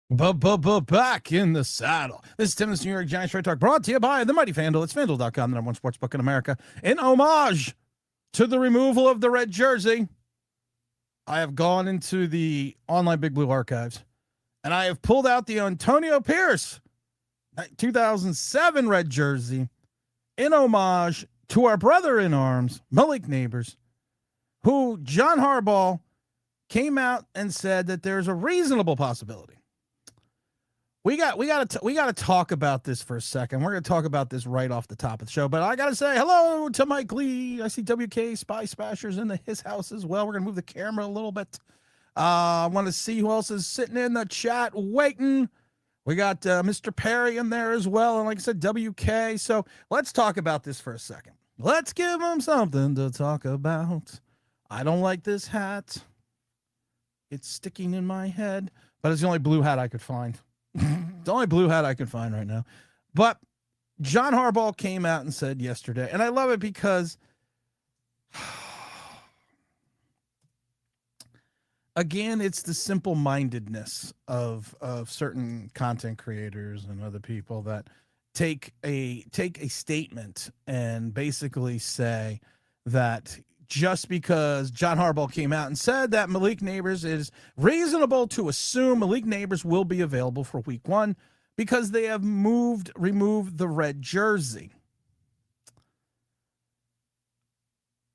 Back in the saddle. This is Tim's New York Giants Straight Talk, brought to you by the mighty FanDuel. It's FanDuel.com, the number one sports book in America. In homage to the removal of the red jersey, I have gone into the online Big Blue archives, and I have pulled out the Antonio Pierce 2007 red jersey in homage to our brother in arms, Malik Nabers, who John Harbaugh came out and said that there's a reasonable possibility. We got to talk about this for a second. We're going to talk about this right off the top of the show, but I got to say hello to Mike Lee. I see WK Spy Spashers in his house as well. We're going to move the camera a little bit. I want to see who else is sitting in the chat waiting. We got Mr. Perry in there as well, and like I said, WK. So let's talk about this for a second. Let's give him something to talk about. I don't like this hat. It's sticking in my head, but it's the only blue hat I could find. The only blue hat I can find right now. But John Harbaugh came out and said yesterday, and I love it because, again, it's the simple-mindedness of certain content creators and other people that take a statement and basically say that just because John Harbaugh came out and said that Malik Nabers is reasonable to assume Malik Nabers will be available for Week One because they have removed the red jersey.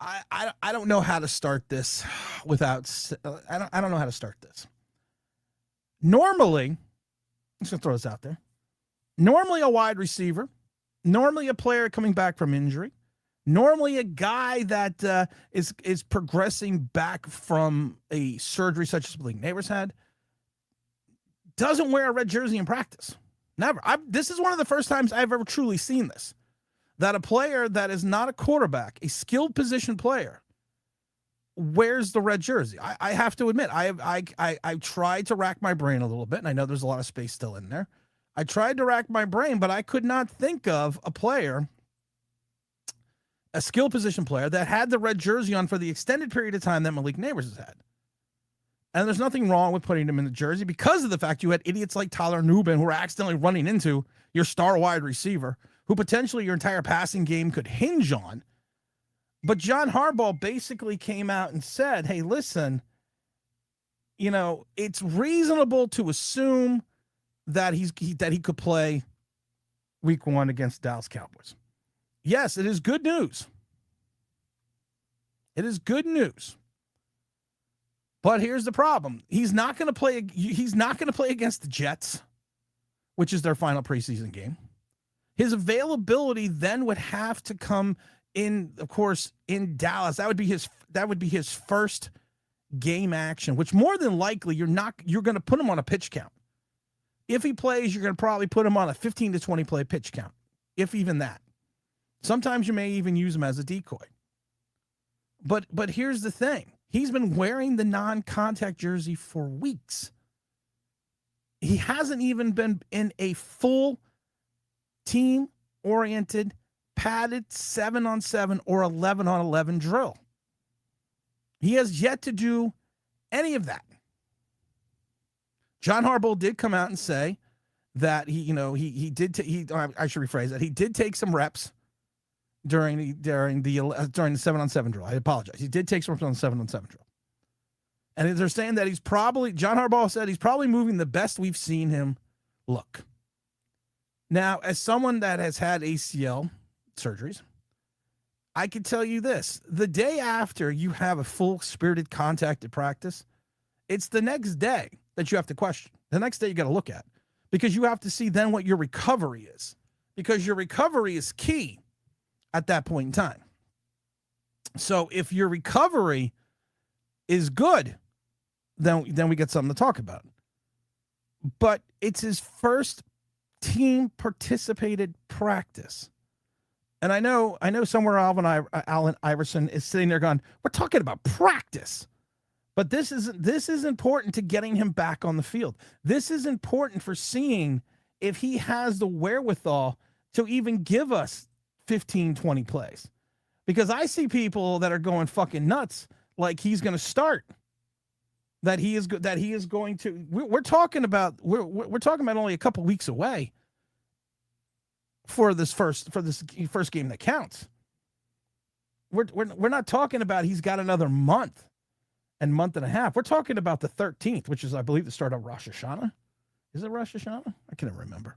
I don't know how to start this without I don't know how to start this. Normally, I'm just gonna throw this out there. Normally a wide receiver, normally a player coming back from injury, normally a guy that is progressing back from a surgery such as Malik Nabers had, doesn't wear a red jersey in practice. Never. This is one of the first times I've ever truly seen this, that a player that is not a quarterback, a skilled position player, wears the red jersey. I have to admit, I tried to rack my brain a little bit, and I know there's a lot of space still in there. I tried to rack my brain, but I could not think of a player, a skill position player, that had the red jersey on for the extended period of time that Malik Nabers has had. And there's nothing wrong with putting him in the jersey because of the fact you had idiots like Tyler Nubin who were accidentally running into your star wide receiver, who potentially your entire passing game could hinge on. But John Harbaugh basically came out and said, hey, listen, it's reasonable to assume that he could play Week One against the Dallas Cowboys. Yes, it is good news. It is good news. But here's the problem. He's not going to play against the Jets, which is their final preseason game. His availability then would have to come in, of course, in Dallas. That would be his first game action, which more than likely you're going to put him on a pitch count. If he plays, you're going to probably put him on a 15 to 20 play pitch count, if even that. Sometimes you may even use him as a decoy. But here's the thing. He's been wearing the non-contact jersey for weeks. He hasn't even been in a full team-oriented, padded 7-on-7 or 11-on-11 drill. He has yet to do any of that. John Harbaugh did come out and say that I should rephrase that. He did take some reps during the 7-on-7 drill. I apologize. He did take some reps on the 7-on-7 drill. And they're saying that John Harbaugh said he's probably moving the best we've seen him look. Now, as someone that has had ACL surgeries, I can tell you this. The day after you have a full spirited contact at practice, it's the next day that you have to question. The next day you got to look at, because you have to see then what your recovery is, because your recovery is key at that point in time. So if your recovery is good, then we get something to talk about. But it's his first team participated practice. And I know somewhere Allen Iverson is sitting there going, we're talking about practice. But this is important to getting him back on the field. This is important for seeing if he has the wherewithal to even give us 15, 20 plays. Because I see people that are going fucking nuts like he's going to start that he is that he is going to. We're talking about we're talking about only a couple weeks away for this first game that counts. We're not talking about he's got another month and a half. We're talking about the 13th, which is, I believe, the start of Rosh Hashanah. Is it Rosh Hashanah? I can't remember.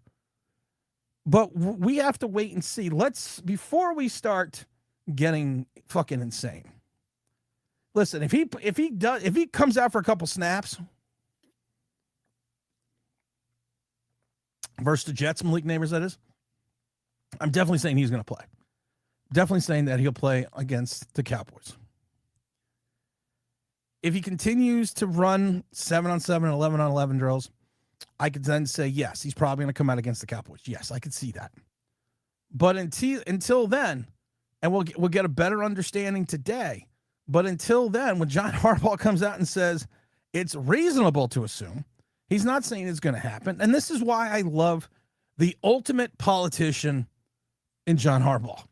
But we have to wait and see. Before we start getting fucking insane. Listen, if he comes out for a couple snaps versus the Jets, Malik Nabers, that is, I'm definitely saying he's going to play. Definitely saying that he'll play against the Cowboys. If he continues to run 7-on-7 and 11-on-11 drills, I could then say, yes, he's probably going to come out against the Cowboys. Yes, I could see that. But until then, and we'll get a better understanding today, but until then, when John Harbaugh comes out and says it's reasonable to assume, he's not saying it's going to happen. And this is why I love the ultimate politician in John Harbaugh.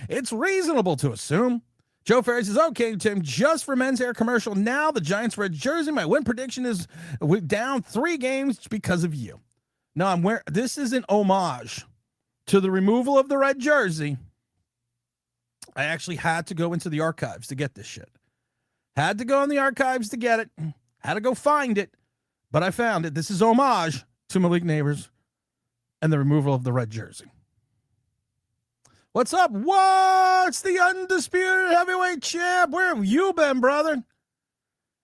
It's reasonable to assume. Joe Ferry says, okay, Tim, just for Men's Hair commercial. Now the Giants red jersey. My win prediction is we're down 3 games because of you. No, this is an homage to the removal of the red jersey. I actually had to go into the archives to get this shit. Had to go in the archives to get it. Had to go find it. But I found it. This is homage to Malik Nabers and the removal of the red jersey. What's up? What's the undisputed heavyweight champ? Where have you been, brother?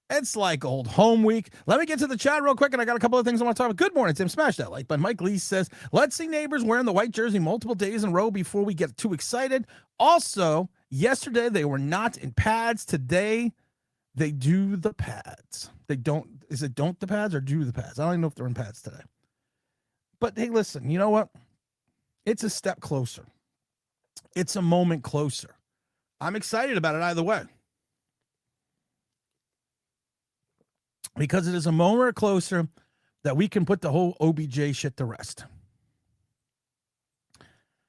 It's like old home week. Let me get to the chat real quick, and I got a couple of things I want to talk about. Good morning, Tim. Smash that like button. Mike Lee says, let's see Nabers wearing the white jersey multiple days in a row before we get too excited. Also, yesterday they were not in pads. Today, they do the pads. They don't. Is it don't the pads or do the pads? I don't even know if they're in pads today. But hey, listen, you know what? It's a step closer. It's a moment closer. I'm excited about it either way. Because it is a moment closer that we can put the whole OBJ shit to rest.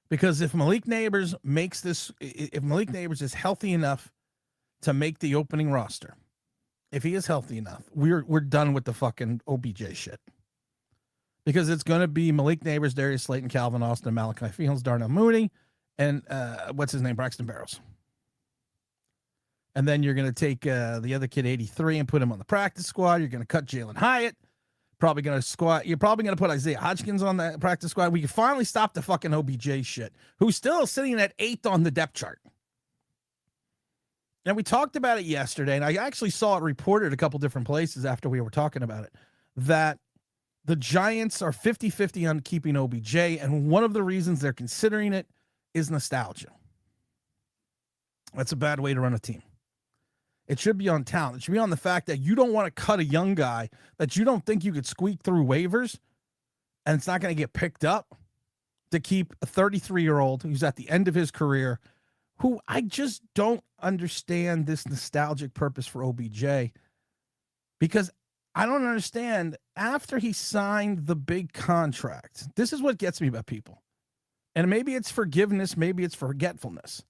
Because if Malik Nabers is healthy enough to make the opening roster, if he is healthy enough, we're done with the fucking OBJ shit. Because it's going to be Malik Nabers, Darius Slayton, Calvin Austin, Malachi Fields, Darnell Mooney, and what's his name, Braxton Barrows. And then you're going to take the other kid, 83, and put him on the practice squad. You're going to cut Jalen Hyatt. Probably going to You're probably going to put Isaiah Hodgkins on the practice squad. We can finally stop the fucking OBJ shit, who's still sitting at 8th on the depth chart. And we talked about it yesterday, and I actually saw it reported a couple different places after we were talking about it, that the Giants are 50-50 on keeping OBJ, and one of the reasons they're considering it is nostalgia. That's a bad way to run a team. It should be on talent. It should be on the fact that you don't want to cut a young guy that you don't think you could squeak through waivers and it's not going to get picked up to keep a 33-year-old who's at the end of his career, who I just don't understand this nostalgic purpose for OBJ, because I don't understand. After he signed the big contract, this is what gets me about people. And maybe it's forgiveness, maybe it's forgetfulness.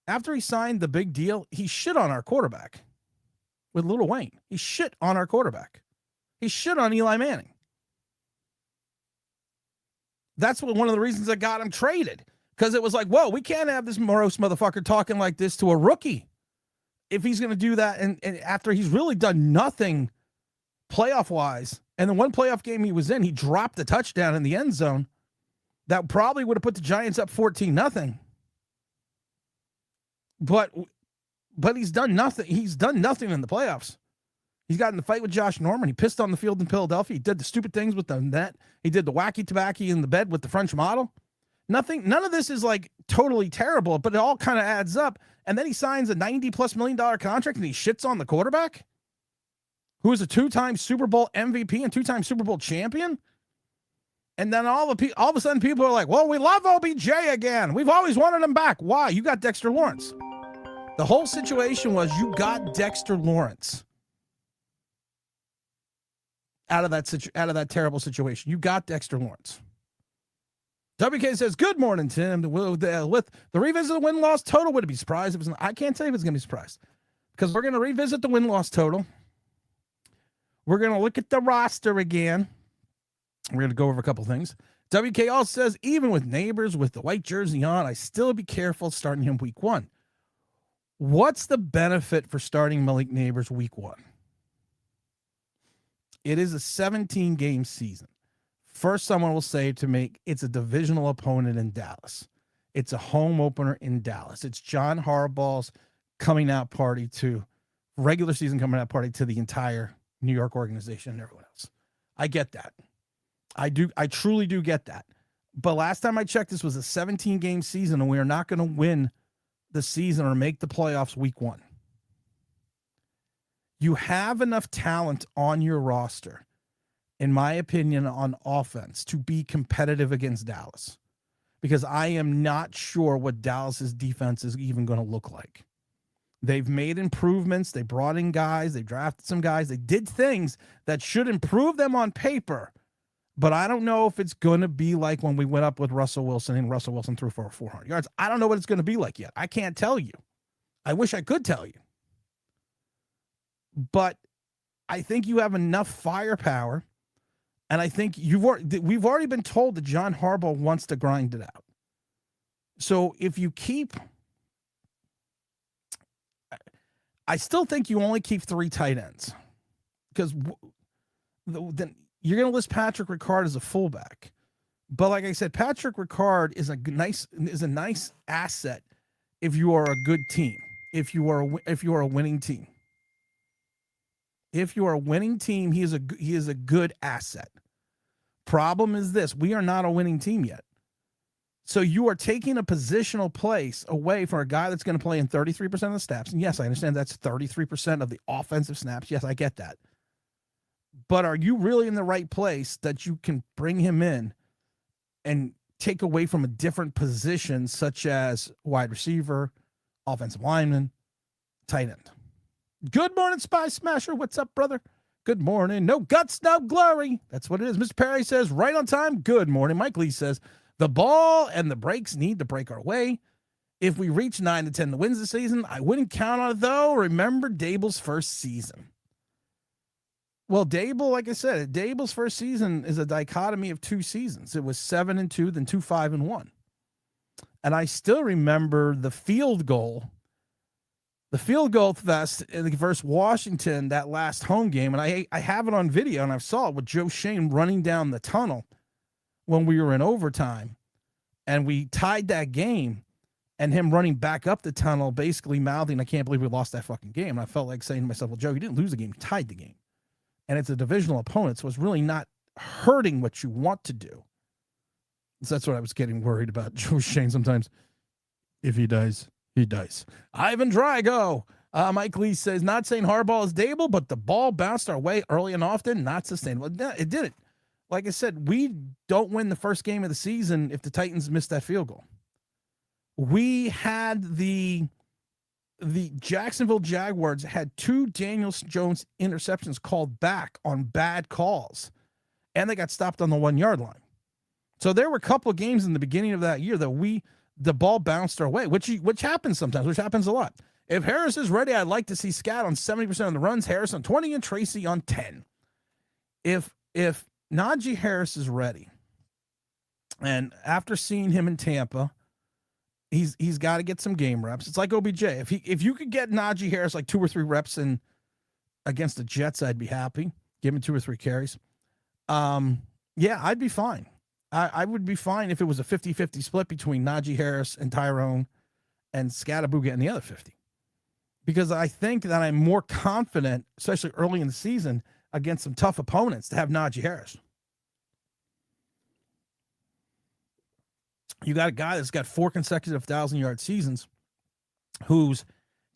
After he signed the big deal, he shit on our quarterback with Lil Wayne. He shit on our quarterback. He shit on Eli Manning. That's one of the reasons that got him traded. Because it was like, whoa, we can't have this morose motherfucker talking like this to a rookie. If he's going to do that, and after he's really done nothing playoff-wise, and the one playoff game he was in, he dropped a touchdown in the end zone that probably would have put the Giants up 14-0. But he's done nothing. He's done nothing in the playoffs. He's got in the fight with Josh Norman. He pissed on the field in Philadelphia. He did the stupid things with the net. He did the wacky tobacco in the bed with the French model. None of this is like totally terrible, but it all kind of adds up. And then he signs a $90+ million contract and he shits on the quarterback, who is a 2-time Super Bowl MVP and 2-time Super Bowl champion. And then all of a sudden people are like, well, we love OBJ again. We've always wanted him back. Why? You got Dexter Lawrence. The whole situation was you got Dexter Lawrence out of that terrible situation. You got Dexter Lawrence. WK says, good morning, Tim. With the revisit of the win-loss total, would it be surprised? I can't tell you if it's going to be surprised, because we're going to revisit the win-loss total. We're going to look at the roster again. We're going to go over a couple things. WKL says, even with Nabers with the white jersey on, I still be careful starting him week one. What's the benefit for starting Malik Nabers week one? It is a 17-game season. First, someone will say to me, it's a divisional opponent in Dallas. It's a home opener in Dallas. It's John Harbaugh's coming out party to regular season coming out party to the entire New York organization and everyone else. I get that. I truly do get that. But last time I checked, this was a 17-game season, and we are not going to win the season or make the playoffs week one. You have enough talent on your roster, in my opinion, on offense to be competitive against Dallas, because I am not sure what Dallas's defense is even going to look like. They've made improvements. They brought in guys. They drafted some guys. They did things that should improve them on paper. But I don't know if it's going to be like when we went up with Russell Wilson and Russell Wilson threw for 400 yards. I don't know what it's going to be like yet. I can't tell you. I wish I could tell you. But I think you have enough firepower. And I think we've already been told that John Harbaugh wants to grind it out. So if you keep, I still think you only keep 3 tight ends, because then you're going to list Patrick Ricard as a fullback. But like I said, Patrick Ricard is a nice asset if you are a good team. If you are a winning team. If you are a winning team, he is a good asset. Problem is this: we are not a winning team yet. So you are taking a positional place away from a guy that's going to play in 33% of the snaps. And yes, I understand that's 33% of the offensive snaps. Yes, I get that. But are you really in the right place that you can bring him in and take away from a different position, such as wide receiver, offensive lineman, tight end? Good morning, Spy Smasher. What's up, brother? Good morning. No guts, no glory. That's what it is. Mr. Perry says, right on time. Good morning. Mike Lee says, the ball and the brakes need to break our way. If we reach 9 to 10 wins this season, I wouldn't count on it, though. Remember Dable's first season. Well, Dable, like I said, Dable's first season is a dichotomy of 2 seasons. It was 7-2, then 2-5-1. And I still remember the field goal fest versus Washington, that last home game. And I have it on video, and I saw it with Joe Shane running down the tunnel when we were in overtime. And we tied that game, and him running back up the tunnel, basically mouthing, I can't believe we lost that fucking game. And I felt like saying to myself, well, Joe, you didn't lose the game, you tied the game. And it's a divisional opponent, so it's really not hurting what you want to do. So that's what I was getting worried about Joe Shane sometimes. If he dies, he dies. Ivan Drago. Mike Lee says, not saying Harbaugh is Dable, but the ball bounced our way early and often, not sustainable. No, it didn't. Like I said, we don't win the first game of the season if the Titans miss that field goal. We had the Jacksonville Jaguars had 2 Daniel Jones interceptions called back on bad calls, and they got stopped on the 1-yard line. So there were a couple of games in the beginning of that year that the ball bounced our way, which happens sometimes, which happens a lot. If Harris is ready, I'd like to see Scat on 70% of the runs, Harris on 20, and Tracy on 10. If Najee Harris is ready, and after seeing him in Tampa, he's got to get some game reps. It's like OBJ. If you could get Najee Harris like 2 or 3 reps in against the Jets, I'd be happy. Give him 2 or 3 carries. Yeah, I'd be fine. I would be fine if it was a 50-50 split between Najee Harris and Tyrone and Scatteraboo getting the other 50. Because I think that I'm more confident, especially early in the season, against some tough opponents, to have Najee Harris. You got a guy that's got 4 consecutive 1,000-yard seasons, whose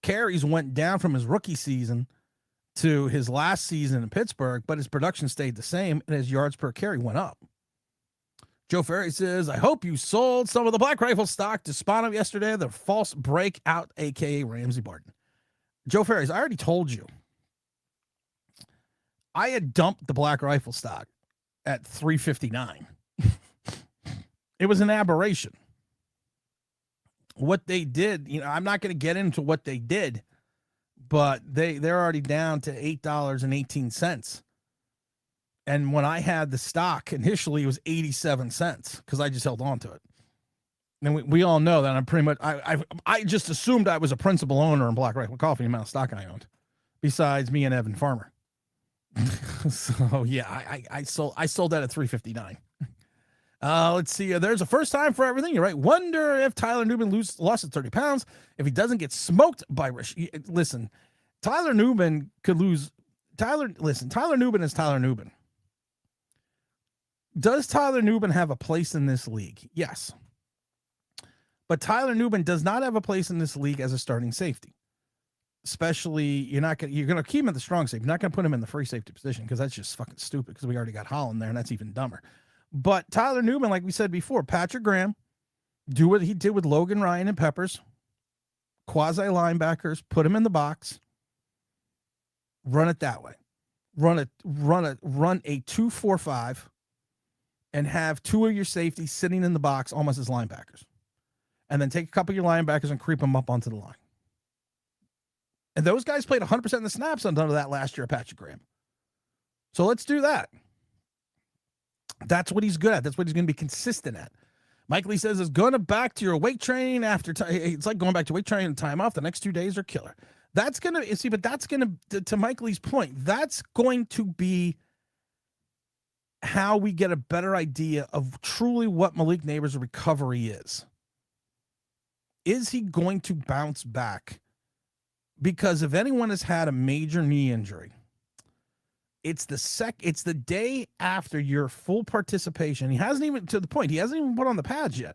carries went down from his rookie season to his last season in Pittsburgh, but his production stayed the same, and his yards per carry went up. Joe Ferry says, I hope you sold some of the Black Rifle stock to spawn up yesterday, the false breakout, a.k.a. Ramsey Barton. Joe Ferry, I already told you. I had dumped the Black Rifle stock at $3.59. It was an aberration. What they did, I'm not going to get into what they did, but they're already down to $8.18. And when I had the stock initially, it was 87 cents because I just held on to it. And we all know that I'm pretty much, I just assumed I was a principal owner in Black Rifle Coffee, the amount of stock I owned, besides me and Evan Farmer. So yeah, I sold that at $3.59. Let's see. There's a first time for everything. You're right. Wonder if Tyler Newman lost 30 pounds if he doesn't get smoked by Rich. Listen, Tyler Newman could lose. Tyler Newman is Tyler Newman. Does Tyler Newman have a place in this league? Yes. But Tyler Newman does not have a place in this league as a starting safety. Especially, you're going to keep him at the strong safety. You're not going to put him in the free safety position because that's just fucking stupid because we already got Holland there, and that's even dumber. But Tyler Newman, like we said before, Patrick Graham, do what he did with Logan Ryan and Peppers, quasi linebackers, put him in the box, run it that way. Run a 2-4-5 and have two of your safeties sitting in the box almost as linebackers. And then take a couple of your linebackers and creep them up onto the line. And those guys played 100% of the snaps under that last year, Patrick Graham. So let's do that. That's what he's good at. That's what he's going to be consistent at. Mike Lee says, it's going back to your weight training after it's like going back to weight training and time off. The next 2 days are killer. That's going to see, but that's going to Mike Lee's point. That's going to be how we get a better idea of truly what Malik Nabers' recovery is. Is he going to bounce back? Because if anyone has had a major knee injury, it's the day after your full participation. He hasn't even put on the pads yet.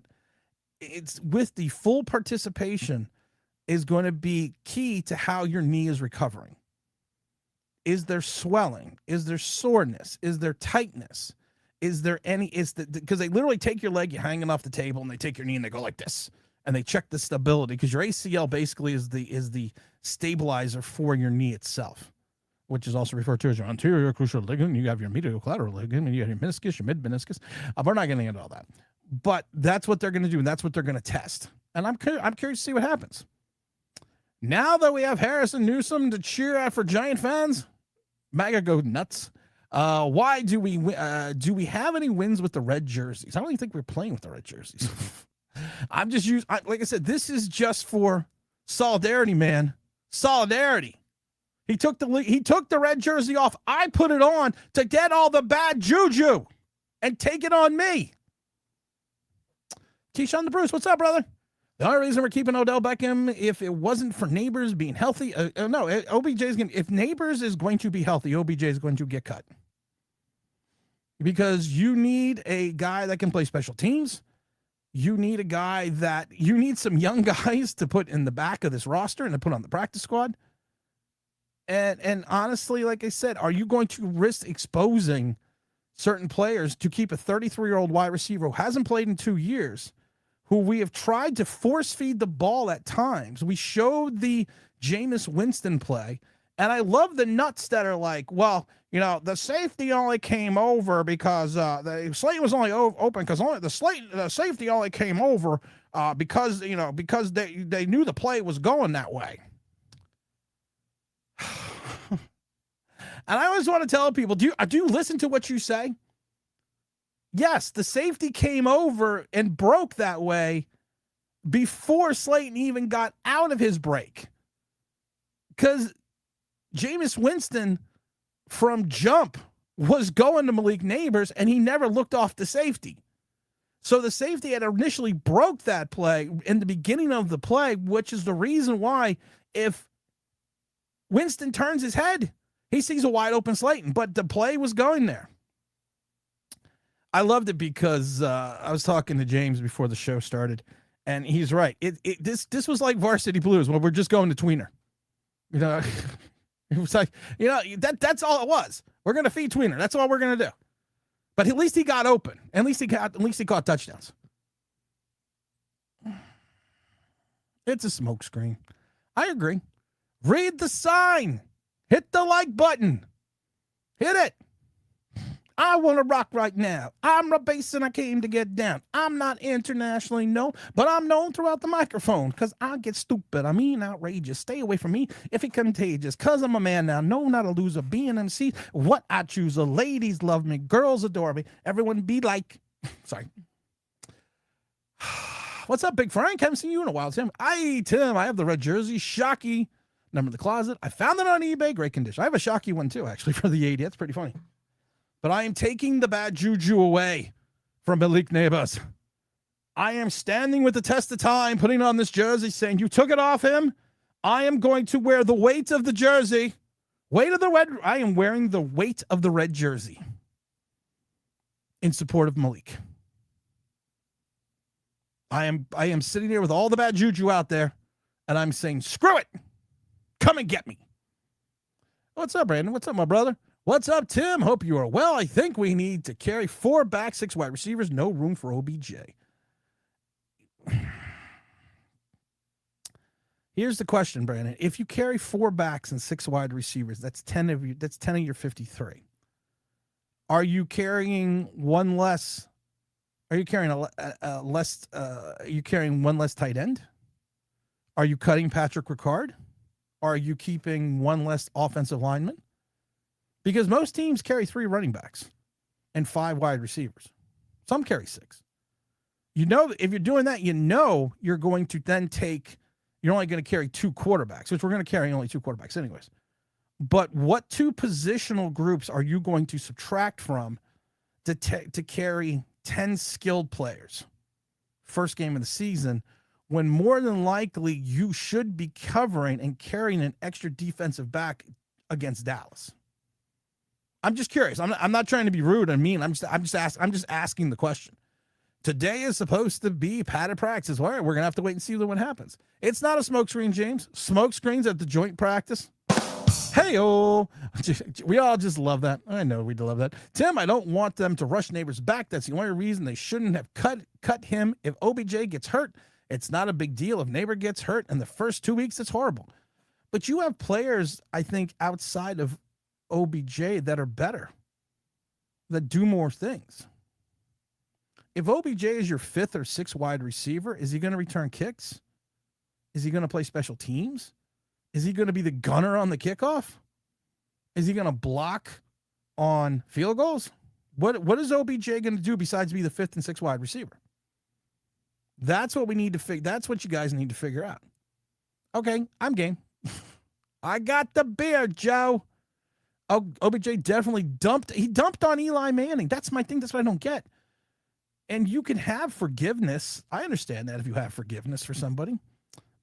It's with the full participation is going to be key to how your knee is recovering. Is there swelling? Is there soreness? Is there tightness? Is there any, because they literally take your leg, you're hanging off the table, and they take your knee and they go like this. And they check the stability because your ACL basically is the stabilizer for your knee itself, which is also referred to as your anterior cruciate ligament. You have your medial collateral ligament, you have your meniscus, your mid meniscus. We're not getting into all that, but that's what they're going to do, and that's what they're going to test. And I'm curious to see what happens. Now that we have Harrison Newsome to cheer at for Giant fans, MAGA go nuts. Why do we have any wins with the red jerseys? I don't even think we're playing with the red jerseys. I'm just like I said, this is just for solidarity, man. Solidarity. He took the red jersey off. I put it on to get all the bad juju and take it on me. Keyshawn the Bruce, what's up, brother? The only reason we're keeping Odell Beckham, if it wasn't for Nabers being healthy, no, OBJ is going. If Nabers is going to be healthy, OBJ is going to get cut because you need a guy that can play special teams. You need some young guys to put in the back of this roster and to put on the practice squad. And honestly, like I said, are you going to risk exposing certain players to keep a 33-year-old wide receiver who hasn't played in 2 years, who we have tried to force feed the ball at times? We showed the Jameis Winston play, and I love the nuts that are like, well, the safety only came over because the Slayton was only open because the safety only came over because they knew the play was going that way. And I always want to tell people, do you listen to what you say? Yes, the safety came over and broke that way before Slayton even got out of his break. Because Jameis Winston from jump was going to Malik Nabers, and he never looked off the safety. So the safety had initially broke that play in the beginning of the play, which is the reason why if Winston turns his head, he sees a wide open Slayton, but the play was going there. I loved it because I was talking to James before the show started, and he's right. This was like Varsity Blues when we're just going to tweener. It was like, that's all it was. We're going to feed tweener. That's all we're going to do. But at least he got open. At least he caught touchdowns. It's a smokescreen. I agree. Read the sign. Hit the like button. Hit it. I want to rock right now. I'm a bass and I came to get down. I'm not internationally known, but I'm known throughout the microphone because I get stupid. I mean outrageous. Stay away from me if it contagious because I'm a man now. No, not a loser. Being MC, what I choose. The ladies love me. Girls adore me. Everyone be like, sorry. What's up, Big Frank? Haven't seen you in a while, Tim. Tim, I have the red jersey. Shockey. Number in the closet. I found it on eBay. Great condition. I have a Shockey one too, actually, for the 80. That's pretty funny. But I am taking the bad juju away from Malik Nabers. I am standing with the test of time, putting on this jersey, saying, you took it off him. I am going to wear the weight of the jersey. Weight of the red. I am wearing the weight of the red jersey in support of Malik. I am sitting there with all the bad juju out there, and I'm saying, screw it. Come and get me. What's up, Brandon? What's up, my brother? What's up, Tim? Hope you are well. I think we need to carry 4 back, 6 wide receivers. No room for OBJ. Here's the question, Brandon. If you carry 4 backs and 6 wide receivers, that's 10 of you. That's 10 of your 53. Are you carrying one less? Are you carrying a less? Are you carrying one less tight end? Are you cutting Patrick Ricard? Are you keeping one less offensive lineman? Because most teams carry 3 running backs and 5 wide receivers. Some carry 6. You know, if you're doing that, you know you're going to then you're only going to carry 2 quarterbacks, which we're going to carry only 2 quarterbacks anyways. But what 2 positional groups are you going to subtract from to carry 10 skilled players first game of the season, when more than likely you should be covering and carrying an extra defensive back against Dallas? I'm just curious. I'm not trying to be rude and mean. I'm just asking the question. Today is supposed to be padded practice. All right, we're gonna have to wait and see what happens. It's not a smoke screen, James. Smoke screens at the joint practice. Hey-oh. We all just love that. I know we love that. Tim, I don't want them to rush Nabers back. That's the only reason they shouldn't have cut him. If OBJ gets hurt, it's not a big deal. If Nabers gets hurt in the first 2 weeks, it's horrible. But you have players, I think, outside of OBJ that are better, that do more things. If OBJ is your 5th or 6th wide receiver, is he going to return kicks? Is he going to play special teams? Is he going to be the gunner on the kickoff? Is he going to block on field goals? What is OBJ going to do besides be the 5th and 6th wide receiver? That's what we need to figure. That's what you guys need to figure out. Okay, I'm game. I got the beer, Joe. Oh, OBJ definitely dumped. He dumped on Eli Manning. That's my thing. That's what I don't get. And you can have forgiveness. I understand that if you have forgiveness for somebody,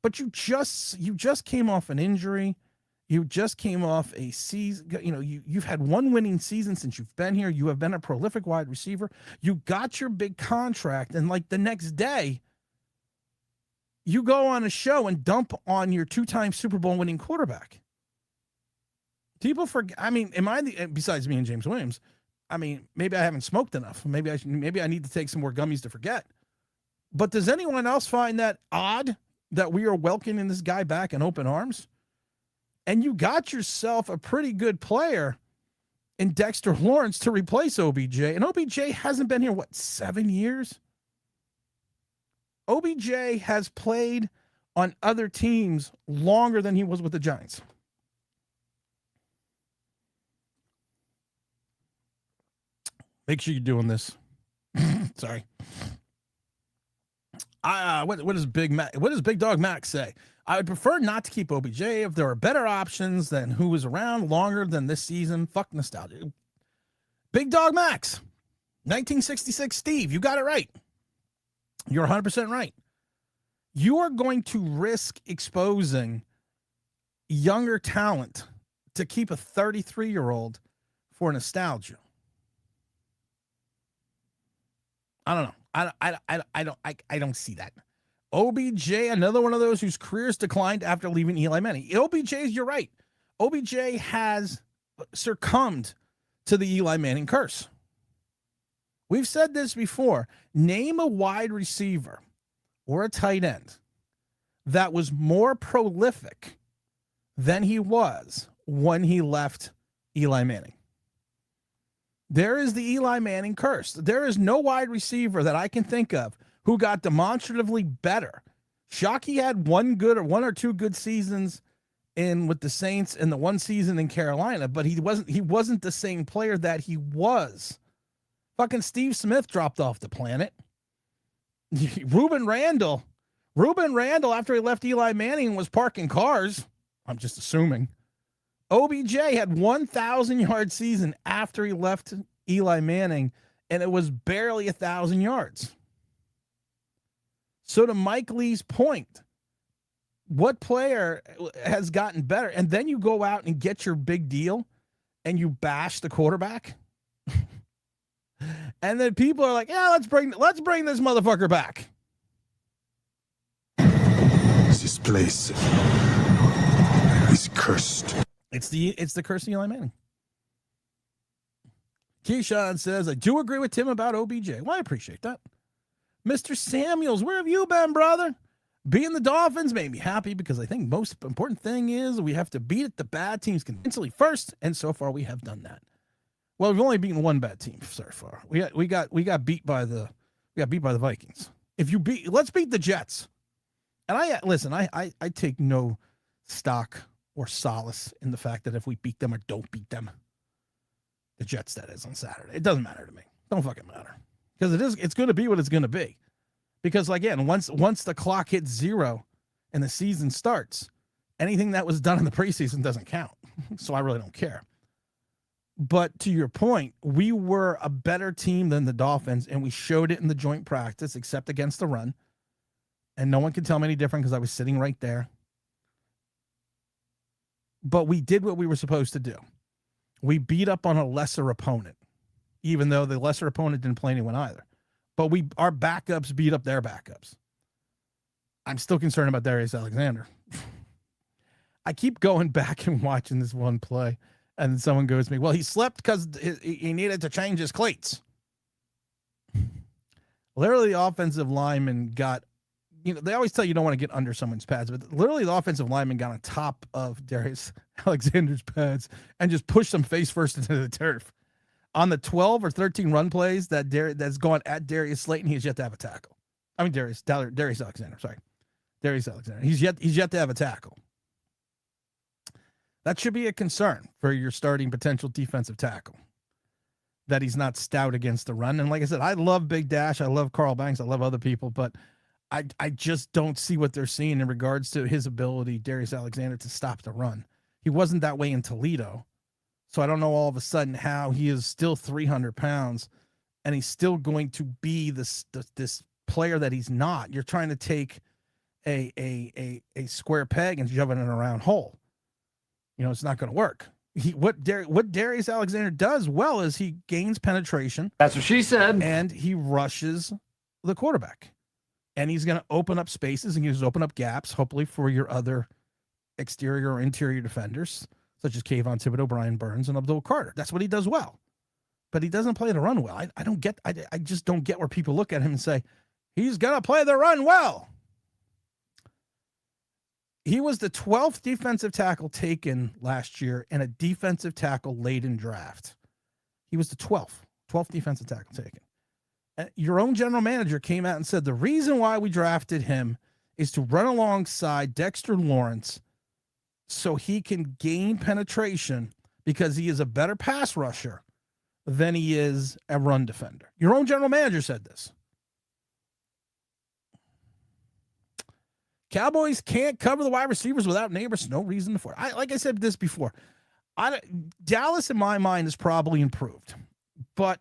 but you just came off an injury. You just came off a season. You know, you've had 1 winning season since you've been here. You have been a prolific wide receiver. You got your big contract, and like the next day, you go on a show and dump on your 2-time Super Bowl winning quarterback. People forget. I mean, besides me and James Williams, I mean, maybe I haven't smoked enough. Maybe I need to take some more gummies to forget. But does anyone else find that odd that we are welcoming this guy back in open arms? And you got yourself a pretty good player in Dexter Lawrence to replace OBJ. And OBJ hasn't been here, 7 years? OBJ has played on other teams longer than he was with the Giants. Make sure you're doing this. Sorry. What does Big Dog Max say? I would prefer not to keep OBJ if there are better options than who was around longer than this season. Fuck nostalgia. Big Dog Max, 1966 Steve, you got it right. You're 100% right. You are going to risk exposing younger talent to keep a 33-year-old for nostalgia. I don't know. I don't see that. OBJ, another one of those whose careers declined after leaving Eli Manning. You're right. OBJ has succumbed to the Eli Manning curse. We've said this before. Name a wide receiver or a tight end that was more prolific than he was when he left Eli Manning. There is the Eli Manning curse. There is no wide receiver that I can think of who got demonstratively better. Shockey had one or two good seasons with the Saints and the one season in Carolina, but he wasn't the same player that he was. Fucking Steve Smith dropped off the planet. Ruben Randall, after he left Eli Manning, was parking cars. I'm just assuming. OBJ had 1,000-yard season after he left Eli Manning, and it was barely 1,000 yards. So to Mike Lee's point, what player has gotten better? And then you go out and get your big deal and you bash the quarterback. And then people are like, yeah, let's bring this motherfucker back. This place is cursed. It's the curse of Eli Manning. Keyshawn says, I do agree with Tim about OBJ. Well, I appreciate that. Mr. Samuels, where have you been, brother? Being the Dolphins made me happy because I think most important thing is we have to beat the bad teams convincingly first, and so far we have done that. Well, we've only beaten one bad team so far. We got beat by the Vikings. Let's beat the Jets. And I take no stock or solace in the fact that if we beat them or don't beat them, the Jets, that is, on Saturday. It doesn't matter to me. Don't fucking matter. Because it's going to be what it's going to be. Because, again, once the clock hits 0 and the season starts, anything that was done in the preseason doesn't count. So I really don't care. But to your point, we were a better team than the Dolphins, and we showed it in the joint practice, except against the run. And no one can tell me any different because I was sitting right there. But we did what we were supposed to do. We beat up on a lesser opponent, even though the lesser opponent didn't play anyone either. But our backups beat up their backups. I'm still concerned about Darius Alexander. I keep going back and watching this one play, and then someone goes to me, well, he slept because he needed to change his cleats. Literally, the offensive lineman got, they always tell you don't want to get under someone's pads, but literally the offensive lineman got on top of Darius Alexander's pads and just pushed him face first into the turf. On the 12 or 13 run plays that's gone at Darius Slayton, he has yet to have a tackle. I mean, Darius Alexander, sorry. Darius Alexander. He's yet to have a tackle. That should be a concern for your starting potential defensive tackle, that he's not stout against the run. And like I said, I love Big Dash. I love Carl Banks. I love other people, but I just don't see what they're seeing in regards to his ability, Darius Alexander, to stop the run. He wasn't that way in Toledo. So I don't know all of a sudden how he is still 300 pounds and he's still going to be this player that he's not. You're trying to take a square peg and shove it in a round hole. It's not going to work. What Darius Alexander does well is he gains penetration. That's what she said. And he rushes the quarterback. And he's going to open up spaces and he's open up gaps, hopefully for your other exterior or interior defenders, such as Kayvon Thibodeau, Brian Burns, and Abdul Carter. That's what he does well. But he doesn't play the run well. I just don't get where people look at him and say, he's going to play the run well. He was the 12th defensive tackle taken last year and a defensive tackle late in draft. He was the 12th defensive tackle taken. And your own general manager came out and said the reason why we drafted him is to run alongside Dexter Lawrence so he can gain penetration because he is a better pass rusher than he is a run defender. Your own general manager said this. Cowboys can't cover the wide receivers without Nabers. No reason for it. Like I said this before, Dallas, in my mind, is probably improved. But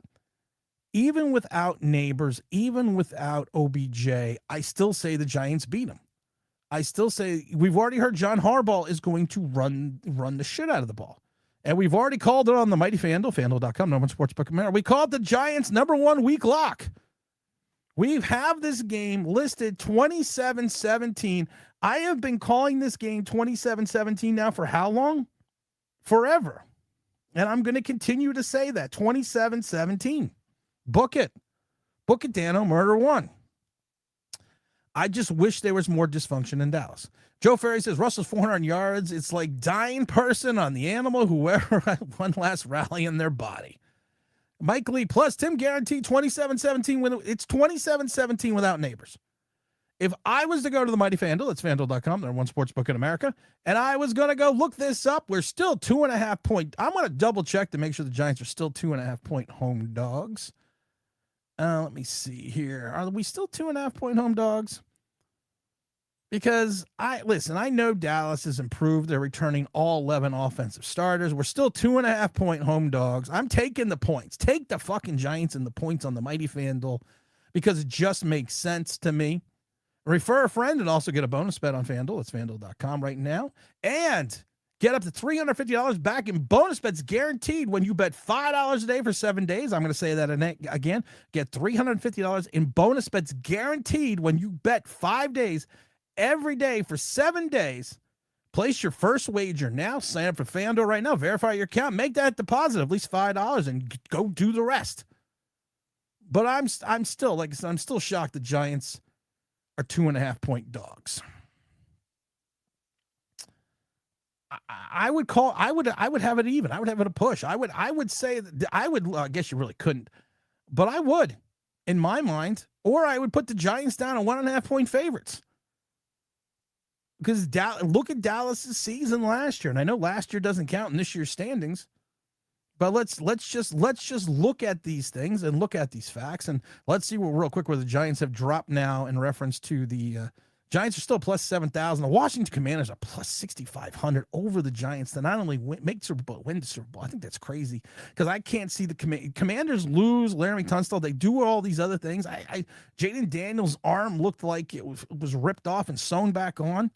even without Nabers, even without OBJ, I still say the Giants beat them. I still say we've already heard John Harbaugh is going to run the shit out of the ball. And we've already called it on the mighty FanDuel, FanDuel.com, #1 Sportsbook America. We called the Giants #1 week lock. We have this game listed 27-17. I have been calling this game 27-17 now for how long? Forever. And I'm going to continue to say that. 27-17. Book it. Book it, Dano. Murder one. I just wish there was more dysfunction in Dallas. Joe Ferry says, Russell's 400 yards. It's like dying person on the animal who ever had one last rally in their body. Mike Lee plus Tim guaranteed 27-17. It's 27-17 without Nabers. If I was to go to the mighty FanDuel, it's FanDuel.com, they're one sports book in America, and I was going to go look this up, we're still 2.5 point. I'm going to double check to make sure the Giants are still 2.5 point home dogs. Let me see here. Are we still 2.5 point home dogs? Because I know Dallas has improved. They're returning all 11 offensive starters. We're still 2.5 point home dogs. I'm taking the points. Take the fucking Giants and the points on the mighty FanDuel because it just makes sense to me. Refer a friend and also get a bonus bet on FanDuel. It's FanDuel.com right now. And get up to $350 back in bonus bets guaranteed when you bet $5 a day for 7 days. I'm going to say that again. Get $350 in bonus bets guaranteed when you bet 5 days every day for 7 days. Place your first wager now. Sign up for FanDuel right now. Verify your account. Make that deposit of at least $5 and go do the rest. But I'm still, like I said, I'm still shocked the Giants are 2.5 point dogs. I would have it even. I would have it a push. I would say that I guess you really couldn't, but I would in my mind, or I would put the Giants down at 1.5 point favorites. Because look at Dallas's season last year. And I know last year doesn't count in this year's standings, but let's just look at these things and look at these facts. And let's see real quick where the Giants have dropped now in reference to the Giants are still plus 7,000. The Washington Commanders are plus 6,500 over the Giants to not only make the Super Bowl, win the Super Bowl. I think that's crazy because I can't see the Commanders lose. Laramie Tunstall, they do all these other things. Jaden Daniels' arm looked like it was ripped off and sewn back on.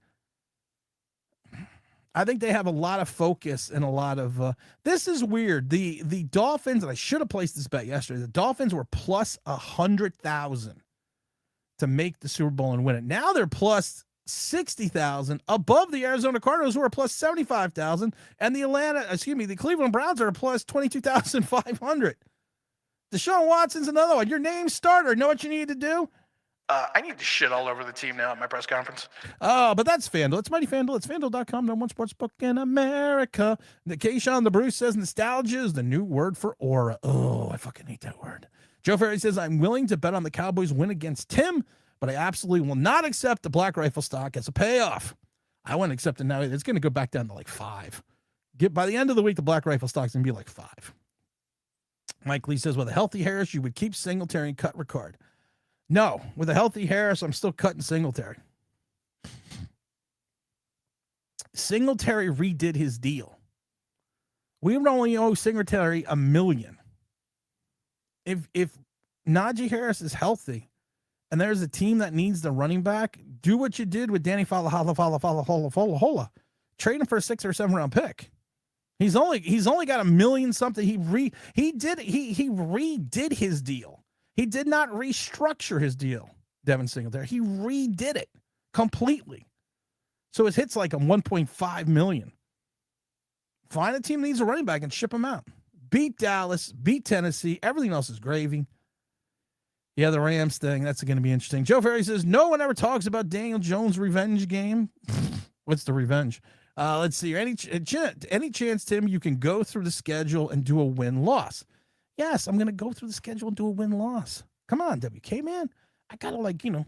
I think they have a lot of focus and a lot of this is weird. The Dolphins, and I should have placed this bet yesterday. The Dolphins were plus 100,000 to make the Super Bowl and win it. Now they're plus 60,000 above the Arizona Cardinals, who are plus 75,000, and the Cleveland Browns are plus 22,500. Deshaun Watson's another one. Your name's starter. Know what you need to do? I need to shit all over the team now at my press conference. Oh, but that's FanDuel. It's mighty FanDuel. It's FanDuel.com, number one sports book in America. Keyshawn the Bruce says nostalgia is the new word for aura. Oh, I fucking hate that word. Joe Ferry says, I'm willing to bet on the Cowboys win against Tim, but I absolutely will not accept the Black Rifle stock as a payoff. I wouldn't accept it now. It's going to go back down to like 5. By the end of the week, the Black Rifle stock's going to be like 5. Mike Lee says, with a healthy Harris, you would keep Singletary and cut Ricard. No, with a healthy Harris, I'm still cutting Singletary. Singletary redid his deal. We would only owe Singletary $1 million. If Najee Harris is healthy and there's a team that needs the running back, do what you did with Danny Holla. Trade him for a 6 or 7 round pick. He's only got $1 million something. He redid his deal. He did not restructure his deal, Devin Singletary. He redid it completely. So his hit's like a $1.5 million. Find a team that needs a running back and ship him out. Beat Dallas, beat Tennessee. Everything else is gravy. Yeah, the Rams thing, that's going to be interesting. Joe Ferry says, no one ever talks about Daniel Jones' revenge game. What's the revenge? Let's see. Any chance, Tim, you can go through the schedule and do a win-loss? Yes, I'm going to go through the schedule and do a win-loss. Come on, WK, man. I got to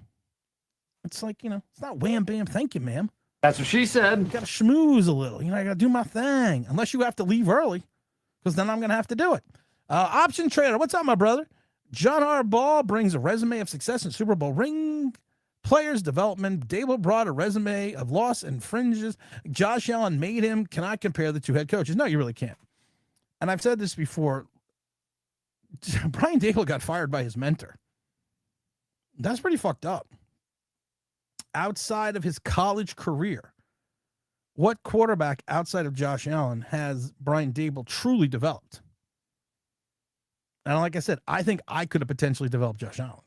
it's like, it's not wham, bam, thank you, ma'am. That's what she said. Got to schmooze a little. I got to do my thing. Unless you have to leave early, because then I'm going to have to do it. Option Trader, what's up, my brother? John Harbaugh brings a resume of success in Super Bowl ring players development. Dable brought a resume of loss and fringes. Josh Allen made him. Cannot compare the two head coaches. No, you really can't. And I've said this before. Brian Dable got fired by his mentor. That's pretty fucked up. Outside of his college career, what quarterback outside of Josh Allen has Brian Dable truly developed? And like I said, I think I could have potentially developed Josh Allen.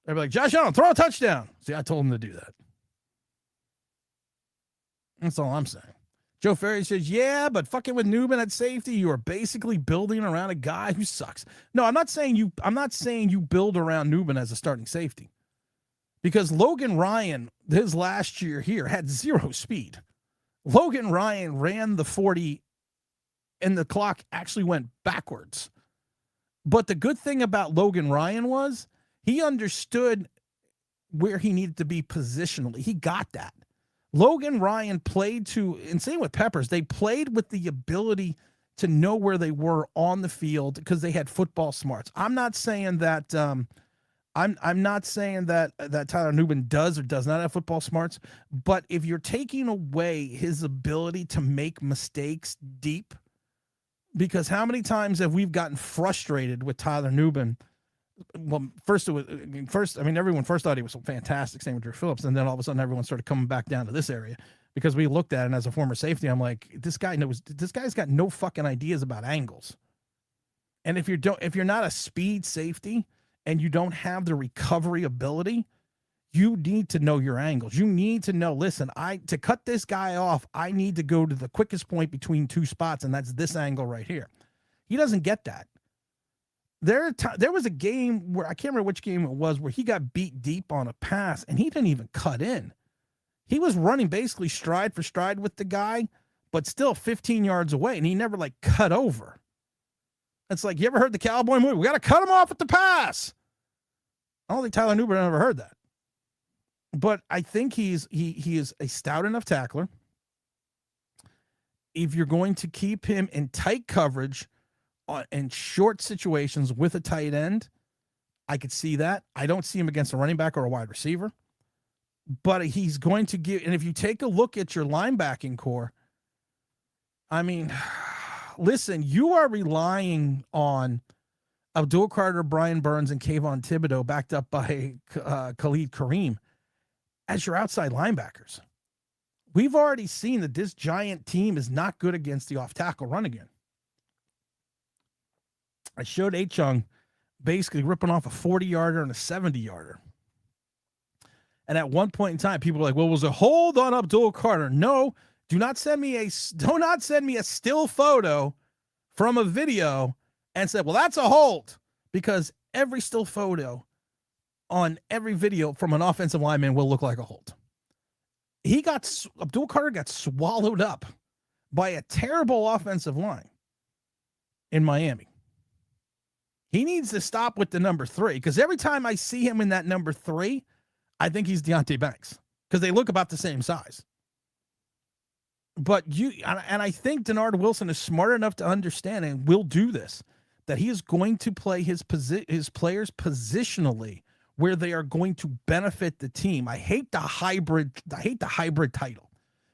They'd be like, Josh Allen, throw a touchdown. See, I told him to do that. That's all I'm saying. Joe Ferry says, yeah, but fucking with Newman at safety, you are basically building around a guy who sucks. No, I'm not saying you build around Newman as a starting safety. Because Logan Ryan, his last year here, had 0 speed. Logan Ryan ran the 40 and the clock actually went backwards But the good thing about Logan Ryan was he understood where he needed to be positionally. He got that. Logan Ryan played to, and same with Peppers, they played with the ability to know where they were on the field because they had football smarts. I'm not saying that I'm not saying that Tyler Nubin does or does not have football smarts, but if you're taking away his ability to make mistakes deep, because how many times have we gotten frustrated with Tyler Nubin? Well, everyone first thought he was fantastic, same with Drew Phillips, and then all of a sudden everyone started coming back down to this area because we looked at it, and as a former safety, I'm like, this guy's got no fucking ideas about angles. And if you're not a speed safety and you don't have the recovery ability, you need to know your angles. You need to know, listen, to cut this guy off, I need to go to the quickest point between two spots, and that's this angle right here. He doesn't get that. There was a game where I can't remember which game it was where he got beat deep on a pass and he didn't even cut in. He was running basically stride for stride with the guy, but still 15 yards away, and he never cut over. It's like, you ever heard the cowboy movie? We got to cut him off at the pass. I don't think Tyler Nubin ever heard that. But I think he is a stout enough tackler. If you're going to keep him in tight coverage in short situations with a tight end, I could see that. I don't see him against a running back or a wide receiver. But he's going to give, and if you take a look at your linebacking core, I mean, listen, you are relying on Abdul Carter, Brian Burns, and Kayvon Thibodeau backed up by Khalid Kareem as your outside linebackers. We've already seen that this giant team is not good against the off-tackle run again. I showed H-Chung basically ripping off a 40-yarder and a 70-yarder. And at one point in time, people were like, well, was a hold on Abdul Carter? No, do not send me a still photo from a video and say, well, that's a hold, because every still photo on every video from an offensive lineman will look like a hold. Abdul Carter got swallowed up by a terrible offensive line in Miami. He needs to stop with the number 3, because every time I see him in that number 3, I think he's Deonte Banks, because they look about the same size. But I think Denard Wilson is smart enough to understand and will do this, that he is going to play his players positionally where they are going to benefit the team. I hate the hybrid title.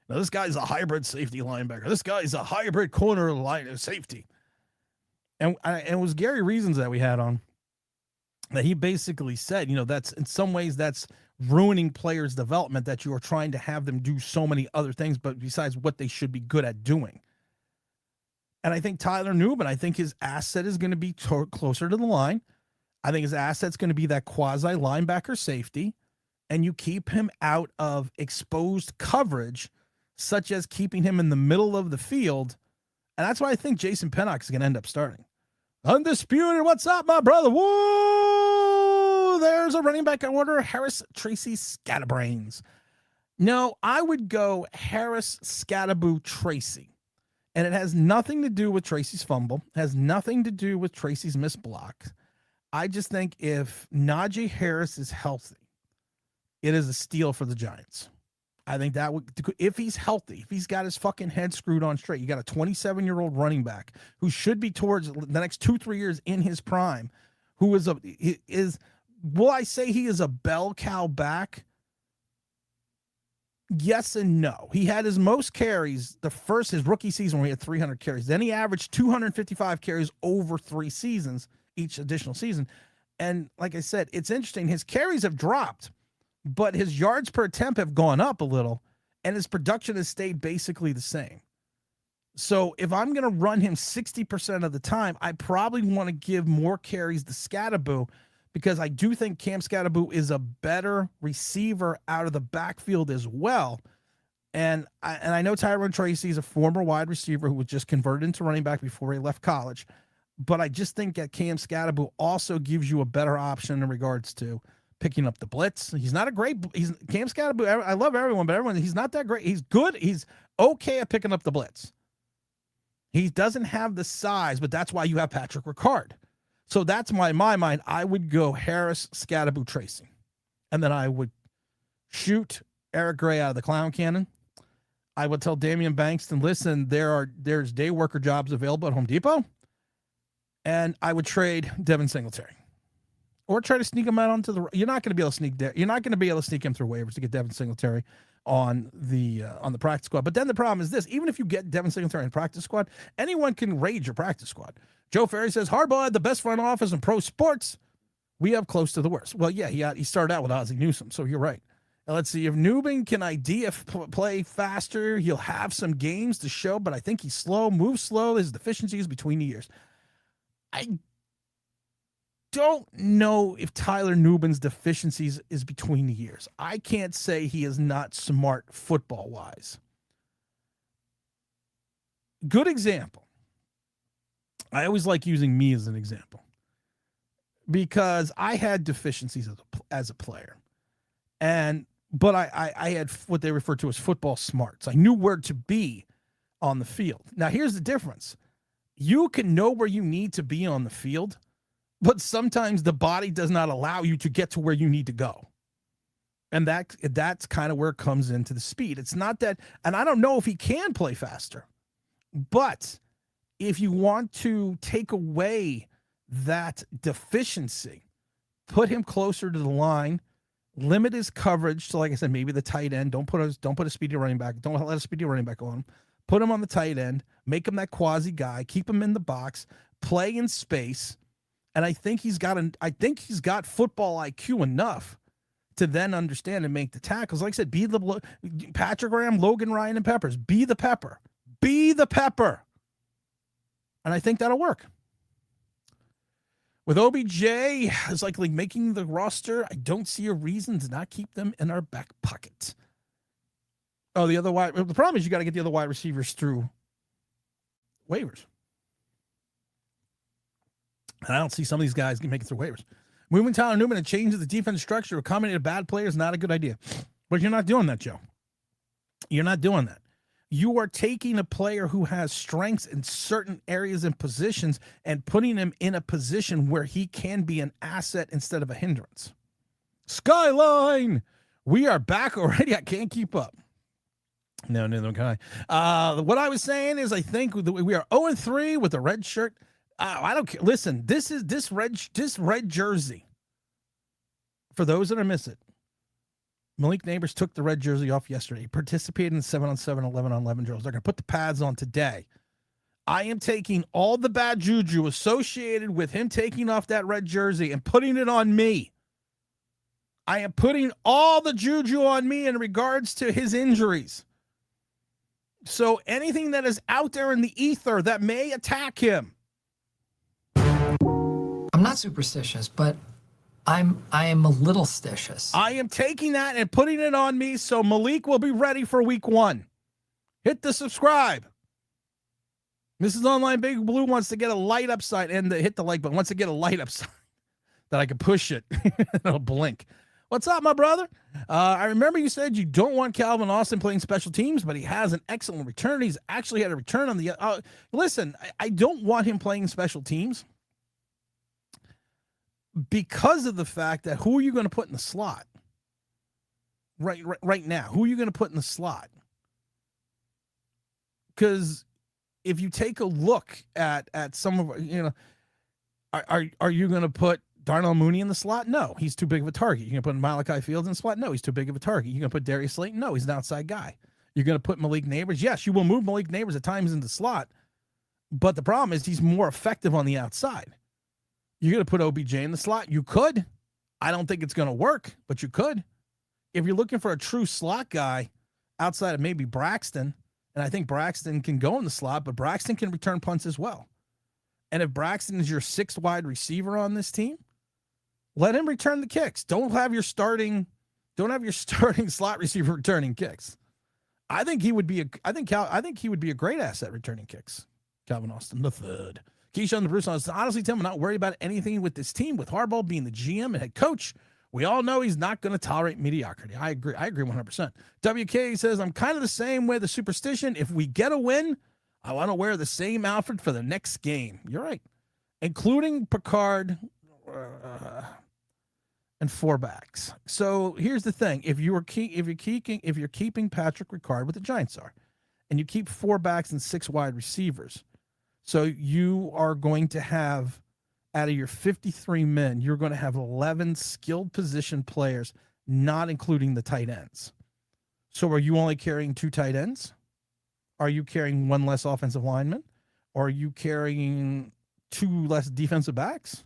Now, this guy's a hybrid safety linebacker. This guy's a hybrid corner line safety. And it was Gary Reasons that we had on, that he basically said, that's in some ways that's ruining players' development, that you are trying to have them do so many other things, but besides what they should be good at doing. And I think Tyler Nubin, I think his asset is going to be closer to the line. I think his asset's going to be that quasi linebacker safety, and you keep him out of exposed coverage, such as keeping him in the middle of the field. And that's why I think Jason Pennock is going to end up starting. Undisputed, what's up, my brother? Whoa! There's a running back in order, Harris Tracy Scatterbrains. No, I would go Harris Scatterboo Tracy. And it has nothing to do with Tracy's fumble, has nothing to do with Tracy's missed block. I just think if Najee Harris is healthy, it is a steal for the Giants. I think that would, if he's healthy, if he's got his fucking head screwed on straight, you got a 27-year-old running back who should be towards the next 2-3 years in his prime, who will I say he is a bell cow back? Yes and no. He had his most carries his rookie season where he had 300 carries. Then he averaged 255 carries over 3 seasons, each additional season. And like I said, it's interesting. His carries have dropped, but his yards per attempt have gone up a little, and his production has stayed basically the same. So if I'm going to run him 60% of the time, I probably want to give more carries to Scatterboo, because I do think Cam Scatterboo is a better receiver out of the backfield as well. And I know Tyrone Tracy is a former wide receiver who was just converted into running back before he left college. But I just think that Cam Scatterboo also gives you a better option in regards to picking up the blitz. He's not a great, Cam Scatterboo, I love everyone, but he's not that great. He's good. He's okay at picking up the blitz. He doesn't have the size, but that's why you have Patrick Ricard. So that's my mind. I would go Harris, Scatterbo, Tracy. And then I would shoot Eric Gray out of the clown cannon. I would tell Damian Bankston, listen, there's day worker jobs available at Home Depot. And I would trade Devin Singletary. Or try to sneak him out onto the. You're not going to be able to sneak there. You're not going to be able to sneak him through waivers to get Devin Singletary on the practice squad. But then the problem is this: even if you get Devin Singletary in the practice squad, anyone can raid your practice squad. Joe Ferry says Harbaugh had the best front office in pro sports. We have close to the worst. Well, yeah, he started out with Ozzie Newsome, so you're right. Now, let's see if Newman can play faster. He'll have some games to show, but I think he's slow, moves slow. His deficiencies between the years. I don't know if Tyler Nubin's deficiencies is between the years. I can't say he is not smart football-wise. Good example. I always like using me as an example because I had deficiencies as a player. But I had what they refer to as football smarts. I knew where to be on the field. Now, here's the difference. You can know where you need to be on the field, but sometimes the body does not allow you to get to where you need to go. And that's kind of where it comes into the speed. It's not that, and I don't know if he can play faster, but if you want to take away that deficiency, put him closer to the line, limit his coverage. So like I said, maybe the tight end, don't put a speedy running back. Don't let a speedy running back on him. Put him on the tight end, make him that quasi guy, keep him in the box, play in space. And I think he's got football IQ enough to then understand and make the tackles. Like I said, be the Patrick Graham, Logan Ryan, and Peppers. Be the pepper. Be the pepper. And I think that'll work. With OBJ is likely making the roster, I don't see a reason to not keep them in our back pocket. Oh, the problem is you got to get the other wide receivers through waivers. And I don't see some of these guys making it through waivers. Moving Tyler Newman and changing the defense structure, accommodating bad players is not a good idea. But you're not doing that, Joe. You're not doing that. You are taking a player who has strengths in certain areas and positions and putting him in a position where he can be an asset instead of a hindrance. Skyline! We are back already. I can't keep up. No, neither can I. What I was saying is I think we are 0-3 with a red shirt. I don't care. Listen, this red jersey. For those that are miss it, Malik Nabers took the red jersey off yesterday. He participated in 7-on-7, 11-on-11 drills. They're going to put the pads on today. I am taking all the bad juju associated with him taking off that red jersey and putting it on me. I am putting all the juju on me in regards to his injuries. So anything that is out there in the ether that may attack him. I'm not superstitious, but I am a little stitious. I am taking that and putting it on me so Malik will be ready for week 1. Hit the subscribe. Mrs. Online Big Blue wants to get a light up sign and hit the like button. Wants to get a light up sign that I can push it. It'll blink. What's up, my brother? I remember you said you don't want Calvin Austin playing special teams, but he has an excellent return. He's actually had a return on the listen, I don't want him playing special teams because of the fact that who are you going to put in the slot right now? Who are you going to put in the slot? Because if you take a look at some of, are you going to put Darnell Mooney in the slot? No, he's too big of a target. You're going to put Malachi Fields in the slot? No, he's too big of a target. You're going to put Darius Slayton? No, he's an outside guy. You're going to put Malik Nabers? Yes, you will move Malik Nabers at times in the slot, but the problem is he's more effective on the outside. You're going to put OBJ in the slot? You could. I don't think it's going to work, but you could. If you're looking for a true slot guy outside of maybe Braxton, and I think Braxton can go in the slot, but Braxton can return punts as well. And if Braxton is your 6th wide receiver on this team, let him return the kicks. Don't have your starting slot receiver returning kicks. I think he would be a great asset returning kicks. Calvin Austin, the third. Keyshawn the Bruce, honestly, Tim, I'm not worried about anything with this team. With Harbaugh being the GM and head coach, we all know he's not going to tolerate mediocrity. I agree 100%. WK says, I'm kind of the same way the superstition. If we get a win, I want to wear the same outfit for the next game. You're right. including Picard and 4 backs. So here's the thing: if you're keeping Patrick Ricard, what the Giants are, and you keep 4 backs and 6 wide receivers, so you are going to have, out of your 53 men, you're going to have 11 skilled position players, not including the tight ends. So are you only carrying 2 tight ends? Are you carrying 1 less offensive lineman? Are you carrying 2 less defensive backs?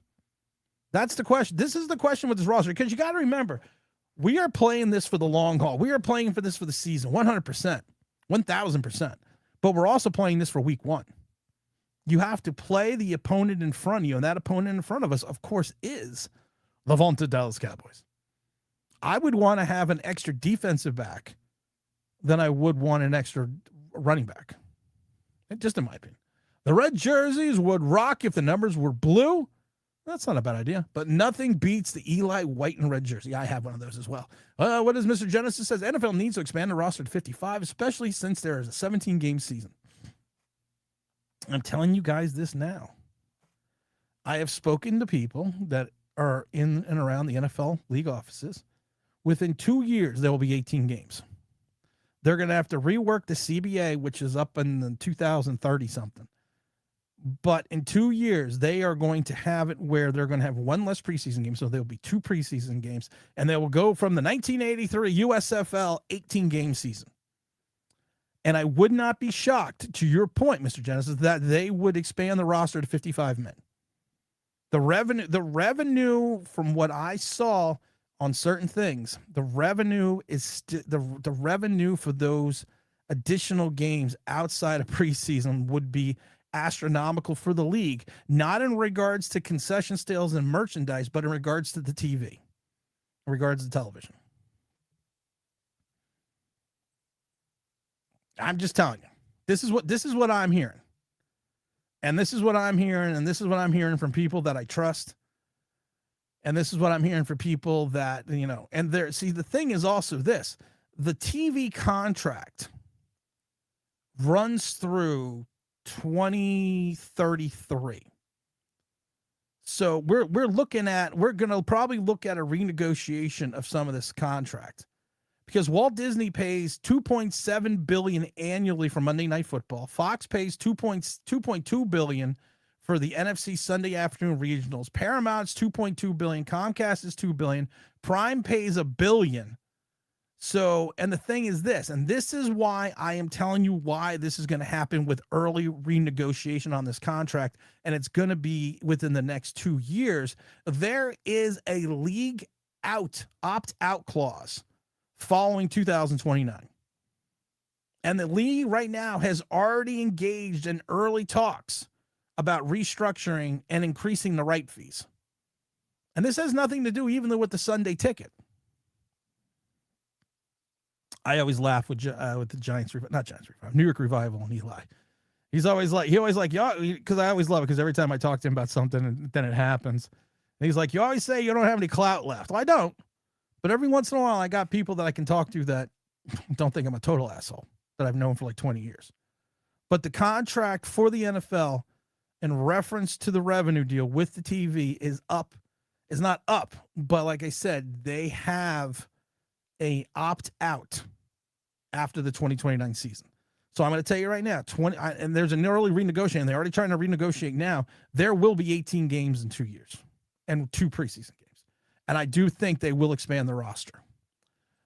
That's the question. This is the question with this roster, because you got to remember, we are playing this for the long haul. We are playing for this for the season, 100%, 1,000%. But we're also playing this for week 1. You have to play the opponent in front of you, and that opponent in front of us, of course, is the vaunted Dallas Cowboys. I would want to have an extra defensive back than I would want an extra running back. Just in my opinion. The red jerseys would rock if the numbers were blue. That's not a bad idea, but nothing beats the Eli white and red jersey. I have one of those as well. What does Mr. Genesis says? NFL needs to expand the roster to 55, especially since there is a 17-game season. I'm telling you guys this now. I have spoken to people that are in and around the NFL league offices. Within 2 years, there will be 18 games. They're going to have to rework the CBA, which is up in the 2030 something. But in 2 years, they are going to have it where they're going to have 1 less preseason game. So there will be 2 preseason games, and they will go from the 1983 USFL 18-game season. And I would not be shocked, to your point, Mr. Genesis, that they would expand the roster to 55 men. The revenue from what I saw on certain things, the revenue is the revenue for those additional games outside of preseason would be astronomical for the league, not in regards to concession sales and merchandise, but in regards to the TV, in regards to television. I'm just telling you, this is what I'm hearing. And this is what I'm hearing, and this is what I'm hearing from people that I trust. And this is what I'm hearing from people that, and the thing is also this: the TV contract runs through 2033. So we're going to probably look at a renegotiation of some of this contract, because Walt Disney pays $2.7 billion annually for Monday Night Football. Fox pays $2.2 billion for the NFC Sunday afternoon regionals. Paramount's $2.2 billion. Comcast is $2 billion. Prime pays $1 billion. So, and the thing is this, and this is why I am telling you why this is going to happen with early renegotiation on this contract, and it's going to be within the next 2 years. There is a league opt-out clause following 2029. And the league right now has already engaged in early talks about restructuring and increasing the right fees. And this has nothing to do even with the Sunday ticket. I always laugh with the Giants, New York Revival and Eli. He always like, yeah, because I always love it, because every time I talk to him about something, and then it happens. And he's like, you always say you don't have any clout left. Well, I don't. But every once in a while, I got people that I can talk to that don't think I'm a total asshole, that I've known for like 20 years. But the contract for the NFL in reference to the revenue deal with the TV is not up. But like I said, they have a opt-out after the 2029 season. So I'm going to tell you right now, and there's an early renegotiation. They're already trying to renegotiate now. There will be 18 games in 2 years and 2 preseason games. And I do think they will expand the roster.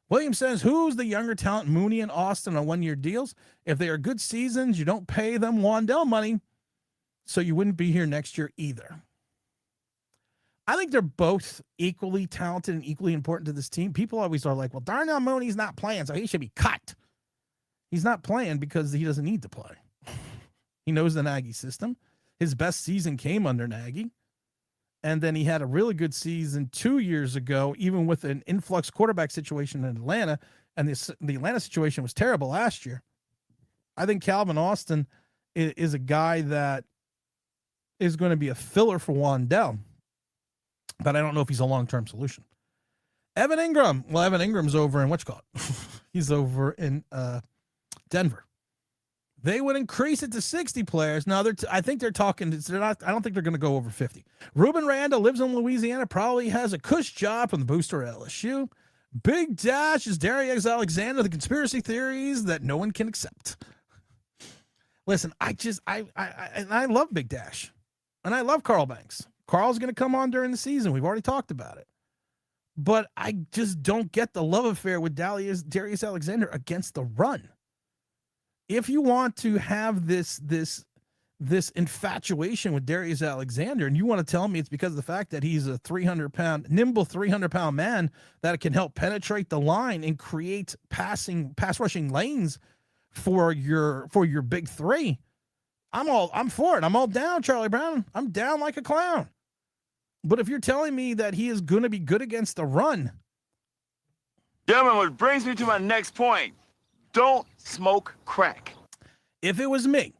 William says, who's the younger talent? Mooney and Austin on 1-year deals. If they are good seasons, you don't pay them Wandell money, so you wouldn't be here next year either. I think they're both equally talented and equally important to this team. People always are like, well, Darnell Mooney's not playing, so he should be cut. He's not playing because he doesn't need to play. He knows the Nagy system. His best season came under Nagy. And then he had a really good season 2 years ago, even with an influx quarterback situation in Atlanta. And the Atlanta situation was terrible last year. I think Calvin Austin is a guy that is going to be a filler for Wandell. But I don't know if he's a long-term solution. Evan Ingram. Well, Evan Ingram's over in whatchamacallit. He's over in Denver. they would increase it to 60 players. Now, I think they're talking. They're not. I don't think they're going to go over 50. Ruben Randall lives in Louisiana. Probably has a cush job from the booster at LSU. Big Dash is Darius Alexander. The conspiracy theories that no one can accept. Listen, I love Big Dash, and I love Carl Banks. Carl's going to come on during the season. We've already talked about it. But I just don't get the love affair with Darius Alexander against the run. If you want to have this infatuation with Darius Alexander, and you want to tell me it's because of the fact that he's a nimble 300-pound man that can help penetrate the line and create pass rushing lanes for your big three, I'm for it. I'm all down, Charlie Brown. I'm down like a clown. But if you're telling me that he is going to be good against the run. Gentlemen, what brings me to my next point. Don't smoke crack. If it was me,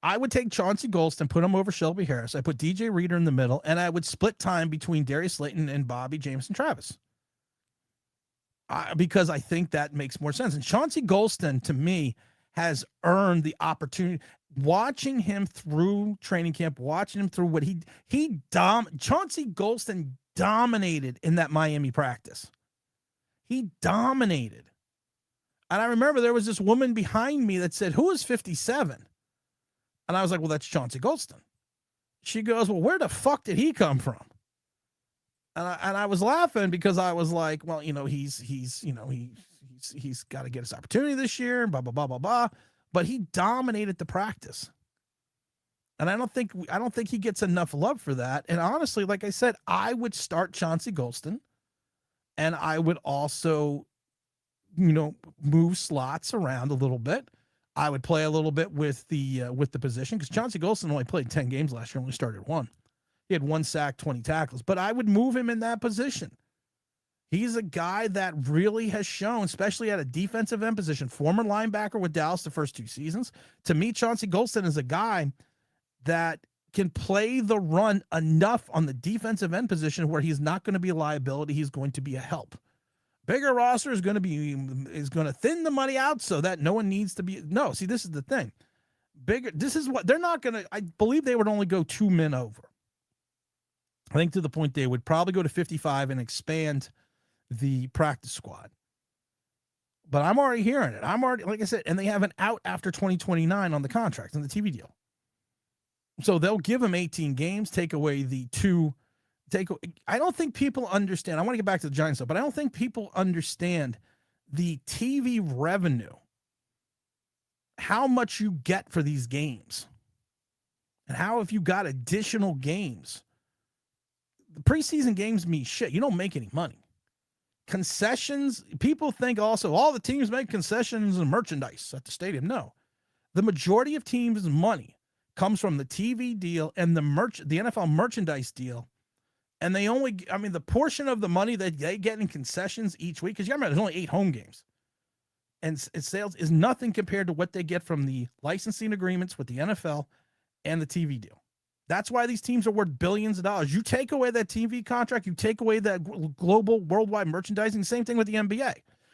I would take Chauncey Golston, put him over Shelby Harris. I put DJ Reader in the middle, and I would split time between Darius Slayton and Bobby Jameson Travis. Because I think that makes more sense. And Chauncey Golston, to me, has earned the opportunity. Watching him through training camp, watching him through what Chauncey Golston dominated in that Miami practice. He dominated. And I remember there was this woman behind me that said, "Who is 57?" And I was like, "Well, that's Chauncey Golston." She goes, "Well, where the fuck did he come from?" And I was laughing because I was like, "Well, he's got to get his opportunity this year, blah blah blah blah blah." But he dominated the practice. And I don't think he gets enough love for that. And honestly, like I said, I would start Chauncey Golston, and I would also, move slots around a little bit. I would play a little bit with the position, because Chauncey Golston only played 10 games last year, only started 1. He had 1 sack, 20 tackles, but I would move him in that position. He's a guy that really has shown, especially at a defensive end position, former linebacker with Dallas the first 2 seasons. To me, Chauncey Golston is a guy that can play the run enough on the defensive end position where he's not going to be a liability. He's going to be a help. Bigger roster is going to thin the money out so that no one needs to be. No, see, this is the thing. This is what they're not going to. I believe they would only go 2 men over. I think to the point they would probably go to 55 and expand the practice squad. But I'm already hearing it. Like I said, and they have an out after 2029 on the contract and the TV deal. So they'll give him 18 games, take away the 2. I don't think people understand. I want to get back to the Giants stuff, but I don't think people understand the TV revenue, how much you get for these games, and how if you got additional games. The preseason games mean shit. You don't make any money. Concessions, people think also all the teams make concessions and merchandise at the stadium. No. The majority of teams' money comes from the TV deal and the NFL merchandise deal. And the portion of the money that they get in concessions each week, because you remember there's only 8 home games, and sales is nothing compared to what they get from the licensing agreements with the NFL and the TV deal. That's why these teams are worth billions of dollars. You take away that TV contract, you take away that global, worldwide merchandising, same thing with the NBA.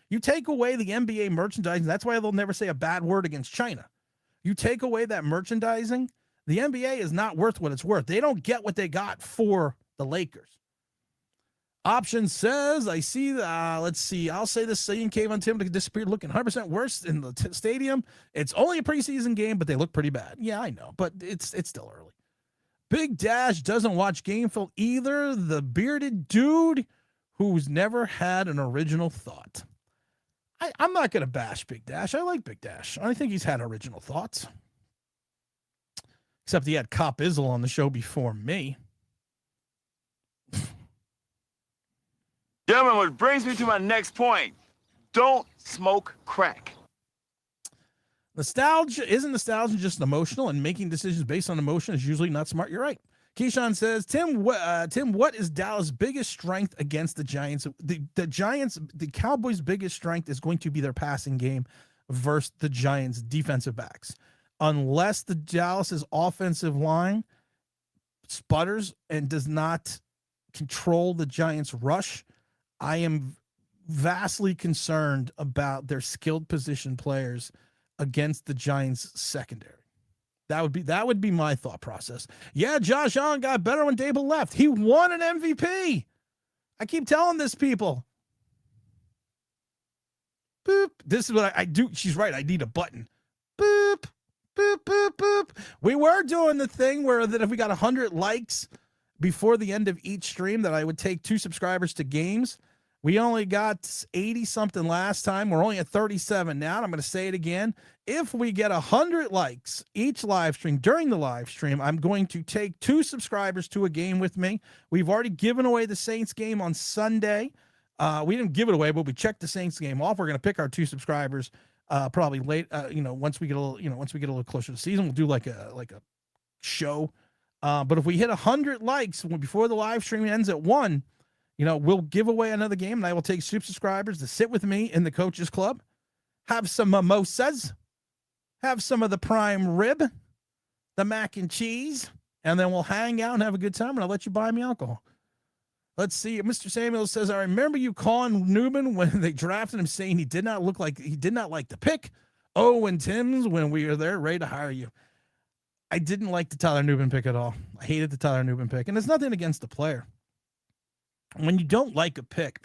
You take away the NBA merchandising, that's why they'll never say a bad word against China. You take away that merchandising, the NBA is not worth what it's worth. They don't get what they got for the Lakers. Option says, I see, let's see, I'll say this scene came on Tim to disappear looking 100% worse in the stadium. It's only a preseason game, but they look pretty bad. Yeah, I know, but it's still early. Big Dash doesn't watch Game Film either. The bearded dude who's never had an original thought. I'm not going to bash Big Dash. I like Big Dash. I think he's had original thoughts. Except he had Cop Izzle on the show before me. Gentlemen, what brings me to my next point. Don't smoke crack. Isn't nostalgia just emotional, and making decisions based on emotion is usually not smart? You're right. Keyshawn says, Tim, what is Dallas' biggest strength against the Giants? The Cowboys' biggest strength is going to be their passing game versus the Giants' defensive backs. Unless the Dallas's offensive line sputters and does not control the Giants' rush, I am vastly concerned about their skilled position players against the Giants secondary. That would be my thought process. Yeah, Josh Allen got better when Dable left. He won an MVP. I keep telling this people. Boop. This is what I do. She's right. I need a button. Boop. Boop, boop, boop. We were doing the thing where that if we got 100 likes before the end of each stream, that I would take 2 subscribers to games. We only got 80 something last time. We're only at 37 now. And I'm going to say it again. If we get 100 likes each live stream during the live stream, I'm going to take 2 subscribers to a game with me. We've already given away the Saints game on Sunday. We didn't give it away, but we checked the Saints game off. We're going to pick our 2 subscribers probably late. Once we get a little closer to the season, we'll do like a show. But if we hit 100 likes before the live stream ends at 1, we'll give away another game, and I will take super subscribers to sit with me in the coaches club, have some mimosas, have some of the prime rib, the mac and cheese, and then we'll hang out and have a good time, and I'll let you buy me alcohol. Let's see. Mr. Samuel says, I remember you calling Newman when they drafted him, saying he did not like the pick. Oh, and Tim's when we were there ready to hire you. I didn't like the Tyler Newman pick at all. I hated the Tyler Newman pick, and it's nothing against the player. When you don't like a pick,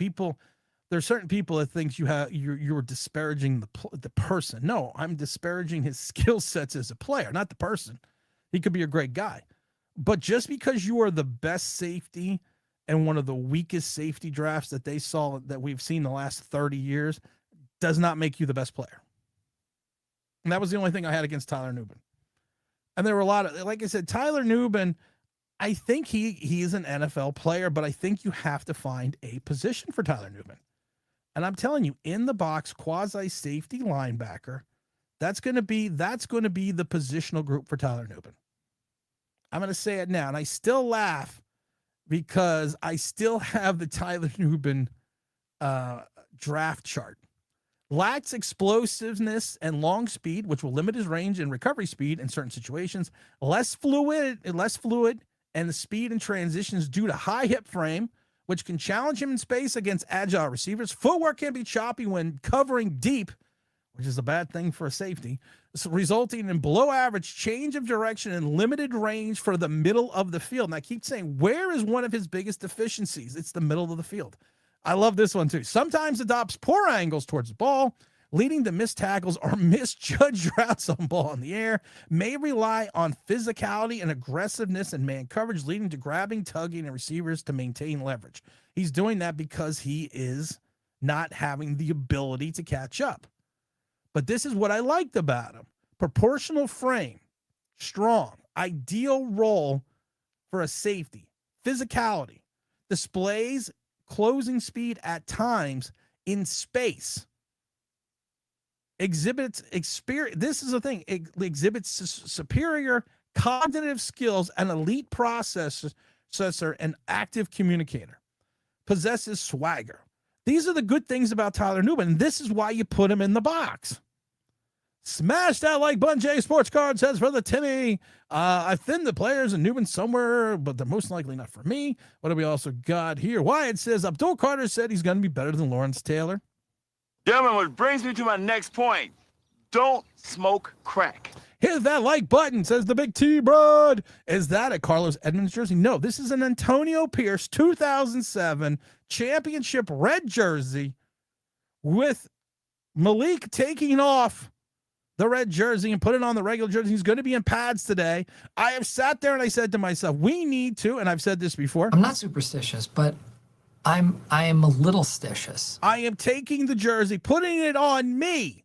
there's certain people that thinks you're disparaging the person. No, I'm disparaging his skill sets as a player, not the person. He could be a great guy, but just because you are the best safety and one of the weakest safety drafts that we've seen the last 30 years does not make you the best player. And that was the only thing I had against Tyler Newman. And there were a lot of, like I said, Tyler Newman, I think he is an NFL player, but I think you have to find a position for Tyler Newman. And I'm telling you, in the box, quasi safety linebacker, that's going to be the positional group for Tyler Newman. I'm going to say it now, and I still laugh because I still have the Tyler Newman draft chart. Lacks explosiveness and long speed, which will limit his range and recovery speed in certain situations. Less fluid, and the speed and transitions due to high hip frame, which can challenge him in space against agile receivers. Footwork can be choppy when covering deep, which is a bad thing for a safety, resulting in below average change of direction and limited range for the middle of the field. And I keep saying, where is one of his biggest deficiencies? It's the middle of the field. I love this one too. Sometimes adopts poor angles towards the ball, leading to missed tackles or misjudged routes on ball in the air, may rely on physicality and aggressiveness and man coverage, leading to grabbing, tugging, and receivers to maintain leverage. He's doing that because he is not having the ability to catch up. But this is what I liked about him. Proportional frame, strong, ideal role for a safety, physicality, displays closing speed at times in space, exhibits experience. This is the thing. It exhibits superior cognitive skills, an elite processor, and active communicator. Possesses swagger. These are the good things about Tyler Newman. And this is why you put him in the box. Smash that like button. J Sports Card says for the Timmy. I thinned the players and Newman somewhere, but they're most likely not for me. What do we also got here? Wyatt says Abdul Carter said he's going to be better than Lawrence Taylor. Gentlemen, what brings me to my next point. Don't smoke crack. Hit that like button, says the Big T Broad. Is that a Carlos Edmonds jersey? No, this is an Antonio Pierce 2007 championship red jersey with Malik taking off the red jersey and put it on the regular jersey. He's going to be in pads today. I have sat there and I said to myself, we need to, and I've said this before. I'm not superstitious, but I am a little stitious. I am taking the jersey, putting it on me.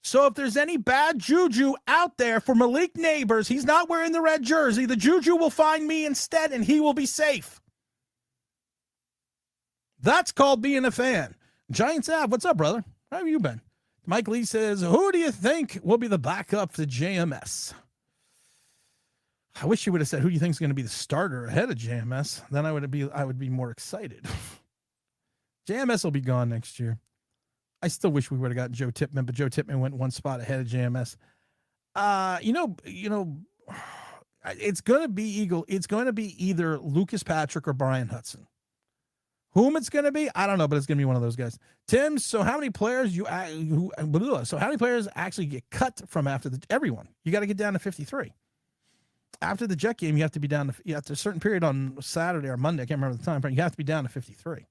So if there's any bad juju out there for Malik Nabers, he's not wearing the red jersey. The juju will find me instead, and he will be safe. That's called being a fan. Giants Av, what's up, brother? How have you been? Mike Lee says, who do you think will be the backup to JMS? I wish you would have said who do you think is going to be the starter ahead of JMS. Then I would be more excited. JMS will be gone next year. I still wish we would have got Joe Tippmann, but Joe Tippmann went one spot ahead of JMS. It's going to be either Lucas Patrick or Brian Hudson. Whom it's going to be, I don't know, but it's going to be one of those guys. Tim, so how many players actually get cut from after everyone? You got to get down to 53. After the Jet game, you have to be down to after a certain period on Saturday or Monday. I can't remember the time, but you have to be down to 53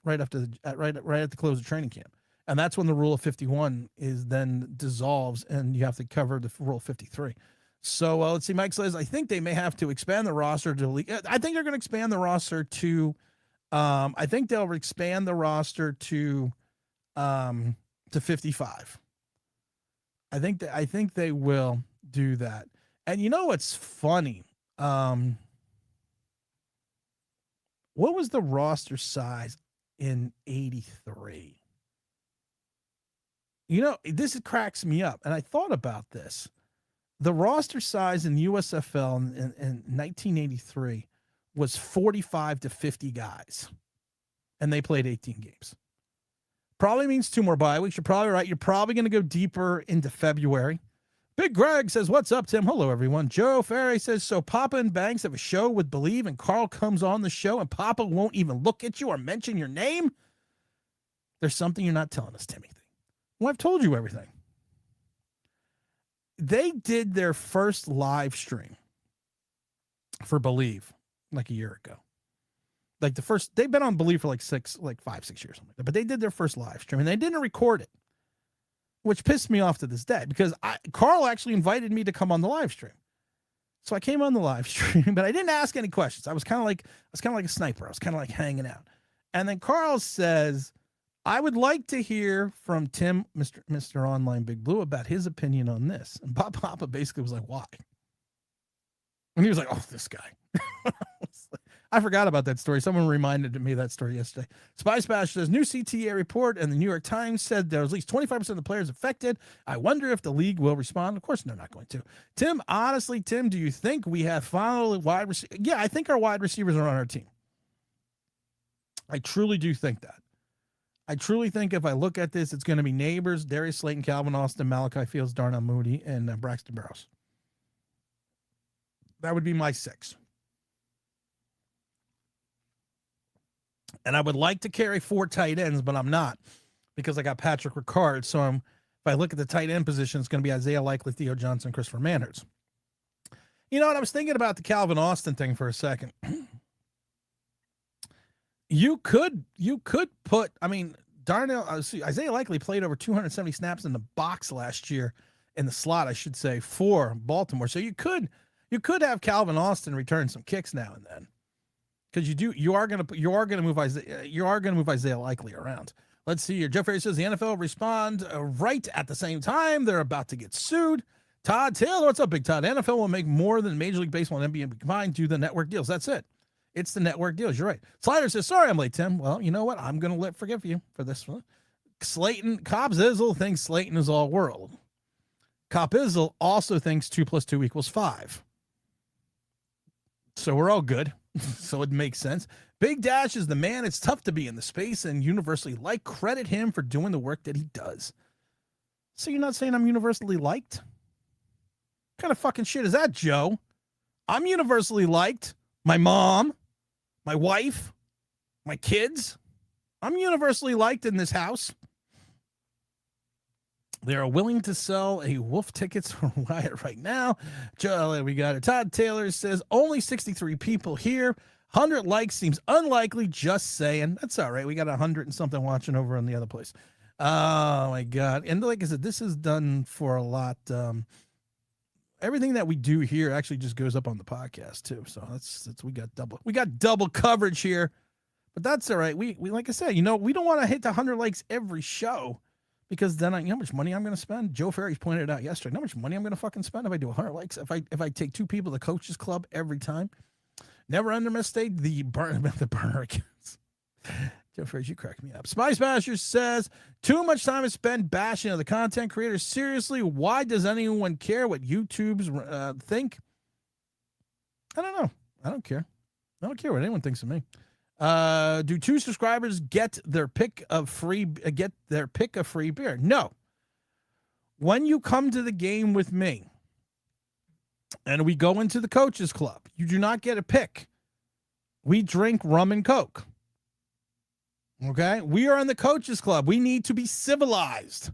right after right at the close of training camp. And that's when the rule of 51 is then dissolves, and you have to cover the rule of 53. So let's see. Mike says, I think they may have to expand the roster to. I think they're going to expand the roster to. I think they'll expand the roster to 55. I think they will do that. And you know what's funny? What was the roster size in 83? You know, this cracks me up, and I thought about this. The roster size in USFL in 1983 was 45 to 50 guys, and they played 18 games. Probably means 2 more bye weeks. You're probably right. You're probably going to go deeper into February. Big Greg says, what's up, Tim? Hello, everyone. Joe Ferry says, so Papa and Banks have a show with Bleav, and Carl comes on the show, and Papa won't even look at you or mention your name? There's something you're not telling us, Timmy. Well, I've told you everything. They did their first live stream for Bleav like a year ago. Like they've been on Bleav for like 5, 6 years, something like that. But they did their first live stream and they didn't record it, which pissed me off to this day because Carl actually invited me to come on the live stream. So I came on the live stream, but I didn't ask any questions. I was kind of like a sniper. I was kind of like hanging out. And then Carl says, I would like to hear from Tim, Mr. Online Big Blue, about his opinion on this. And Papa basically was like, why? And he was like, oh, this guy. I forgot about that story. Someone reminded me of that story yesterday. Spy Spash says, new CTA report and the New York Times said there was at least 25% of the players affected. I wonder if the league will respond. Of course, they're not going to. Tim, honestly, Tim, do you think we have finally wide receivers? Yeah, I think our wide receivers are on our team. I truly do think that. I truly think if I look at this, it's going to be Nabers, Darius Slayton, Calvin Austin, Malachi Fields, Darnell Mooney, and Braxton Burrows. That would be my 6. And I would like to carry 4 tight ends, but I'm not because I got Patrick Ricard. So if I look at the tight end position, it's going to be Isaiah Likely, Theo Johnson, Christopher Manners. You know what? I was thinking about the Calvin Austin thing for a second. You could put, I mean, Isaiah Likely played over 270 snaps in the box last year, in the slot, I should say, for Baltimore. So you could have Calvin Austin return some kicks now and then, because you are going to move Isaiah Likely around. Let's see here. Jeff Ray says the NFL will respond right at the same time. They're about to get sued. Todd Taylor, what's up, Big Todd? NFL will make more than Major League Baseball and NBA combined due to the network deals. That's it. It's the network deals. You're right. Slider says, sorry I'm late, Tim. Well, you know what? I'm going to forgive you for this one. Cobb Zizzle thinks Slayton is all world. Cop Izzle also thinks 2 + 2 = 5. So we're all good. So it makes sense. Big Dash is the man. It's tough to be in the space and universally liked. Credit him for doing the work that he does. So you're not saying I'm universally liked? What kind of fucking shit is that, Joe? I'm universally liked. My mom, my wife, my kids. I'm universally liked in this house. They are willing to sell a Wolf tickets for Wyatt right now. Joe, we got it. Todd Taylor says only 63 people here. 100 likes seems unlikely. Just saying. That's all right. We got 100 and something watching over on the other place. Oh my God. And like I said, this is done for a lot. Everything that we do here actually just goes up on the podcast too. So that's we got double coverage here, but that's all right. We like I said, we don't want to hit the 100 likes every show, because then you know how much money I'm going to spend. Joe Ferry's pointed it out yesterday. You know how much money I'm going to fucking spend if I do 100 likes? If I take 2 people to the coaches club every time. Never underestimate the burner accounts. Joe Ferry, you crack me up. Spice Basher says, too much time is spent bashing other content creators. Seriously, why does anyone care what YouTubers think? I don't know. I don't care. I don't care what anyone thinks of me. Do 2 subscribers get their pick of free beer? No. When you come to the game with me and we go into the coaches club, you do not get a pick. We drink rum and Coke. Okay, we are in the coaches club. We need to be civilized.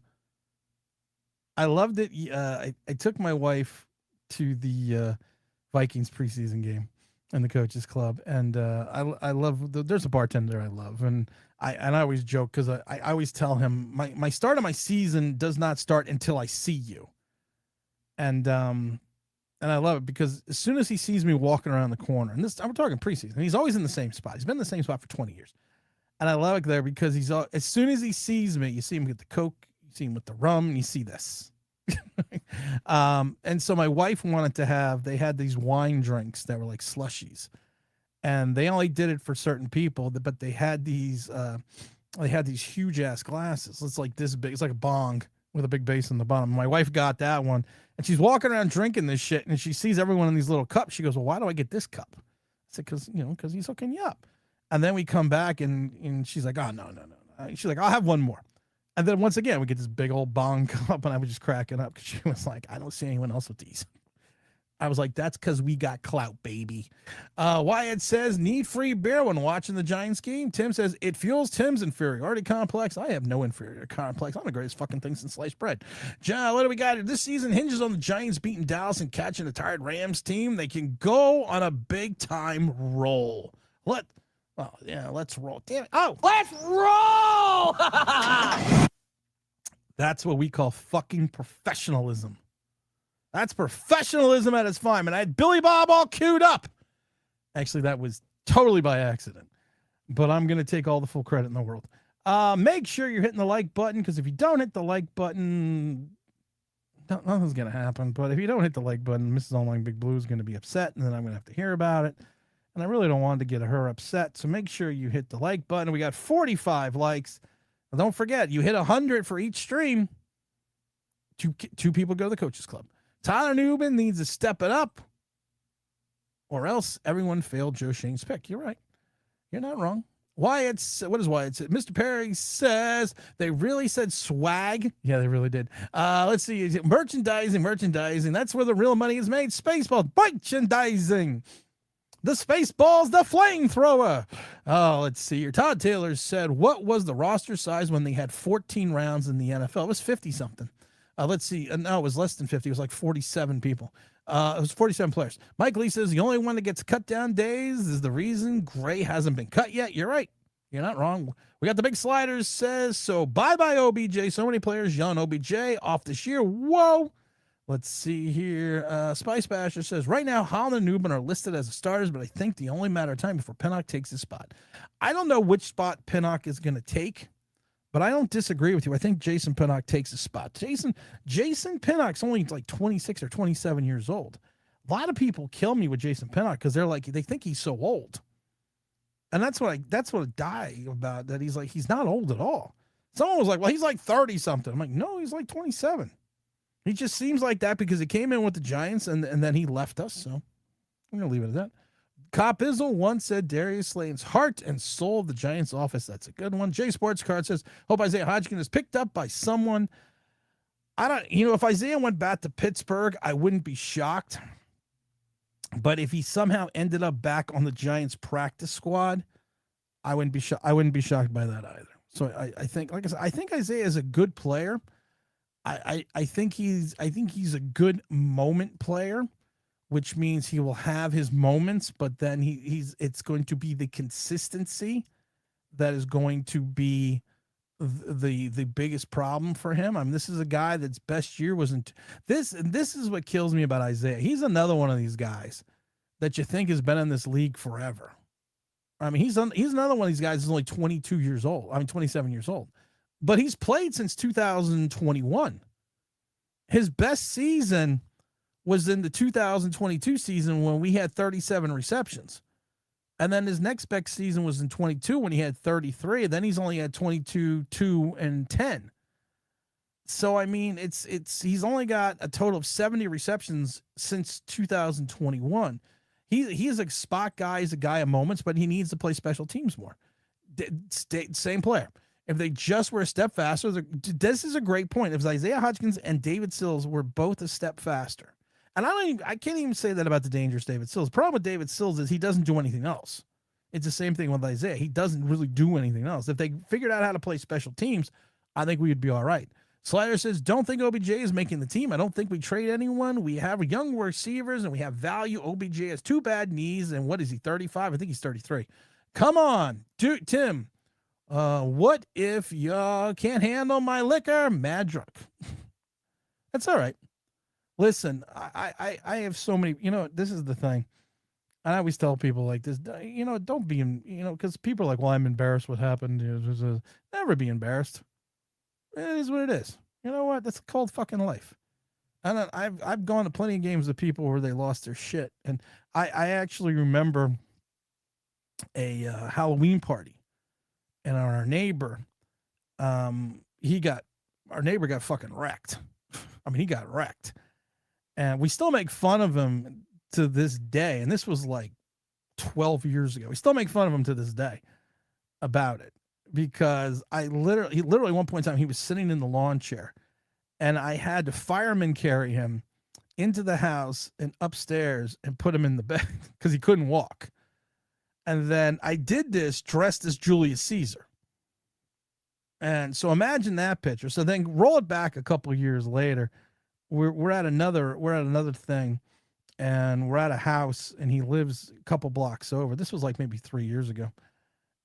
I loved it. I took my wife to the Vikings preseason game in the coaches club, and I love. There's a bartender I love, and I always joke because I always tell him my start of my season does not start until I see you, and I love it because as soon as he sees me walking around the corner, and this I'm talking preseason, he's always in the same spot. He's been in the same spot for 20 years. And I love it there because as soon as he sees me, you see him get the Coke, you see him with the rum, and you see this. And so my wife wanted to they had these wine drinks that were like slushies. And they only did it for certain people, but they had these huge ass glasses. It's like this big, it's like a bong with a big base on the bottom. My wife got that one, and she's walking around drinking this shit, and she sees everyone in these little cups. She goes, "Well, why do I get this cup?" I said, because he's hooking you up. And then we come back and she's like, "Oh, no. She's like, I'll have one more." And then once again, we get this big old bong cup, and I was just cracking up because she was like, "I don't see anyone else with these." I was like, "That's because we got clout, baby." Wyatt says, "Need free beer when watching the Giants game." Tim says, "It fuels Tim's inferiority complex." I have no inferiority complex. I'm the greatest fucking thing since sliced bread. John, what do we got? This season hinges on the Giants beating Dallas and catching a tired Rams team. They can go on a big time roll. Let's roll. Damn it. Oh, let's roll. That's what we call fucking professionalism. That's professionalism at its fine. And I had Billy Bob all queued up. Actually, that was totally by accident. But I'm going to take all the full credit in the world. Make sure you're hitting the like button, because if you don't hit the like button, nothing's going to happen. But if you don't hit the like button, Mrs. Online Big Blue is going to be upset, and then I'm going to have to hear about it. And I really don't want to get her upset. So make sure you hit the like button. We got 45 likes. And don't forget, you hit 100 for each stream. Two people go to the coaches club. Tyler Newman needs to step it up, or else everyone failed Joe Shane's pick. You're right. You're not wrong. What is Wyatt said? Mr. Perry says they really said swag. Yeah, they really did. Let's see. Merchandising. That's where the real money is made. Spaceballs. Merchandising. The Spaceballs, the flamethrower. Oh, let's see here. Todd Taylor said, what was the roster size when they had 14 rounds in the NFL? It was 50-something. Let's see. No, it was less than 50. It was like 47 people. It was 47 players. Mike Lee says, the only one that gets cut down days is the reason Gray hasn't been cut yet. You're right. You're not wrong. We got the big sliders says, so bye-bye OBJ. So many players young OBJ off this year. Whoa. Let's see here. Spice Basher says, right now, Holland and Newman are listed as the starters, but I think the only matter of time before Pinnock takes his spot. I don't know which spot Pinnock is going to take, but I don't disagree with you. I think Jason Pinnock takes his spot. Jason Pinnock's only like 26 or 27 years old. A lot of people kill me with Jason Pinnock because they think he's so old. And that's what I die about, that he's not old at all. Someone was like, well, he's like 30 something. I'm like, no, he's like 27. He just seems like that because he came in with the Giants and then he left us. So I'm going to leave it at that. Cop Izzle once said Darius Slayton's heart and soul of the Giants office. That's a good one. J Sports Card says, hope Isaiah Hodgkin is picked up by someone. If Isaiah went back to Pittsburgh, I wouldn't be shocked. But if he somehow ended up back on the Giants practice squad, I wouldn't be shocked by that either. So I think, like I said, I think Isaiah is a good player. I think he's a good moment player, which means he will have his moments, but then it's going to be the consistency that is going to be the biggest problem for him. I mean, this is a guy that's best year wasn't this. And this is what kills me about Isaiah. He's another one of these guys that you think has been in this league forever. I mean, he's another one of these guys who's only 22 years old. I mean, 27 years old. But he's played since 2021. His best season was in the 2022 season when we had 37 receptions. And then his next best season was in 22 when he had 33. And then he's only had 22, 2, and 10. So, I mean, he's only got a total of 70 receptions since 2021. He is a spot guy. He's a guy of moments, but he needs to play special teams more. Same player. If they just were a step faster, this is a great point. If Isaiah Hodgkins and David Sills were both a step faster, and I can't even say that about the dangerous David Sills. The problem with David Sills is he doesn't do anything else. It's the same thing with Isaiah. He doesn't really do anything else. If they figured out how to play special teams, I think we would be all right. Slider says, don't think OBJ is making the team. I don't think we trade anyone. We have young receivers and we have value. OBJ has 2 bad knees. And what is he, 35? I think he's 33. Come on, dude, Tim. What if you can't handle my liquor? Mad drunk. That's all right. Listen, I have so many, this is the thing. And I always tell people like this, don't be, because people are like, well, I'm embarrassed what happened. Never be embarrassed. It is what it is. You know what? That's called fucking life. And I've gone to plenty of games with people where they lost their shit. And I actually remember a Halloween party, and our neighbor, our neighbor got fucking wrecked. I mean, he got wrecked. And we still make fun of him to this day. And this was like 12 years ago. We still make fun of him to this day about it. Because he literally at one point in time, he was sitting in the lawn chair and I had to fireman carry him into the house and upstairs and put him in the bed because he couldn't walk. And then I did this dressed as Julius Caesar. And so imagine that picture. So then roll it back a couple of years later. We're at another thing, and we're at a house, and he lives a couple blocks over. This was like maybe 3 years ago.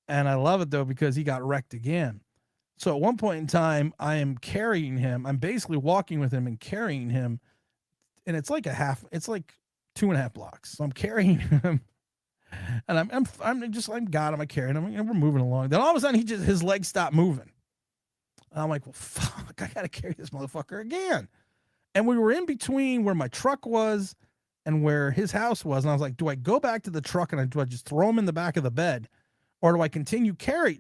And I love it, though, because he got wrecked again. So at one point in time, I am carrying him. I'm basically walking with him and carrying him. And it's like it's like 2.5 blocks. So I'm carrying him. And I'm got him. I carried him. And we're moving along. Then all of a sudden, his legs stopped moving. And I'm like, well, fuck, I got to carry this motherfucker again. And we were in between where my truck was and where his house was. And I was like, do I go back to the truck and do I just throw him in the back of the bed? Or do I continue to carry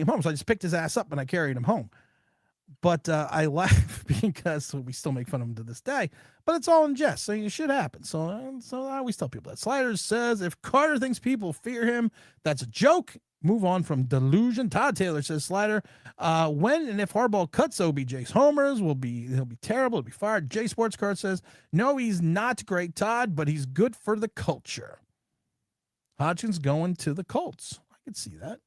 him home? So I just picked his ass up and I carried him home. But I laugh because we still make fun of him to this day. But it's all in jest, so it should happen. So I always tell people that. Sliders says, if Carter thinks people fear him, that's a joke. Move on from delusion. Todd Taylor says, Slider, when and if Harbaugh cuts OBJ's homers, he'll be terrible. He'll be fired. Jay Sports Card says, no, he's not great, Todd, but he's good for the culture. Hodgkins going to the Colts. I could see that.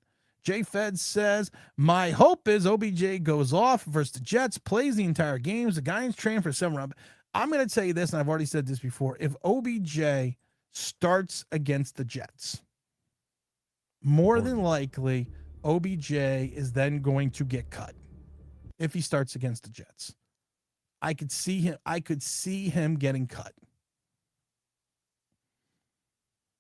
Jay Fed says, my hope is OBJ goes off versus the Jets, plays the entire game. The Giants train for 7 rounds. I'm going to tell you this, and I've already said this before. If OBJ starts against the Jets, more than likely, OBJ is then going to get cut if he starts against the Jets. I could see him getting cut.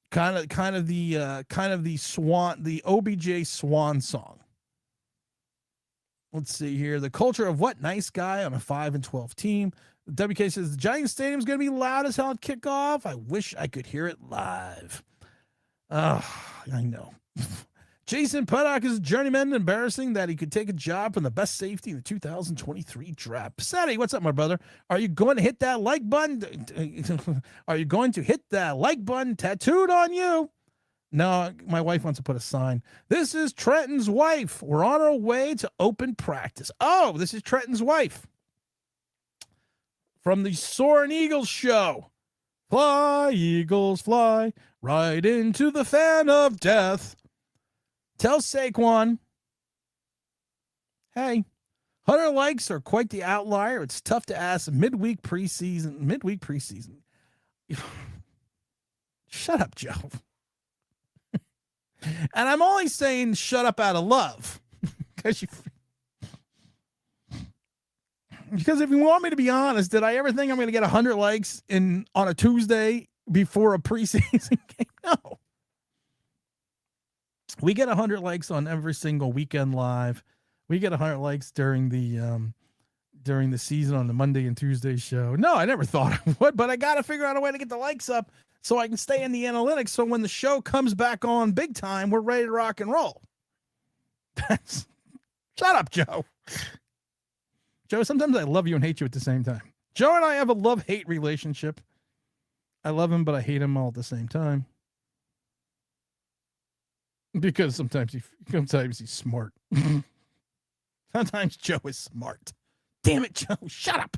Kind of the OBJ swan song. Let's see here. The culture of what? Nice guy on a 5-12 team. WK says the Giants Stadium is going to be loud as hell at kickoff. I wish I could hear it live. I know. Jason Puddock is a journeyman. Embarrassing that he could take a job from the best safety in the 2023 draft. Passetti, what's up, my brother? Are you going to hit that like button? Are you going to hit that like button tattooed on you? No, my wife wants to put a sign. This is Trenton's wife. We're on our way to open practice. Oh, this is Trenton's wife. From the Soaring Eagles show. Fly, Eagles, fly, right into the fan of death. Tell Saquon, hey, 100 likes are quite the outlier. It's tough to ask midweek preseason. Shut up, Joe. And I'm only saying shut up out of love. Because if you want me to be honest, did I ever think I'm going to get 100 likes on a Tuesday before a preseason game? No. We get 100 likes on every single weekend live. We get 100 likes during the season on the Monday and Tuesday show. No, I never thought I would, but I got to figure out a way to get the likes up so I can stay in the analytics. So when the show comes back on big time, we're ready to rock and roll. Shut up, Joe. Joe, sometimes I love you and hate you at the same time. Joe and I have a love-hate relationship. I love him, but I hate him all at the same time. Because sometimes he's smart. Sometimes Joe is smart. Damn it, Joe. Shut up.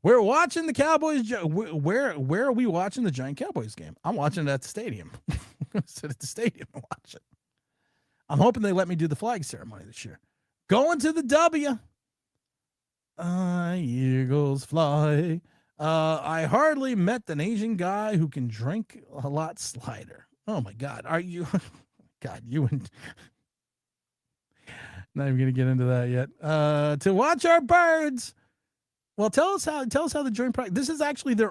We're watching the Cowboys. Where are we watching the Giant Cowboys game? I'm watching it at the stadium. Sit at the stadium and watch it. I'm hoping they let me do the flag ceremony this year. Going to the W. Eagles fly. I hardly met an Asian guy who can drink a lot slider. Oh my God. Are you? God, you and not even gonna get into that yet. To watch our birds. Well, tell us how the joint practice. This is actually the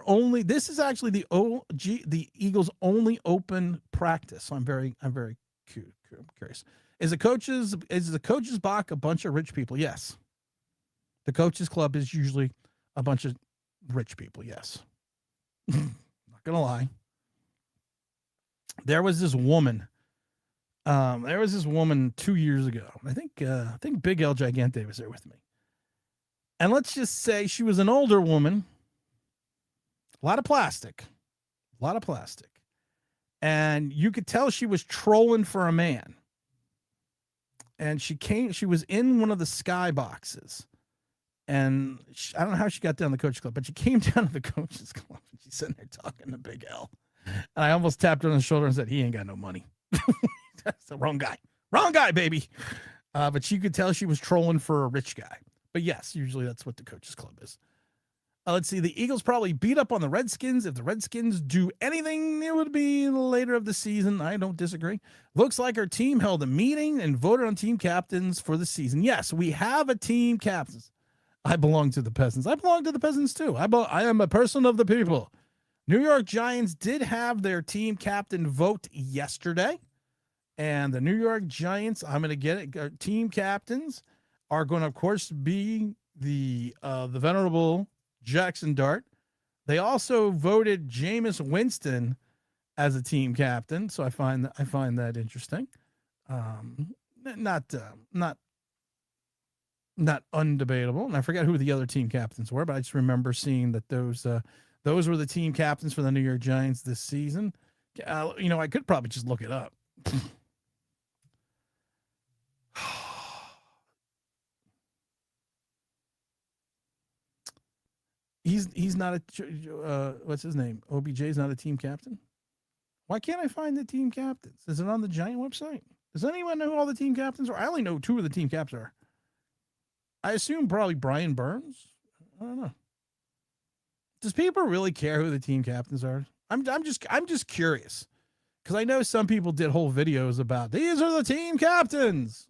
Eagles' only open practice. So I'm very curious. Is the coaches box a bunch of rich people? Yes. The coaches club is usually a bunch of rich people. Yes. Not gonna lie. There was this woman 2 years ago. I think Big L Gigante was there with me. And let's just say she was an older woman. A lot of plastic. And you could tell she was trolling for a man. And she was in one of the sky boxes. And I don't know how she got down to the coach club, but she came down to the coaches club. And she's sitting there talking to Big L. And I almost tapped her on the shoulder and said, he ain't got no money. That's the wrong guy. Wrong guy, baby. But you could tell she was trolling for a rich guy. But yes, usually that's what the coaches club is. Let's see. The Eagles probably beat up on the Redskins. If the Redskins do anything, it would be later of the season. I don't disagree. Looks like our team held a meeting and voted on team captains for the season. Yes, we have a team captains. I belong to the peasants. I belong to the peasants too. I am a person of the people. New York Giants did have their team captain vote yesterday. And the New York Giants, I'm going to get it, team captains are going to, of course, be the venerable Jackson Dart. They also voted Jameis Winston as a team captain, so I find that interesting. Not undebatable. And I forget who the other team captains were, but I just remember seeing that those were the team captains for the New York Giants this season. I could probably just look it up. He's not a what's his name? OBJ is not a team captain. Why can't I find the team captains? Is it on the Giant website? Does anyone know who all the team captains are? I only know two of the team caps are. I assume probably Brian Burns. I don't know. Does people really care who the team captains are? I'm just curious because I know some people did whole videos about these are the team captains.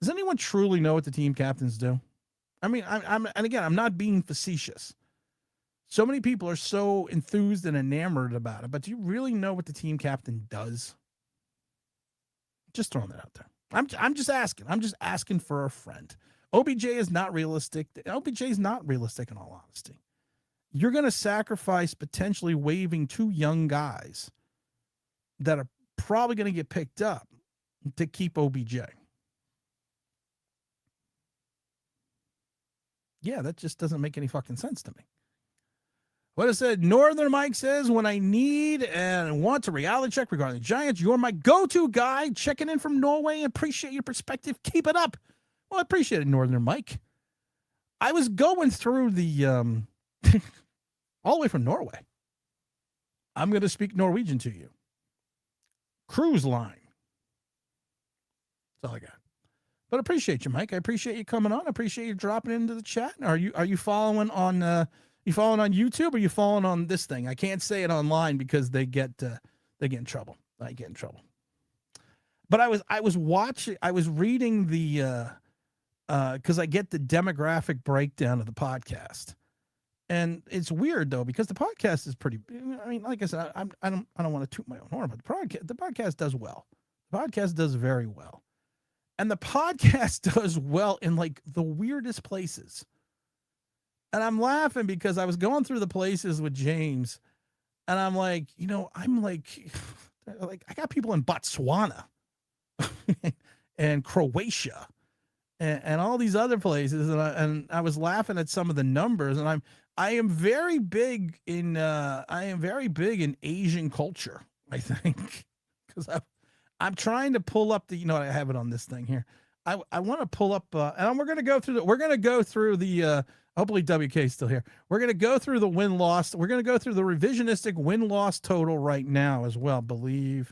Does anyone truly know what the team captains do? I mean, I'm not being facetious. So many people are so enthused and enamored about it, but do you really know what the team captain does? Just throwing that out there. I'm just asking. I'm just asking for a friend. OBJ is not realistic. OBJ is not realistic in all honesty. You're going to sacrifice potentially waiving two young guys that are probably going to get picked up to keep OBJ. Yeah, that just doesn't make any fucking sense to me. What I said, Northern Mike says, when I need and want a reality check regarding the Giants, you're my go-to guy. Checking in from Norway. Appreciate your perspective. Keep it up. Well, I appreciate it, Northern Mike. I was going through the, all the way from Norway. I'm going to speak Norwegian to you. Cruise line. That's all I got. But appreciate you, Mike. I appreciate you coming on. I appreciate you dropping into the chat. Are you following on YouTube or you following on this thing? I can't say it online because they get in trouble. I get in trouble. But I was reading the because I get the demographic breakdown of the podcast. And it's weird though, because the podcast is pretty, I mean, like I said, I don't want to toot my own horn, but the podcast does well. The podcast does very well. And the podcast does well in like the weirdest places. And I'm laughing because I was going through the places with James and I'm like, I'm like I got people in Botswana and Croatia and all these other places. And I was laughing at some of the numbers and I am very big in Asian culture, I think, because I'm trying to pull up I have it on this thing here. I want to pull up and we're going to go through Hopefully WK is still here. We're going to go through the win-loss. We're going to go through the revisionistic win-loss total right now as well. Bleav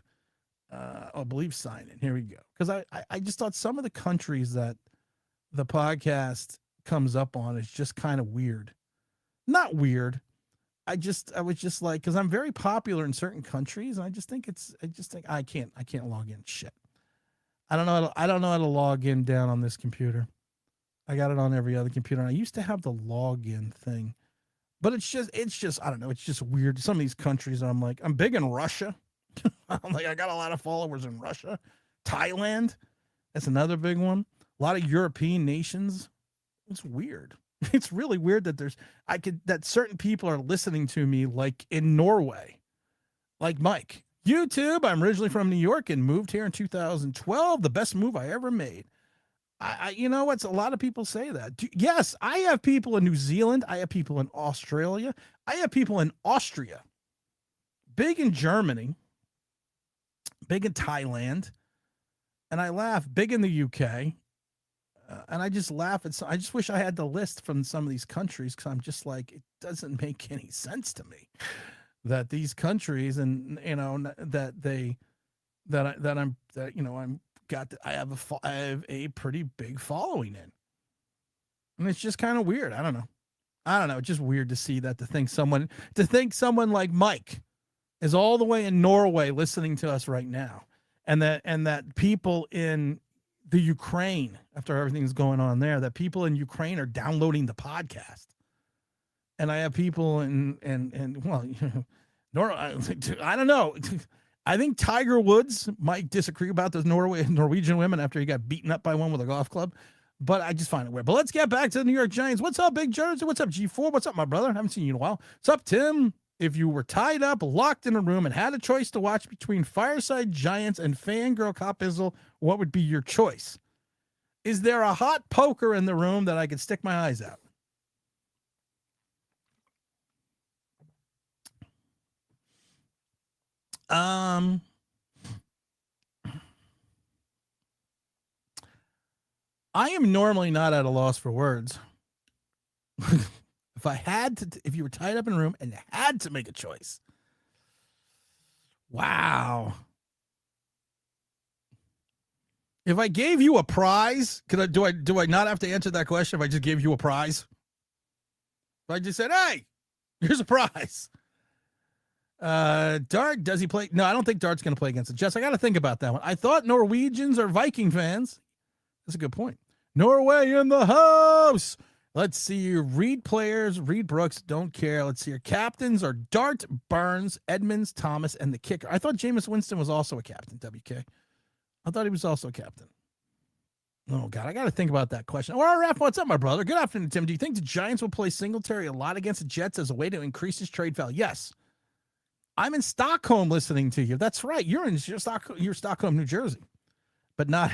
sign in. Here we go. Because I just thought some of the countries that the podcast comes up on is just kind of weird. Not weird. I was just like, because I'm very popular in certain countries, and I just think I can't log in. Shit. I don't know how to log in down on this computer. I got it on every other computer. And I used to have the login thing, but it's just, I don't know. It's just weird. Some of these countries, I'm like, I'm big in Russia. I'm like, I got a lot of followers in Russia. Thailand. That's another big one. A lot of European nations. It's weird. It's really weird that certain people are listening to me, like in Norway, like Mike. YouTube, I'm originally from New York and moved here in 2012. The best move I ever made. You know what's a lot of people say that. Yes, I have people in New Zealand. I have people in Australia. I have people in Austria. Big in Germany. Big in Thailand. And I laugh. Big in the UK. And I just laugh at. I just wish I had the list from some of these countries, because I'm just like, it doesn't make any sense to me that these countries, and I have a pretty big following in, and it's just kind of weird. I don't know. It's just weird to see that, to think someone like Mike is all the way in Norway listening to us right now, and that people in the Ukraine, after everything's going on there, that people in Ukraine are downloading the podcast. And I have people I don't know. I think Tiger Woods might disagree about those Norwegian women after he got beaten up by one with a golf club, but I just find it weird. But let's get back to the New York Giants. What's up, Big Jersey? What's up, G4? What's up, my brother? I haven't seen you in a while. What's up, Tim? If you were tied up, locked in a room, and had a choice to watch between Fireside Giants and Fangirl Cop Izzle, what would be your choice? Is there a hot poker in the room that I could stick my eyes out? I am normally not at a loss for words. If you were tied up in a room and had to make a choice. Wow. If I gave you a prize, do I not have to answer that question if I just gave you a prize? If I just said, hey, here's a prize. Dart, does he play? No, I don't think Dart's going to play against the Jets. I got to think about that one. I thought Norwegians are Viking fans. That's a good point. Norway in the house. Let's see your Reed players. Reed Brooks, don't care. Let's see your captains are Dart, Burns, Edmonds, Thomas, and the kicker. I thought Jameis Winston was also a captain, WK. I thought he was also a captain. Oh, God, I got to think about that question. All right, Raph, what's up, my brother? Good afternoon, Tim. Do you think the Giants will play Singletary a lot against the Jets as a way to increase his trade value? Yes. I'm in Stockholm listening to you. That's right. You're Stockholm, New Jersey. But not...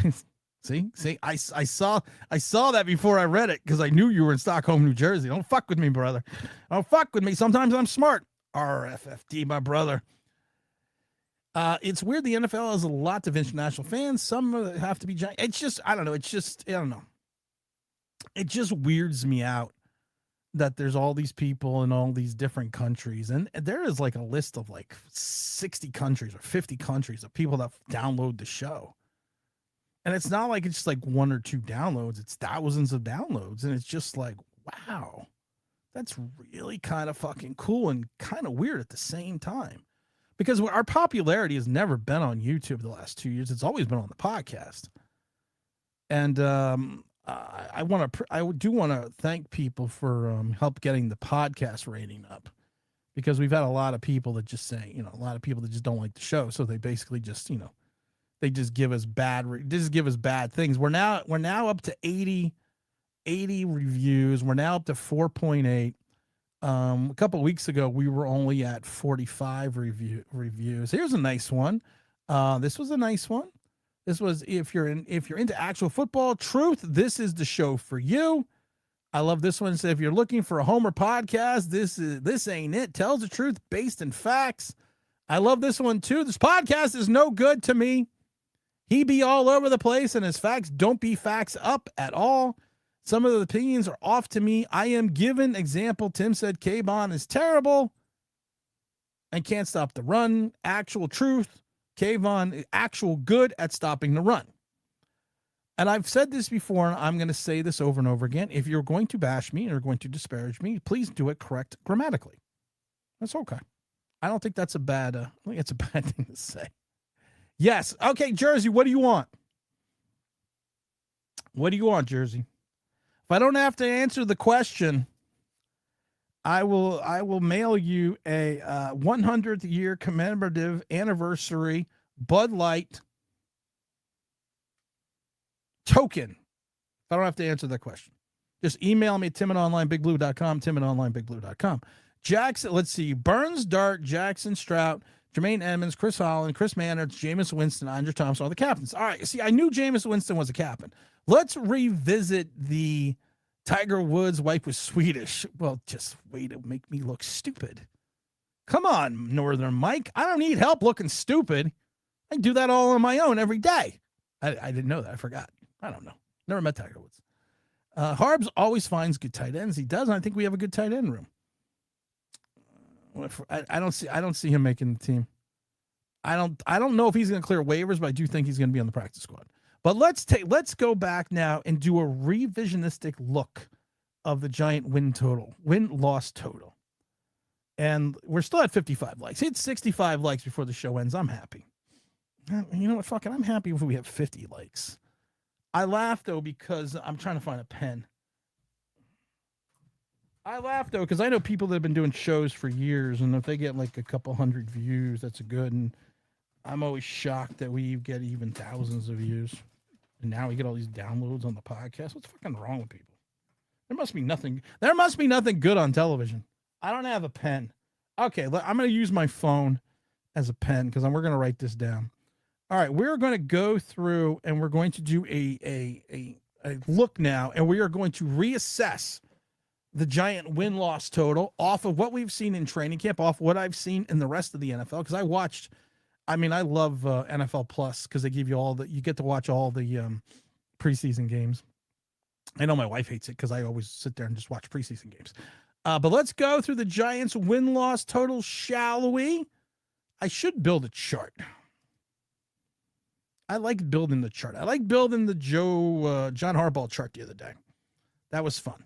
See, I saw that before I read it, because I knew you were in Stockholm, New Jersey. Don't fuck with me, brother. Don't fuck with me. Sometimes I'm smart. RFFD, my brother. It's weird. The NFL has a lot of international fans. Some have to be giant. It's just, I don't know. I don't know. It just weirds me out that there's all these people in all these different countries. And there is like a list of like 60 countries or 50 countries of people that download the show. And it's not like it's just like one or two downloads. It's thousands of downloads. And it's just like, wow, that's really kind of fucking cool and kind of weird at the same time. Because our popularity has never been on YouTube the last 2 years. It's always been on the podcast. And I do want to thank people for help getting the podcast rating up. Because we've had a lot of people that just say, a lot of people that just don't like the show. So they basically just, they just give us bad things. We're now up to 80 reviews. We're now up to 4.8. A couple of weeks ago, we were only at 45 reviews. Here's a nice one. This was a nice one. This was, if you're into actual football truth, this is the show for you. I love this one. It said, if you're looking for a Homer podcast, this ain't it. Tells the truth based in facts. I love this one too. This podcast is no good to me. He be all over the place, and his facts don't be facts up at all. Some of the opinions are off to me. I am given example. Tim said Kayvon is terrible and can't stop the run. Actual truth. Kayvon is actual good at stopping the run. And I've said this before, and I'm going to say this over and over again. If you're going to bash me and you're going to disparage me, please do it correct grammatically. That's okay. I don't think that's a bad, I think it's a bad thing to say. Yes. Okay, Jersey, what do you want? What do you want, Jersey? If I don't have to answer the question, I will mail you a 100th year commemorative anniversary Bud Light token. If I don't have to answer that question, just email me at tim@onlinebigbluew.com, tim@onlinebigbluew.com. Jackson, let's see, Burns, Dart, Jackson, Strout, Jermaine Edmonds, Chris Holland, Chris Manners, Jameis Winston, Andre Thompson are the captains. All right, see, I knew Jameis Winston was a captain. Let's revisit the Tiger Woods' wife was Swedish. Well, just wait to make me look stupid. Come on, Northern Mike. I don't need help looking stupid. I do that all on my own every day. I didn't know that. I forgot. I don't know. Never met Tiger Woods. Harbs always finds good tight ends. He does, and I think we have a good tight end room. I don't see him making the team. I don't know if he's going to clear waivers, but I do think he's going to be on the practice squad. But let's go back now and do a revisionistic look of the Giant win-loss total. And we're still at 55 likes. Hit 65 likes before the show ends. I'm happy. You know what? Fucking, I'm happy if we have 50 likes. I laugh, though, because I'm trying to find a pen. I laugh, though, because I know people that have been doing shows for years, and if they get like a couple hundred views, that's a good. And I'm always shocked that we get even thousands of views. And now we get all these downloads on the podcast. What's fucking wrong with people? There must be nothing good on television. I don't have a pen. Okay, I'm going to use my phone as a pen because we're going to write this down. All right, we're going to go through and we're going to do a look now, and we are going to reassess the Giant win-loss total off of what we've seen in training camp, off what I've seen in the rest of the NFL. Because I love NFL Plus because they give you you get to watch all the preseason games. I know my wife hates it because I always sit there and just watch preseason games. But let's go through the Giants win-loss total, shall we? I should build a chart. I like building the chart. I like building the John Harbaugh chart the other day. That was fun.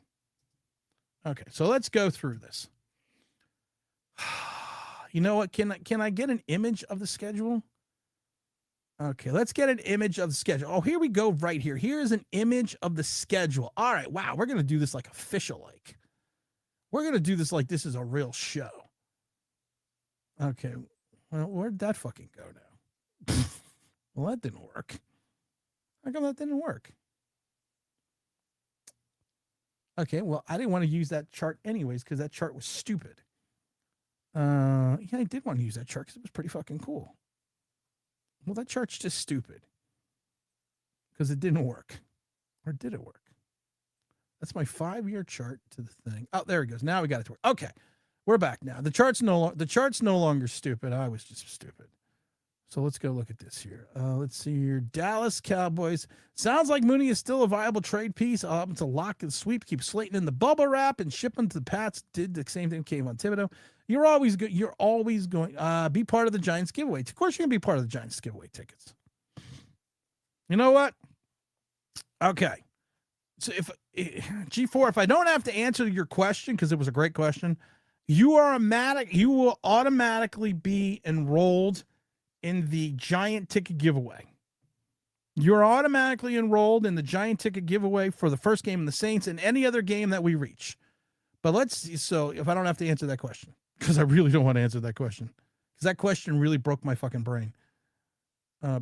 Okay, so let's go through this. You know what? Can I get an image of the schedule? Okay, let's get an image of the schedule. Oh, here we go right here. Here's an image of the schedule. All right, wow, we're going to do this like official like. We're going to do this like this is a real show. Okay, well, where'd that fucking go now? Well, that didn't work. How come that didn't work? Okay, well, I didn't want to use that chart anyways because that chart was stupid. Yeah, I did want to use that chart because it was pretty fucking cool. Well, that chart's just stupid because it didn't work. Or did it work? That's my 5-year chart to the thing. Oh, there it goes. Now we got it to work. Okay, we're back now. The chart's no longer stupid. I was just stupid. So let's go look at this here. Let's see here. Dallas Cowboys. Sounds like Mooney is still a viable trade piece. It's a lock and sweep. Keep Slayton in the bubble wrap and ship him to the Pats. Did the same thing. Came on Thibodeau. You're always good. You're always going. Be part of the Giants giveaway. Of course, you're gonna be part of the Giants giveaway tickets. You know what? Okay. So if G4, if I don't have to answer your question because it was a great question, you will automatically be enrolled in the Giant ticket giveaway. You're automatically enrolled in the Giant ticket giveaway for the first game of the Saints and any other game that we reach. But let's see. So if I don't have to answer that question, because I really don't want to answer that question, because that question really broke my fucking brain.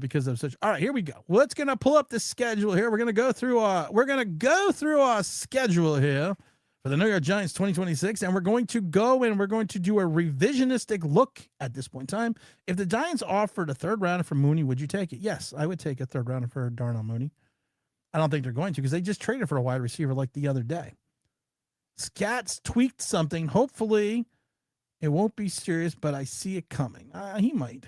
Because of such. All right, here we go. Well, let's gonna pull up the schedule here. We're gonna go through our schedule here for the New York Giants 2026, and we're going to do a revisionistic look at this point in time. If the Giants offered a third rounder for Mooney, would you take it? Yes, I would take a third rounder for Darnell Mooney. I don't think they're going to because they just traded for a wide receiver like the other day. Scats tweaked something. Hopefully, it won't be serious, but I see it coming. He might.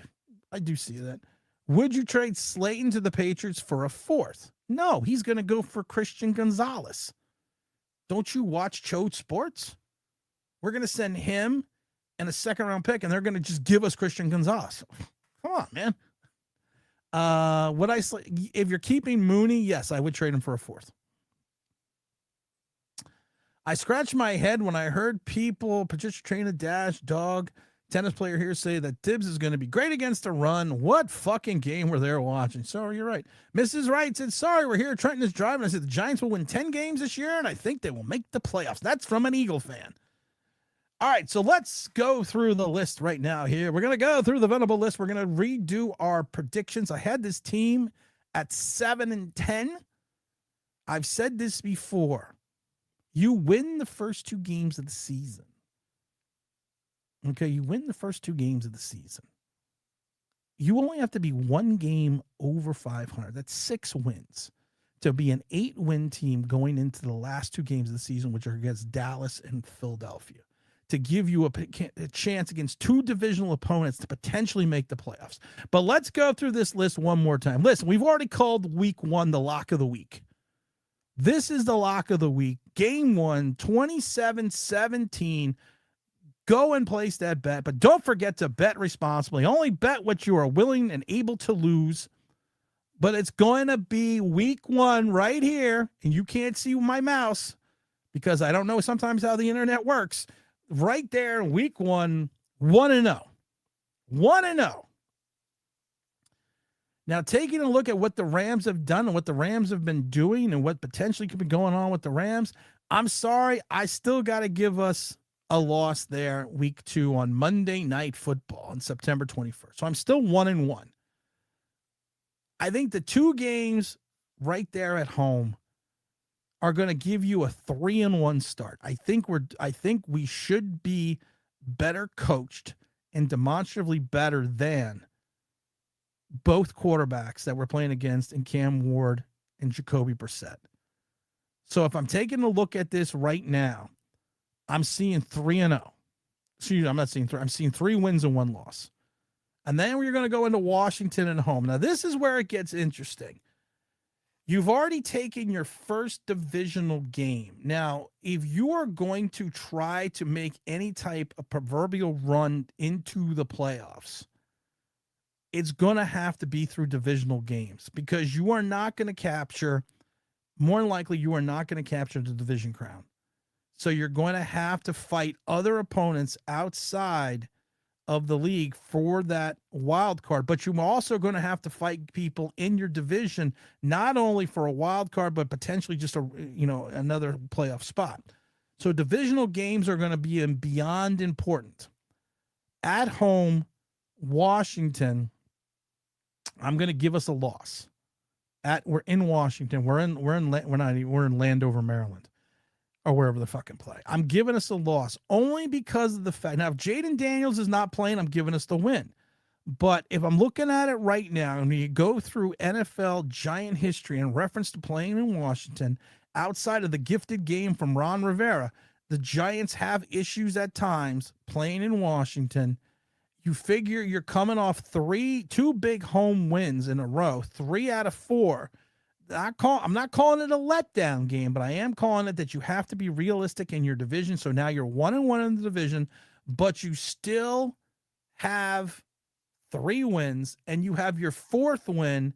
I do see that. Would you trade Slayton to the Patriots for a fourth? No, he's going to go for Christian Gonzalez. Don't you watch Chode Sports? We're going to send him and a second-round pick, and they're going to just give us Christian Gonzalez. Come on, man. If you're keeping Mooney, yes, I would trade him for a fourth. I scratched my head when I heard people, Patricia Traina, Dash, Dog, tennis player here say that Tibbs is going to be great against the run. What fucking game were they watching? Sorry, you're right. Mrs. Wright said, sorry, we're here. Trenton is driving. I said, the Giants will win 10 games this year, and I think they will make the playoffs. That's from an Eagle fan. All right, so let's go through the list right now here. We're going to go through the Venable list. We're going to redo our predictions. I had this team at 7-10. I've said this before. You win the first 2 games of the season. Okay, you win the first 2 games of the season. You only have to be 1 game over 500. That's 6 wins to be an 8-win team going into the last 2 games of the season, which are against Dallas and Philadelphia, to give you a chance against 2 divisional opponents to potentially make the playoffs. But let's go through this list one more time. Listen, we've already called week 1 the lock of the week. This is the lock of the week. Game 1, 27-17. Go and place that bet, but don't forget to bet responsibly. Only bet what you are willing and able to lose. But it's going to be week 1 right here, and you can't see my mouse because I don't know sometimes how the internet works. Right there, week 1, 1-0. 1-0. Now, taking a look at what the Rams have done and what the Rams have been doing and what potentially could be going on with the Rams, I'm sorry, I still got to give us a loss there week 2 on Monday Night Football on September 21st. So I'm still 1-1. I think the 2 games right there at home are going to give you a 3-1 start. I think we should be better coached and demonstrably better than both quarterbacks that we're playing against in Cam Ward and Jacoby Brissett. So if I'm taking a look at this right now, I'm seeing 3-0. Excuse me, I'm not seeing 3. I'm seeing 3 wins and 1 loss. And then we're going to go into Washington and home. Now, this is where it gets interesting. You've already taken your first divisional game. Now, if you are going to try to make any type of proverbial run into the playoffs, it's going to have to be through divisional games because you are not going to capture, more than likely, you are not going to capture the division crown. So you're going to have to fight other opponents outside of the league for that wild card, but you're also going to have to fight people in your division, not only for a wild card, but potentially just another playoff spot. So divisional games are going to be beyond important. At home, Washington, I'm going to give us a loss. We're in Washington. We're in Landover, Maryland, or wherever the fucking play. I'm giving us a loss only because of the fact. Now, if Jaden Daniels is not playing, I'm giving us the win. But if I'm looking at it right now, and you go through NFL Giant history in reference to playing in Washington, outside of the gifted game from Ron Rivera, the Giants have issues at times playing in Washington. You figure you're coming off 2 big home wins in a row, 3 out of 4. I'm not calling it a letdown game, but I am calling it that you have to be realistic in your division. So now you're 1-1 in the division, but you still have 3 wins, and you have your 4th win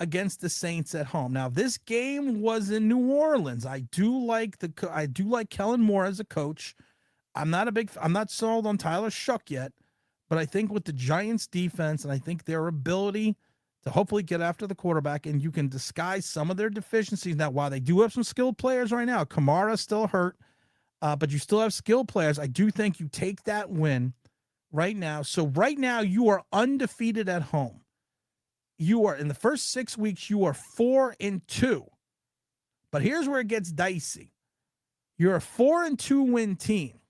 against the Saints at home. Now, this game was in New Orleans. I do like Kellen Moore as a coach. I'm not sold on Tyler Shuck yet, but I think with the Giants defense and I think their ability to hopefully get after the quarterback, and you can disguise some of their deficiencies. Now, while they do have some skilled players right now, Kamara's still hurt, but you still have skilled players. I do think you take that win right now. So right now you are undefeated at home. You are in the first 6 weeks, you are 4-2. But here's where it gets dicey. You're a 4-2 win team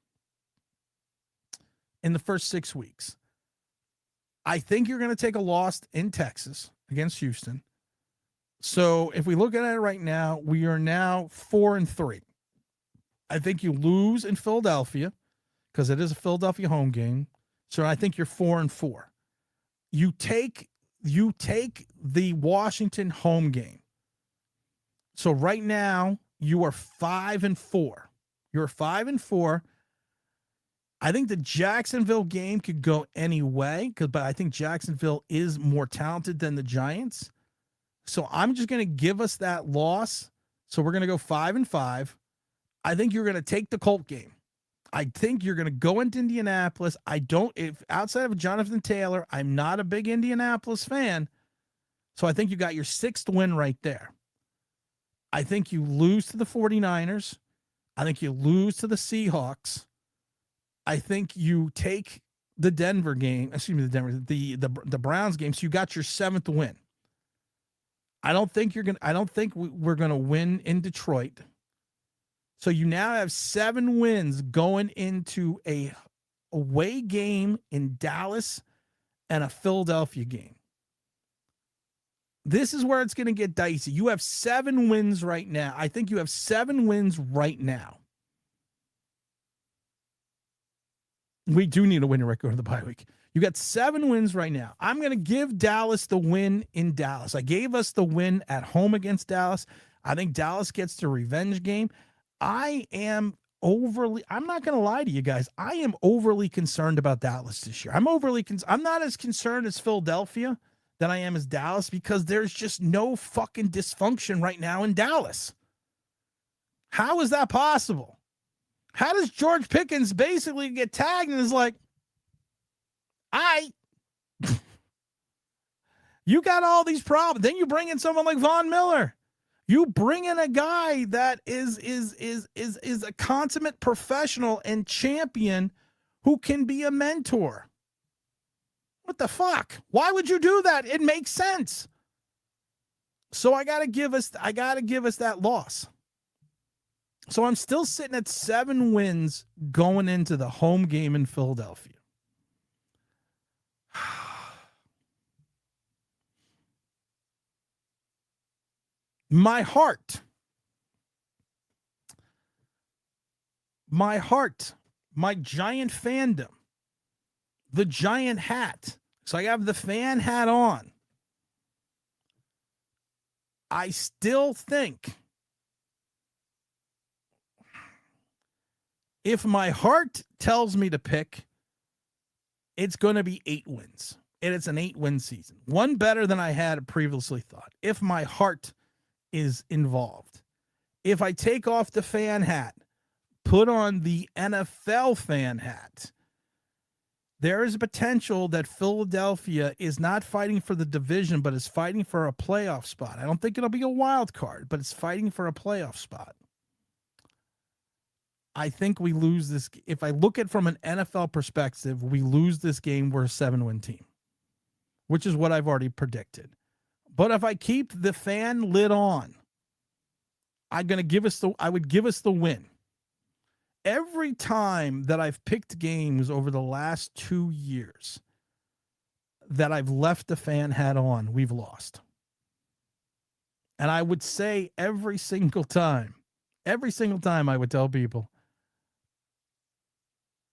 in the first 6 weeks. I think you're going to take a loss in Texas against Houston. So if we look at it right now, we are now 4-3. I think you lose in Philadelphia because it is a Philadelphia home game. So I think you're 4-4. You take the Washington home game. So right now You are 5-4. You're 5-4. I think the Jacksonville game could go any way, but I think Jacksonville is more talented than the Giants. So I'm just going to give us that loss. So we're going to go 5-5. I think you're going to take the Colt game. I think you're going to go into Indianapolis. If outside of Jonathan Taylor, I'm not a big Indianapolis fan. So I think you got your 6th win right there. I think you lose to the 49ers. I think you lose to the Seahawks. I think you take the Denver game, the Browns game. So you got your 7th win. I don't think we're going to win in Detroit. So you now have 7 wins going into a away game in Dallas and a Philadelphia game. This is where it's going to get dicey. You have 7 wins right now. I think you have 7 wins right now. We do need a winning record of the bye week. You got 7 wins right now. I'm going to give Dallas the win in Dallas. I gave us the win at home against Dallas. I think Dallas gets the revenge game. I'm not going to lie to you guys. I am overly concerned about Dallas this year. I'm not as concerned as Philadelphia than I am as Dallas because there's just no fucking dysfunction right now in Dallas. How is that possible? How does George Pickens basically get tagged and is like, you got all these problems. Then you bring in someone like Von Miller. You bring in a guy that is a consummate professional and champion who can be a mentor. What the fuck? Why would you do that? It makes sense. So I gotta give us that loss. So I'm still sitting at 7 wins going into the home game in Philadelphia. My heart, my giant fandom, the giant hat. So I have the fan hat on. I still think if my heart tells me to pick, it's going to be 8 wins. And it's an 8-win season. One better than I had previously thought. If my heart is involved. If I take off the fan hat, put on the NFL fan hat, there is a potential that Philadelphia is not fighting for the division, but is fighting for a playoff spot. I don't think it'll be a wild card, but it's fighting for a playoff spot. I think we lose this. If I look at it from an NFL perspective, we lose this game. We're a 7-win team, which is what I've already predicted. But if I keep the fan lid on, I would give us the win. Every time that I've picked games over the last 2 years that I've left the fan hat on, we've lost. And I would say every single time I would tell people,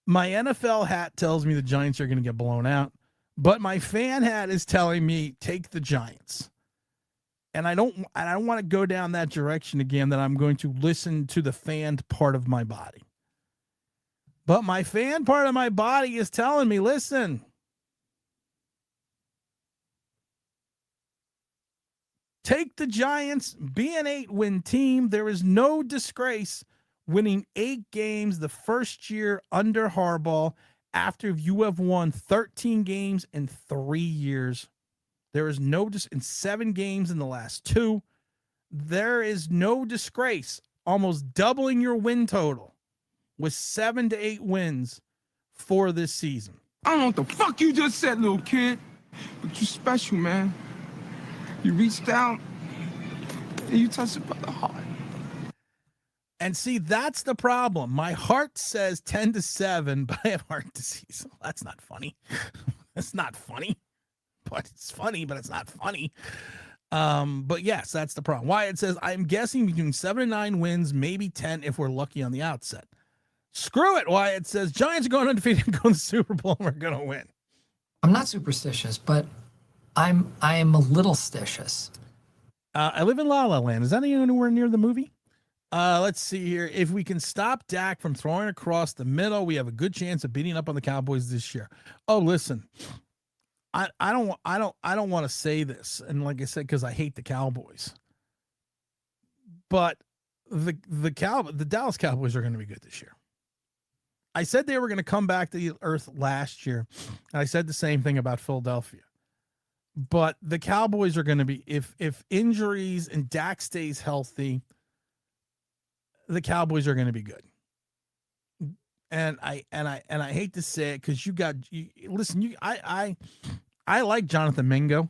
my NFL hat tells me the Giants are going to get blown out. But my fan hat is telling me take the Giants. And I don't want to go down that direction again, that I'm going to listen to the fan part of my body. But my fan part of my body is telling me, listen, take the Giants, be an 8-win team. There is no disgrace winning 8 games the first year under Harbaugh, after you have won 13 games in 3 years. There is no in 7 games in the last 2. There is no disgrace. Almost doubling your win total with 7 to 8 wins for this season. I don't know what the fuck you just said, little kid, but you special, man. You reached out and you touched it by the heart. And see, that's the problem. My heart says 10-7, but I have heart disease. That's not funny. That's not funny. But it's funny, but it's not funny. But yes, that's the problem. Wyatt says, I'm guessing between 7 and 9 wins, maybe 10 if we're lucky on the outset. Screw it, Wyatt says. Giants are going undefeated and going to the Super Bowl, and we're going to win. I'm not superstitious, but I am a little stitious. I live in La La Land. Is that anywhere near the movie? Let's see here. If we can stop Dak from throwing across the middle, we have a good chance of beating up on the Cowboys this year. Oh, listen, I don't want to say this, and like I said, because I hate the Cowboys, but the Dallas Cowboys are going to be good this year. I said they were going to come back to the earth last year, and I said the same thing about Philadelphia. But the Cowboys are going to be, if injuries and Dak stays healthy, the Cowboys are going to be good. And I hate to say it, because I like Jonathan Mingo.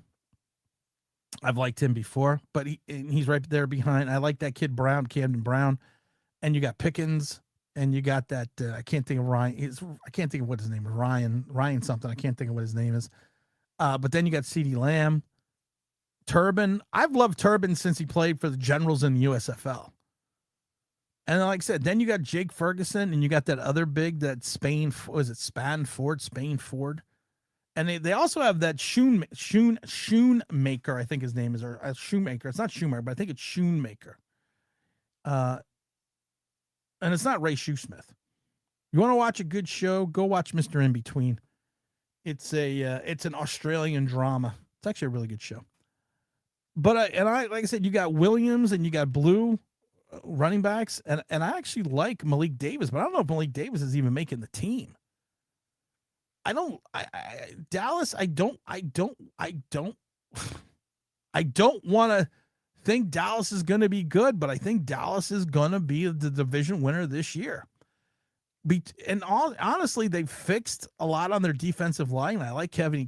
I've liked him before, but he's right there behind. I like that kid Brown, Camden Brown, and you got Pickens, and you got that I can't think of Ryan. I can't think of what his name is. Ryan something. I can't think of what his name is. But then you got CeeDee Lamb, Turbin. I've loved Turbin since he played for the Generals in the USFL. And like I said, then you got Jake Ferguson, and you got that other big, that Spain Ford. And they also have that Schoonmaker, I think his name is, or Shoemaker. It's not Shoemaker, but I think it's Schoonmaker. And it's not Ray Shoesmith. You want to watch a good show? Go watch Mr. In Between. It's an Australian drama. It's actually a really good show. But like I said, you got Williams and you got Blue running backs, and I actually like Malik Davis, but I don't know if Malik Davis is even making the team. Dallas, I don't want to think Dallas is going to be good, but I think Dallas is going to be the division winner this year. Honestly, they've fixed a lot on their defensive line. I like Kenny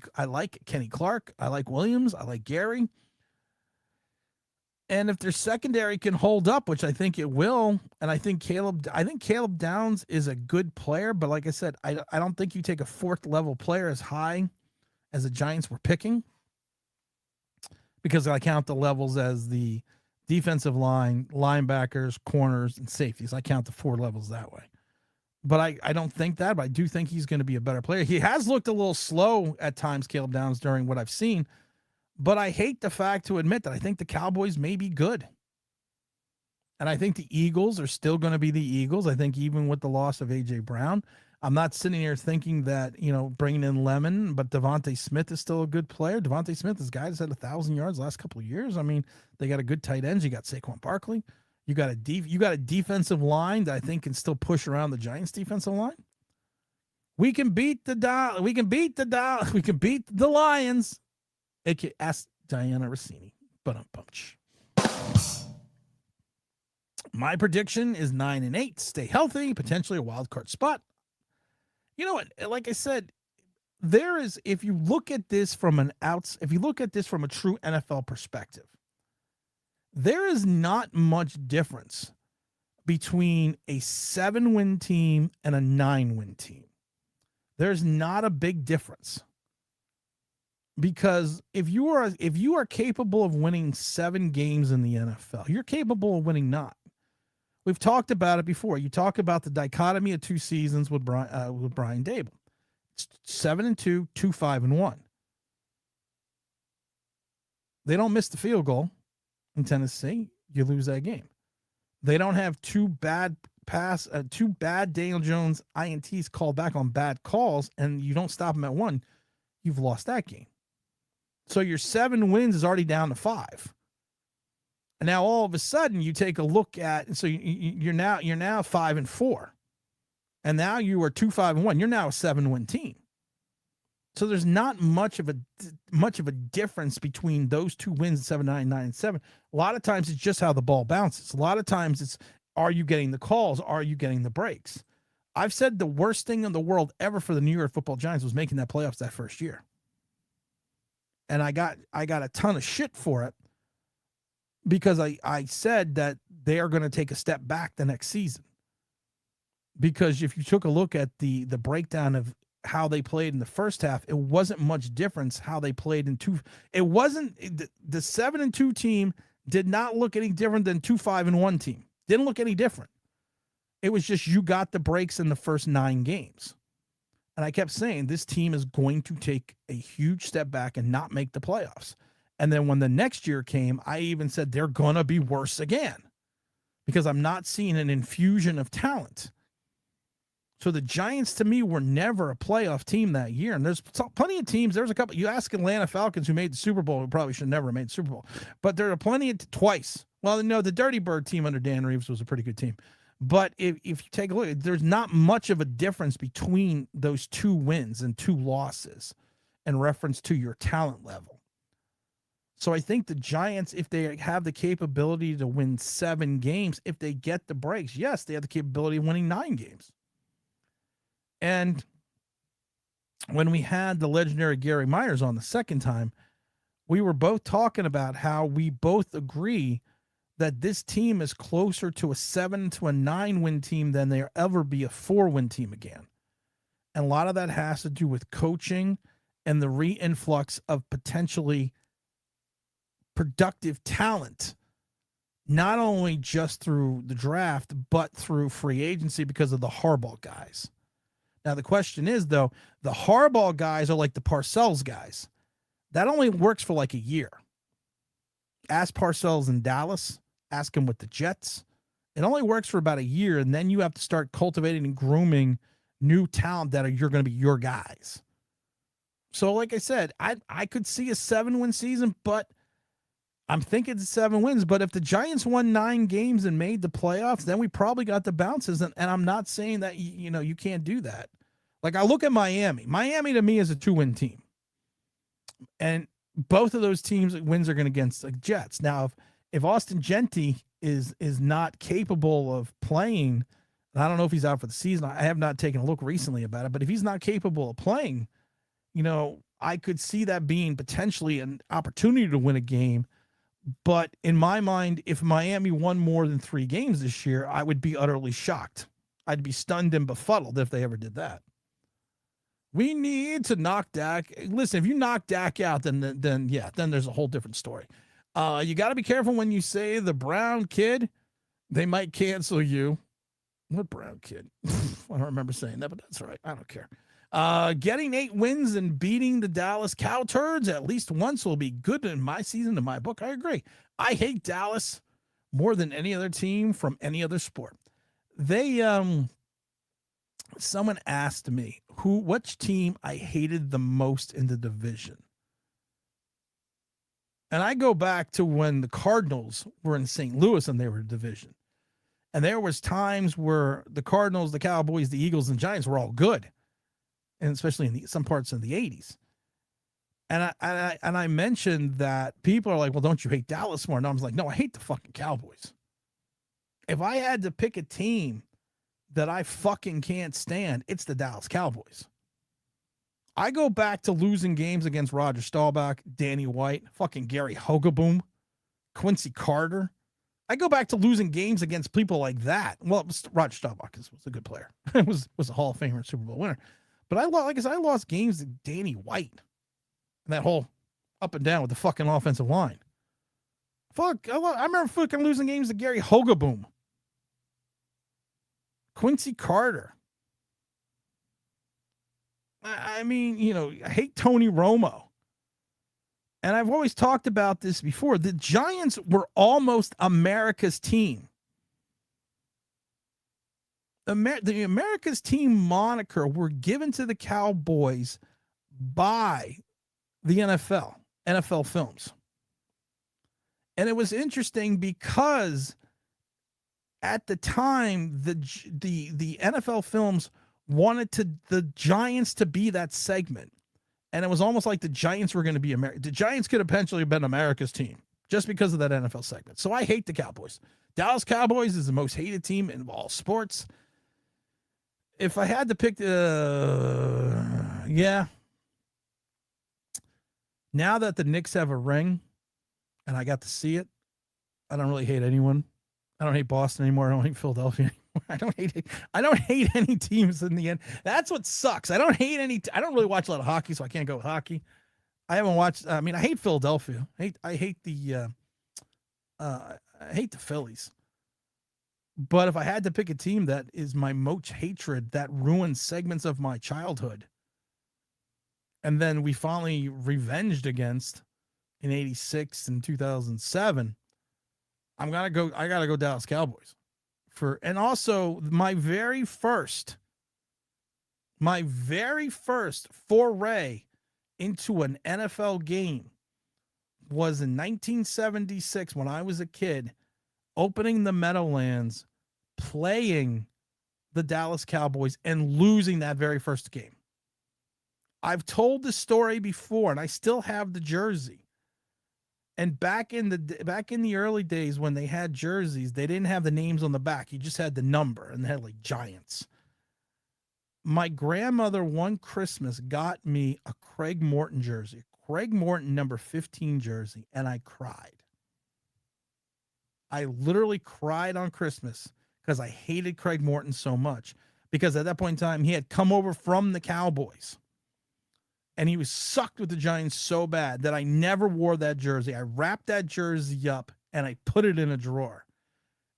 Clark. I like Williams. I like Gary. And if their secondary can hold up, which I think it will, and I think Caleb Downs is a good player, but like I said, I don't think you take a fourth level player as high as the Giants were picking, because I count the levels as the defensive line, linebackers, corners, and safeties. I count the 4 levels that way. But I don't think that, but I do think he's going to be a better player. He has looked a little slow at times, Caleb Downs, during what I've seen. But I hate the fact to admit that I think the Cowboys may be good. And I think the Eagles are still going to be the Eagles. I think even with the loss of A.J. Brown, I'm not sitting here thinking that, bringing in Lemon, but Devontae Smith is still a good player. Devontae Smith is a guy that's had 1,000 yards the last couple of years. I mean, they got a good tight ends. You got Saquon Barkley. You got a defensive line that I think can still push around the Giants' defensive line. We can beat the Lions. Ask Diana Rossini. My prediction is 9-8. Stay healthy, potentially a wild card spot. You know what? Like I said, if you look at this from a true NFL perspective, there is not much difference between a 7-win team and a 9-win team. There's not a big difference. Because if you are capable of winning 7 games in the NFL, you're capable of winning 9. We've talked about it before. You talk about the dichotomy of 2 seasons with Brian Daboll. It's 7-2, 2-5-1. They don't miss the field goal in Tennessee. You lose that game. They don't have 2 bad Daniel Jones INTs called back on bad calls, and you don't stop them at 1. You've lost that game. So your 7 wins is already down to 5. And now all of a sudden you take a look at, so you're now 5-4. And now you are 2-5-1. You're now a 7-win team. So there's not much of a difference between those 2 wins, 7-9, 9-7. A lot of times it's just how the ball bounces. A lot of times it's, are you getting the calls? Are you getting the breaks? I've said the worst thing in the world ever for the New York Football Giants was making that playoffs that first year. And I got a ton of shit for it, because I said that they are going to take a step back the next season. Because if you took a look at the breakdown of how they played in the first half, it wasn't much difference how they played in 2. It wasn't the 7-2 team did not look any different than 2-5-1 team. Didn't look any different. It was just you got the breaks in the first 9 games. And I kept saying this team is going to take a huge step back and not make the playoffs. And then when the next year came, I even said they're going to be worse again. because I'm not seeing an infusion of talent. So the Giants, to me, were never a playoff team that year. And there's plenty of teams. There's a couple. You ask Atlanta Falcons, who made the Super Bowl, who probably should never have made the Super Bowl. But there are plenty of twice. Well, no, the Dirty Bird team under Dan Reeves was a pretty good team. But if you take a look, there's not much of a difference between those 2 wins and 2 losses in reference to your talent level. So I think the Giants, if they have the capability to win 7 games, if they get the breaks, yes, they have the capability of winning 9 games. And when we had the legendary Gary Myers on the second time, we were both talking about how we both agree that this team is closer to a 7 to a 9 win team than they'll ever be a 4-win team again. And a lot of that has to do with coaching and the re-influx of potentially productive talent, not only just through the draft, but through free agency because of the Harbaugh guys. Now, the question is, though, the Harbaugh guys are like the Parcells guys. That only works for like a year. Ask Parcells in Dallas. Ask him with the Jets. It only works for about a year, and then you have to start cultivating and grooming new talent that you're going to be your guys. So, like I said, I could see a 7-win season, but I'm thinking it's 7 wins. But if the Giants won 9 games and made the playoffs, then we probably got the bounces. And I'm not saying that, you can't do that. Like, I look at Miami. Miami, to me, is a 2-win team. And both of those teams' wins are going against the Jets. Now, if Austin Gentry is not capable of playing, and I don't know if he's out for the season. I have not taken a look recently about it. But if he's not capable of playing, I could see that being potentially an opportunity to win a game. But in my mind, if Miami won more than 3 games this year, I would be utterly shocked. I'd be stunned and befuddled if they ever did that. We need to knock Dak. Listen, if you knock Dak out, then there's a whole different story. You got to be careful when you say the Brown kid. They might cancel you. What Brown kid? I don't remember saying that, but that's all right. I don't care. Getting 8 wins and beating the Dallas Cowturds at least once will be good in my season, in my book. I agree. I hate Dallas more than any other team from any other sport. Someone asked me which team I hated the most in the division. And I go back to when the Cardinals were in St. Louis and they were in division. And there was times where the Cardinals, the Cowboys, the Eagles, and Giants were all good. And especially in some parts of the 80s. And I mentioned that people are like, well, don't you hate Dallas more? And I was like, no, I hate the fucking Cowboys. If I had to pick a team that I fucking can't stand, it's the Dallas Cowboys. I go back to losing games against Roger Staubach, Danny White, fucking Gary Hogaboom, Quincy Carter. I go back to losing games against people like that. Well, Roger Staubach was a good player. was a Hall of Famer, Super Bowl winner. But I lost games to Danny White. And that whole up and down with the fucking offensive line. Fuck, I remember fucking losing games to Gary Hogaboom. Quincy Carter. I mean, I hate Tony Romo. And I've always talked about this before. The Giants were almost America's team. The America's team moniker were given to the Cowboys by the NFL Films. And it was interesting because at the time, the NFL Films wanted the Giants to be that segment. And it was almost like the Giants were going to be the Giants could eventually have been America's team just because of that NFL segment. So I hate the Cowboys. Dallas Cowboys is the most hated team in all sports. If I had to pick, yeah. Now that the Knicks have a ring and I got to see it, I don't really hate anyone. I don't hate Boston anymore. I don't hate Philadelphia anymore. I don't hate any teams in the end. That's what sucks. I don't really watch a lot of hockey, so I can't go with hockey. I haven't watched. I hate Philadelphia. I hate the Phillies. But if I had to pick a team that is my most hatred, that ruined segments of my childhood, and then we finally revenged against in 86 and 2007, I gotta go Dallas Cowboys. And also my very first foray into an NFL game was in 1976 when I was a kid, opening the Meadowlands, playing the Dallas Cowboys and losing that very first game. I've told the story before, and I still have the jersey. And back in the early days when they had jerseys, they didn't have the names on the back. You just had the number, and they had like Giants. My grandmother one Christmas got me a Craig Morton jersey, Craig Morton number 15 jersey, and I cried. I literally cried on Christmas because I hated Craig Morton so much, because at that point in time, he had come over from the Cowboys. And he was sucked with the Giants so bad that I never wore that jersey. I wrapped that jersey up and I put it in a drawer.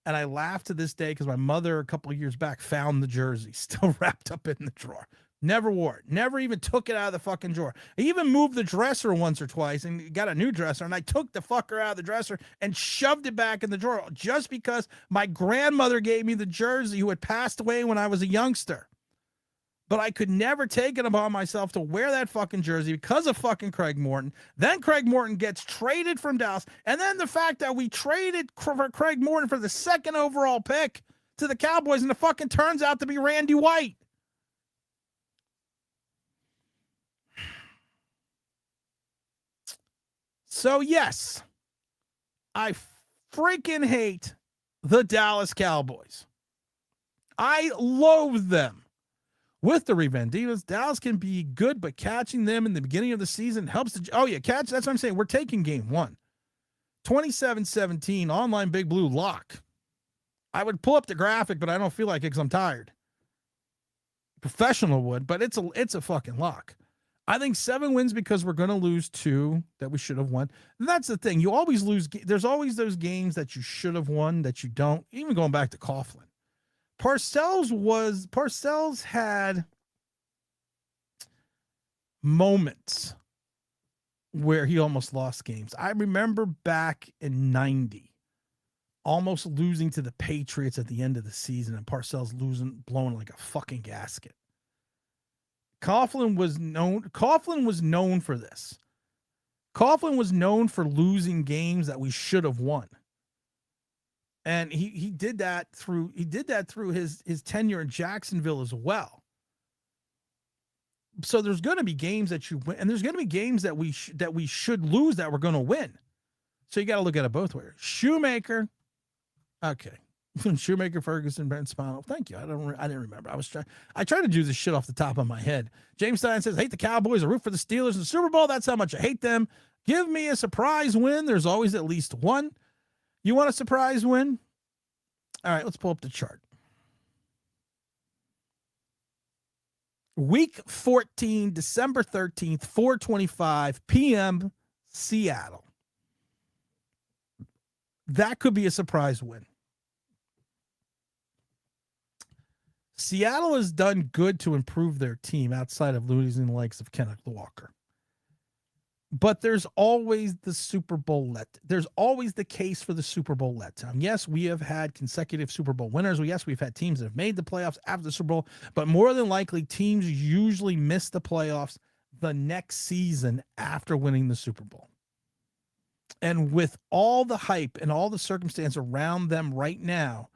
And I laugh to this day because my mother a couple of years back found the jersey still wrapped up in the drawer. Never wore it. Never even took it out of the fucking drawer. I even moved the dresser once or twice and got a new dresser. And I took the fucker out of the dresser and shoved it back in the drawer just because my grandmother gave me the jersey, who had passed away when I was a youngster. But I could never take it upon myself to wear that fucking jersey because of fucking Craig Morton. Then Craig Morton gets traded from Dallas. And then the fact that we traded for Craig Morton for the 2nd overall pick to the Cowboys, and it fucking turns out to be Randy White. So yes, I freaking hate the Dallas Cowboys. I loathe them. With the Revendivas, Dallas can be good, but catching them in the beginning of the season helps. Catch. That's what I'm saying. We're taking game 1. 27-17, online Big Blue lock. I would pull up the graphic, but I don't feel like it because I'm tired. Professional would, but it's a fucking lock. I think 7 wins because we're going to lose 2 that we should have won. And that's the thing. You always lose. There's always those games that you should have won that you don't, even going back to Coughlin. Parcells had moments where he almost lost games. I remember back in 90, almost losing to the Patriots at the end of the season, and Parcells blowing like a fucking gasket. Coughlin was known for this. Coughlin was known for losing games that we should have won. And he did that through his tenure in Jacksonville as well. So there's going to be games that you win, and there's going to be games that we should lose that we're going to win. So you got to look at it both ways. Shoemaker, okay, Shoemaker, Ferguson, Brent Spano. Thank you. I didn't remember. I tried to do this shit off the top of my head. James Stein says, hate the Cowboys. I root for the Steelers in the Super Bowl. That's how much I hate them. Give me a surprise win. There's always at least one. You want a surprise win? All right, let's pull up the chart. Week 14, December 13th, 4:25 p.m., Seattle. That could be a surprise win. Seattle has done good to improve their team outside of losing the likes of Kenneth Walker. But there's always the Super Bowl there's always the case for the Super Bowl letdown. Yes, we have had consecutive Super Bowl winners. Yes, we've had teams that have made the playoffs after the Super Bowl, but more than likely, teams usually miss the playoffs the next season after winning the Super Bowl. And with all the hype and all the circumstance around them right now,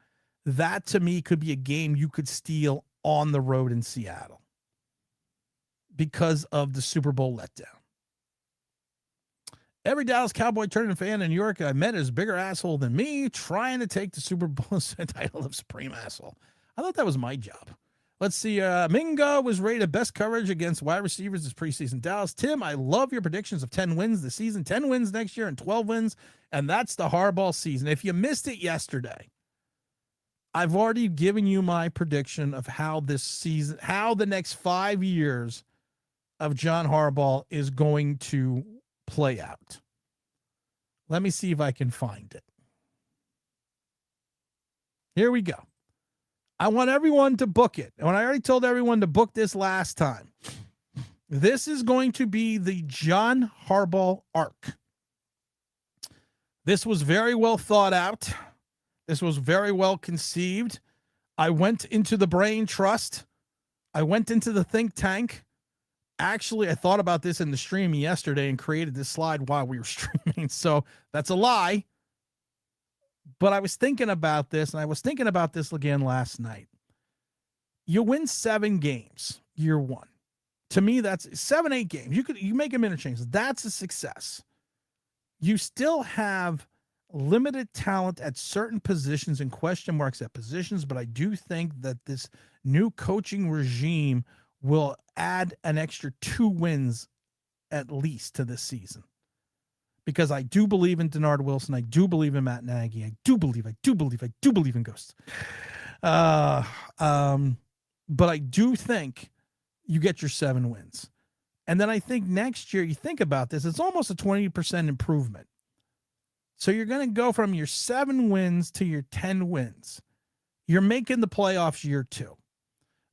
that to me could be a game you could steal on the road in Seattle because of the Super Bowl letdown. Every Dallas Cowboy tournament fan in New York I met is a bigger asshole than me, trying to take the Super Bowl title of supreme asshole. I thought that was my job. Let's see. Mingo was rated best coverage against wide receivers this preseason. Dallas. Tim, I love your predictions of 10 wins this season, 10 wins next year, and 12 wins. And that's the Harbaugh season. If you missed it yesterday, I've already given you my prediction of how this season, how the next 5 years of John Harbaugh is going to play out. Let me see if I can find it. Here we go. I want everyone to book it. And I already told everyone to book this last time. This is going to be the John Harbaugh arc. This was very well thought out. This was very well conceived. I went into the brain trust. I went into the think tank. Actually, I thought about this in the stream yesterday and created this slide while we were streaming. So that's a lie. But I was thinking about this, and I was thinking about this again last night. You win 7 games year one. To me, that's 7, 8 games. You make them interchange. That's a success. You still have limited talent at certain positions and question marks at positions, but I do think that this new coaching regime will add an extra 2 wins at least to this season. Because I do believe in Denard Wilson. I do believe in Matt Nagy. I do believe in Ghosts. But I do think you get your 7 wins. And then I think next year, you think about this, it's almost a 20% improvement. So you're going to go from your 7 wins to your 10 wins. You're making the playoffs year 2.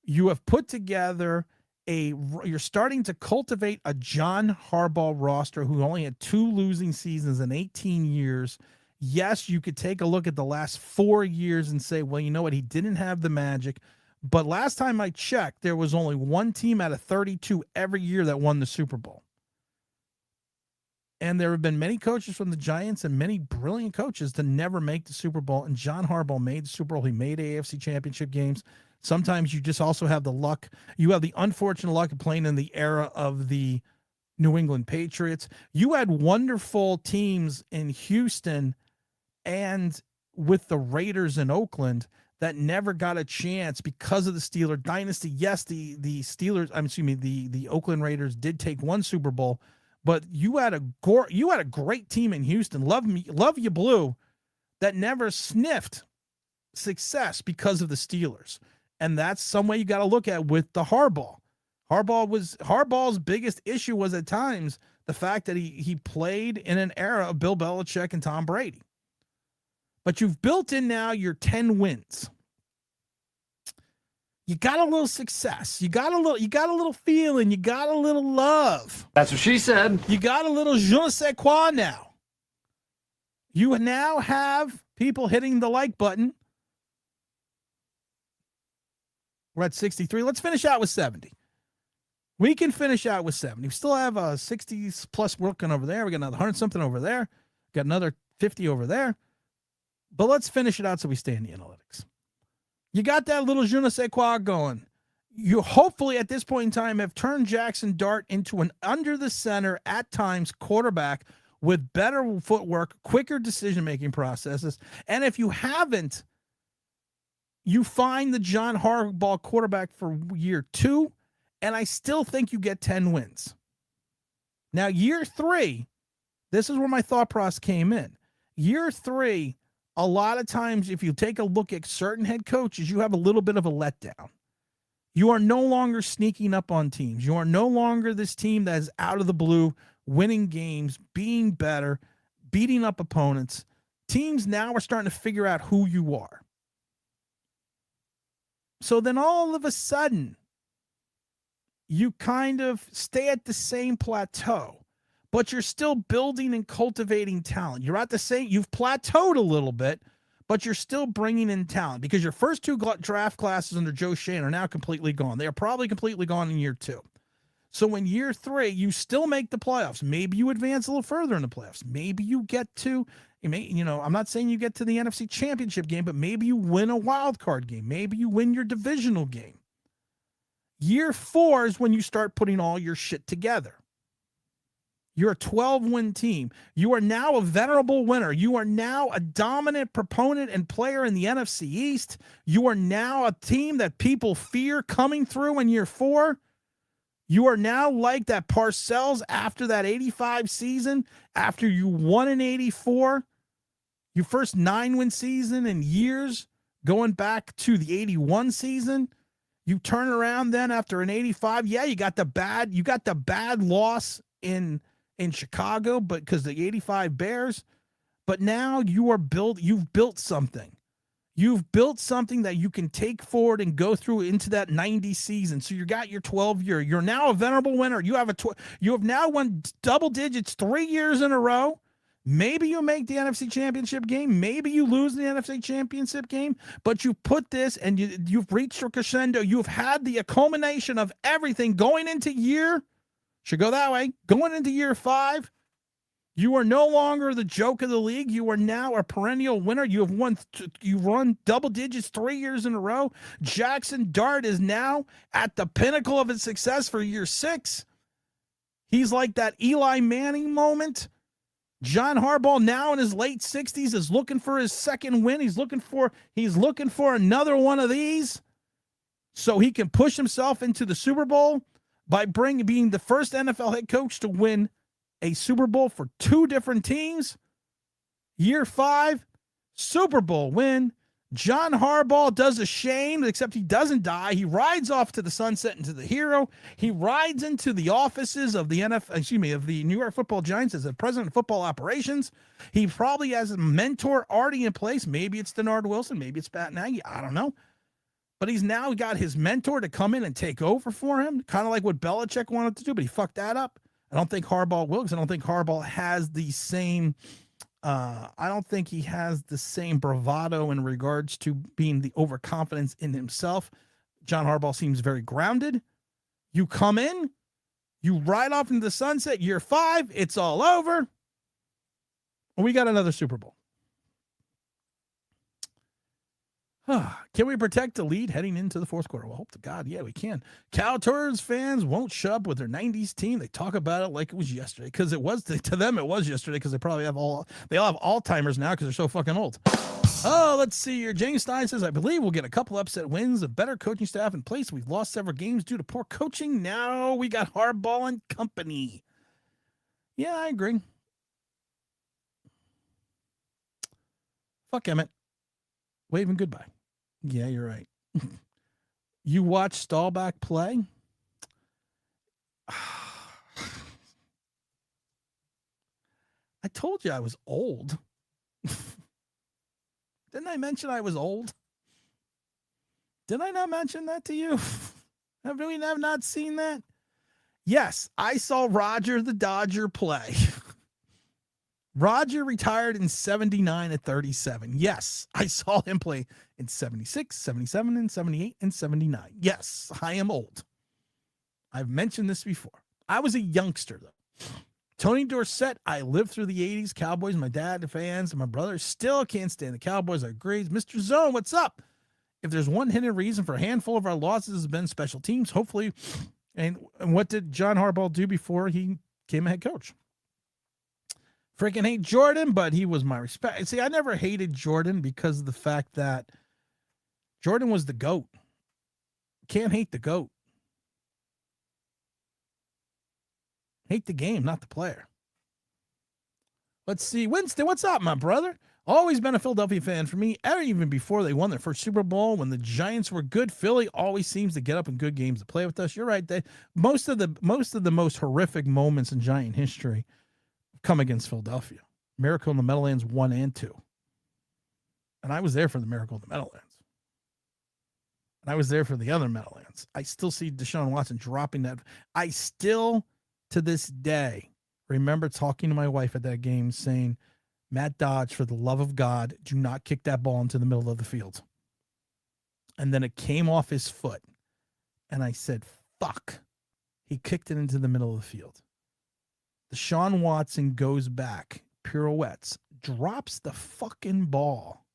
You have put together you're starting to cultivate a John Harbaugh roster who only had 2 losing seasons in 18 years. Yes, you could take a look at the last 4 years and say, well, you know what? He didn't have the magic. But last time I checked, there was only 1 team out of 32 every year that won the Super Bowl. And there have been many coaches from the Giants and many brilliant coaches to never make the Super Bowl. And John Harbaugh made the Super Bowl. He made AFC championship games. Sometimes you just also have the luck. You have the unfortunate luck of playing in the era of the New England Patriots. You had wonderful teams in Houston and with the Raiders in Oakland that never got a chance because of the Steeler dynasty. Yes, the Oakland Raiders did take 1 Super Bowl, but you had a great team in Houston. Love you blue, that never sniffed success because of the Steelers. And that's some way you got to look at with the Harbaugh. Harbaugh's biggest issue was at times the fact that he played in an era of Bill Belichick and Tom Brady. But you've built in now your 10 wins. You got a little success. You got a little feeling. You got a little love. That's what she said. You got a little je ne sais quoi now. You now have people hitting the like button. We're at 63. Let's finish out with 70. We can finish out with 70. We still have 60 plus working over there. We got another 100 something over there. Got another 50 over there. But let's finish it out so we stay in the analytics. You got that little je ne sais quoi going. You hopefully at this point in time have turned Jackson Dart into an under the center at times quarterback with better footwork, quicker decision-making processes. And if you haven't, you find the John Harbaugh quarterback for year 2, and I still think you get 10 wins. Now, year 3, this is where my thought process came in. Year 3, a lot of times, if you take a look at certain head coaches, you have a little bit of a letdown. You are no longer sneaking up on teams. You are no longer this team that is out of the blue, winning games, being better, beating up opponents. Teams now are starting to figure out who you are. So then all of a sudden, you kind of stay at the same plateau, but you're still building and cultivating talent. You're at the same, you've plateaued a little bit, but you're still bringing in talent because your first 2 draft classes under Joe Shane are now completely gone. They are probably completely gone in year 2. So in year 3, you still make the playoffs. Maybe you advance a little further in the playoffs. Maybe you get to, I'm not saying you get to the NFC Championship game, but maybe you win a wild card game. Maybe you win your divisional game. Year 4 is when you start putting all your shit together. You're a 12-win team. You are now a venerable winner. You are now a dominant proponent and player in the NFC East. You are now a team that people fear coming through in year 4. You are now like that Parcells after that 85 season, after you won in 84, your first 9-win season in years, going back to the 81 season. You turn around then after an 85. Yeah, you got the bad loss in Chicago, but because the 85 Bears. But now you've built something. You've built something that you can take forward and go through into that 90 season. So you got your 12-year. You're now a venerable winner. You have now won double digits 3 years in a row. Maybe you make the NFC Championship game. Maybe you lose the NFC Championship game. But you put this and you've reached your crescendo. You've had the culmination of everything going into should go that way. Going into year 5, you are no longer the joke of the league. You are now a perennial winner. You run double digits 3 years in a row. Jackson Dart is now at the pinnacle of his success for year 6. He's like that Eli Manning moment. John Harbaugh, now in his late 60s, is looking for his second win. He's looking for another one of these so he can push himself into the Super Bowl by being the first NFL head coach to win a Super Bowl for 2 different teams. Year 5, Super Bowl win. John Harbaugh does a Shane, except he doesn't die. He rides off to the sunset into the hero. He rides into the offices of the of the New York Football Giants as the president of football operations. He probably has a mentor already in place. Maybe it's Denard Wilson. Maybe it's Pat Nagy. I don't know. But he's now got his mentor to come in and take over for him, kind of like what Belichick wanted to do, but he fucked that up. I don't think Harbaugh will, because I don't think Harbaugh has the same bravado in regards to being the overconfidence in himself. John Harbaugh seems very grounded. You come in, you ride off into the sunset, year 5, it's all over. And we got another Super Bowl. Can we protect the lead heading into the fourth quarter? Well, hope to God, yeah, we can. Cal Tours fans won't shut up with their 90s team. They talk about it like it was yesterday, because it was to them it was yesterday, because they all have Alzheimer's now because they're so fucking old. Oh, let's see here. James Stein says, I believe we'll get a couple upset wins, a better coaching staff in place. We've lost several games due to poor coaching. Now we got Harbaugh and company. Yeah, I agree. Fuck Emmett. Waving goodbye. Yeah, you're right. You watch Staubach play? I told you I was old. Didn't I mention I was old? Did I not mention that to you? Have we not seen that? Yes, I saw Roger the Dodger play. Roger retired in 79 at 37. Yes, I saw him play in 76, 77, and 78, and 79. Yes, I am old. I've mentioned this before. I was a youngster, though. Tony Dorsett, I lived through the 80s. Cowboys, my dad, the fans, and my brother still can't stand the Cowboys. I agree. Mr. Zone, what's up? If there's one hidden reason for a handful of our losses has been special teams, hopefully. And what did John Harbaugh do before he became a head coach? Freaking hate Jordan, but he was my respect. See, I never hated Jordan because of the fact that Jordan was the GOAT. Can't hate the GOAT. Hate the game, not the player. Let's see. Winston, what's up, my brother? Always been a Philadelphia fan for me, even before they won their first Super Bowl. When the Giants were good, Philly always seems to get up in good games to play with us. You're right. Most of the most horrific moments in Giant history come against Philadelphia. Miracle in the Meadowlands 1 and 2. And I was there for the Miracle in the Meadowlands. And I was there for the other Meadowlands. I still see Deshaun Watson dropping that. I still, to this day, remember talking to my wife at that game saying, Matt Dodge, for the love of God, do not kick that ball into the middle of the field. And then it came off his foot. And I said, fuck. He kicked it into the middle of the field. Deshaun Watson goes back, pirouettes, drops the fucking ball,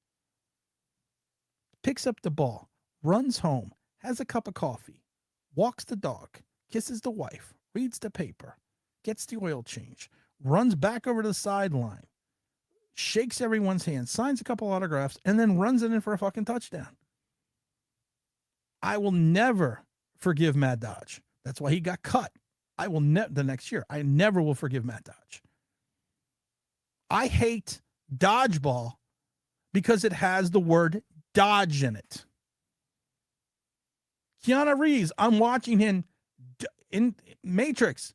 picks up the ball, runs home, has a cup of coffee, walks the dog, kisses the wife, reads the paper, gets the oil change, runs back over to the sideline, shakes everyone's hand, signs a couple autographs, and then runs it in for a fucking touchdown. I will never forgive Matt Dodge. That's why he got cut. I will the next year. I never will forgive Matt Dodge. I hate dodgeball because it has the word dodge in it. Keanu Reeves, I'm watching him in Matrix,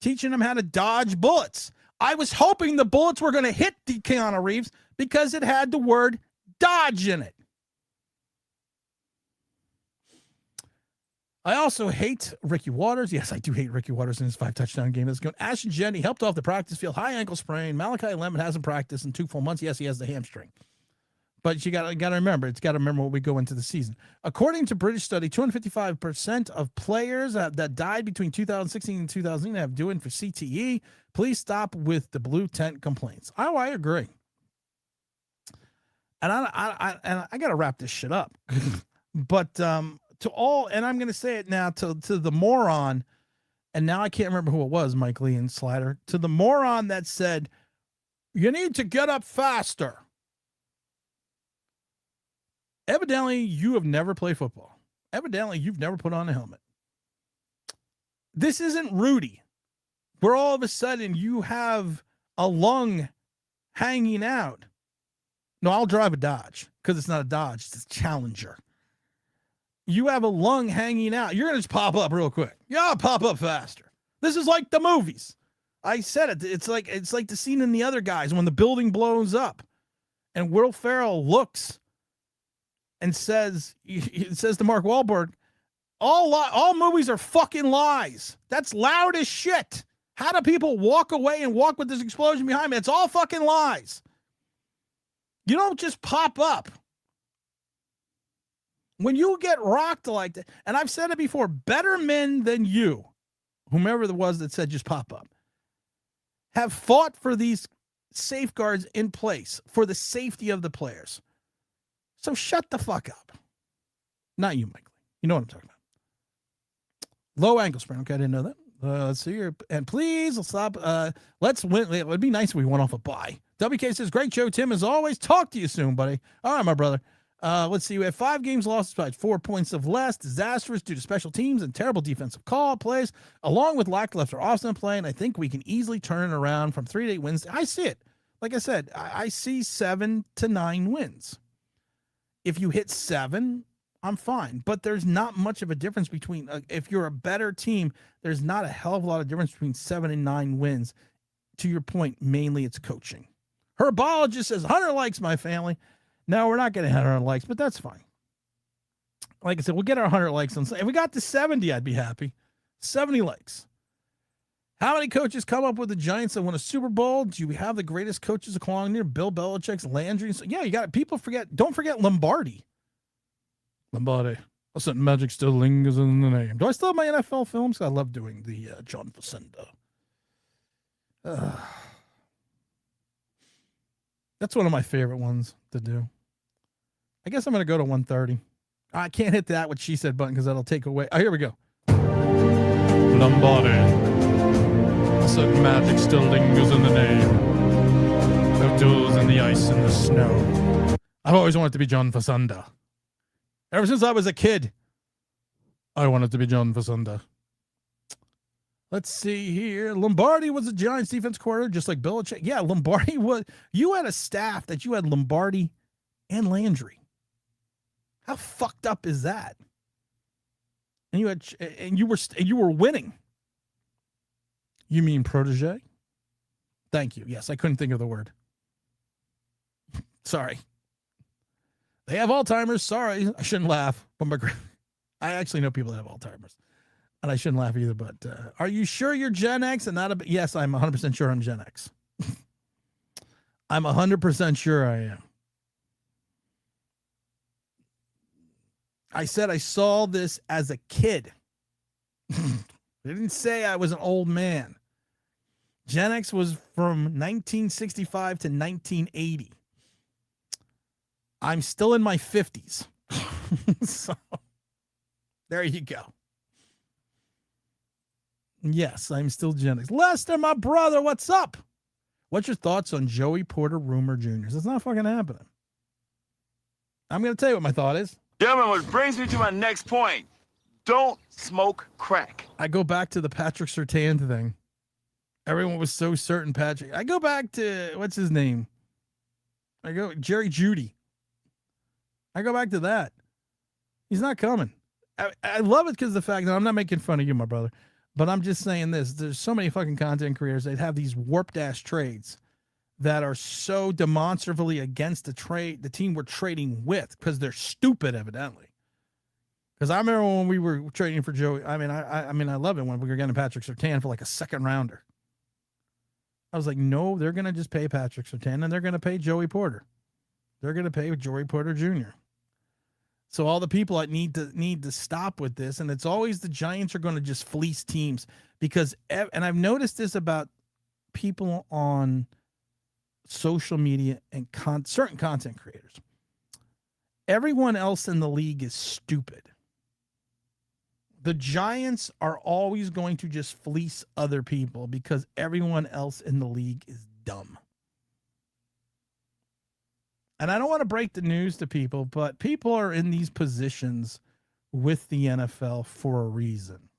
teaching him how to dodge bullets. I was hoping the bullets were going to hit the Keanu Reeves because it had the word dodge in it. I also hate Ricky Waters. Yes, I do hate Ricky Waters in his 5-touchdown game. That's going. Ashton Jenny helped off the practice field. High ankle sprain. Malachi Lemon hasn't practiced in 2 full months. Yes, he has the hamstring. But you got to remember, it's got to remember what we go into the season. According to British study, 255% of players that died between 2016 and 2018 have doing for CTE. Please stop with the blue tent complaints. Oh, I agree. And I got to wrap this shit up. But to all, and I'm going to say it now to the moron, and now I can't remember who it was, Mike Lee and Slider, to the moron that said, you need to get up faster. Evidently, you have never played football. Evidently, you've never put on a helmet. This isn't Rudy, where all of a sudden you have a lung hanging out. No, I'll drive a Dodge because it's not a Dodge. It's a Challenger. You have a lung hanging out. You're going to just pop up real quick. Yeah, pop up faster. This is like the movies. I said it. It's like the scene in The Other Guys when the building blows up and Will Ferrell looks and says to Mark Wahlberg, all movies are fucking lies. That's loud as shit. How do people walk away and walk with this explosion behind me? It's all fucking lies. You don't just pop up. When you get rocked like that, and I've said it before, better men than you, whomever it was that said just pop up, have fought for these safeguards in place for the safety of the players. So shut the fuck up. Not you, Mike. You know what I'm talking about. Low ankle sprain. Okay, I didn't know that. Let's see here. And please, let's stop. Let's win. It would be nice if we went off a bye. WK says, great show, Tim. As always, talk to you soon, buddy. All right, my brother. Let's see. We have 5 games lost by 4 points of less. Disastrous due to special teams and terrible defensive call plays, along with lackluster offensive play. And I think we can easily turn it around from 3 to 8 wins. I see it. Like I said, I see 7 to 9 wins. If you hit 7, I'm fine. But there's not much of a difference between, if you're a better team, there's not a hell of a lot of difference between 7 and 9 wins. To your point, mainly it's coaching. Herbologist says, 100 likes, my family. No, we're not getting 100 likes, but that's fine. Like I said, we'll get our 100 likes. If we got to 70, I'd be happy. 70 likes. How many coaches come up with the Giants that win a Super Bowl? Do we have the greatest coaches along there? Bill Belichick's Landry. So, yeah, you got it. People forget. Don't forget Lombardi. Lombardi. Listen, magic still lingers in the name. Do I still have my NFL films? I love doing the John Facenda. That's one of my favorite ones to do. I guess I'm going to go to 130. I can't hit that what she said button because that'll take away. Oh, here we go. Lombardi. Certain magic still lingers in the name. No duels in the ice and the snow. I've always wanted to be John Facenda. Ever since I was a kid, I wanted to be John Facenda. Let's see here. Lombardi was a Giants defense coordinator, just like Belichick. Yeah, Lombardi was. You had a staff that you had Lombardi and Landry. How fucked up is that? And you were winning. You mean protege? Thank you. Yes, I couldn't think of the word. Sorry. They have Alzheimer's. Sorry, I shouldn't laugh. But I actually know people that have Alzheimer's. And I shouldn't laugh either, but are you sure you're Gen X and not a... Yes, I'm 100% sure I'm Gen X. I'm 100% sure I am. I said I saw this as a kid. They didn't say I was an old man. Gen X was from 1965 to 1980. I'm still in my 50s. So, there you go. Yes, I'm still Gen X. Lester, my brother, what's up? What's your thoughts on Joey Porter Rumor Jr.? It's not fucking happening. I'm going to tell you what my thought is. Gentlemen, which brings me to my next point. Don't smoke crack. I go back to the Patrick Surtain thing. Everyone was so certain Patrick. I go back to, what's his name? Jerry Jeudy. I go back to that. He's not coming. I love it because of the fact that I'm not making fun of you, my brother. But I'm just saying this. There's so many fucking content creators that have these warped-ass trades that are so demonstrably against the team we're trading with because they're stupid, evidently. Because I remember when we were trading for Joey. I mean, I love it when we were getting Patrick Surtain for like a second rounder. I was like, no, they're going to just pay Patrick Surtain and they're going to pay Joey Porter. They're going to pay Joey Porter Jr. So all the people that need to stop with this, and it's always the Giants are going to just fleece teams because, and I've noticed this about people on social media and certain content creators. Everyone else in the league is stupid. The Giants are always going to just fleece other people because everyone else in the league is dumb. And I don't want to break the news to people, but people are in these positions with the NFL for a reason.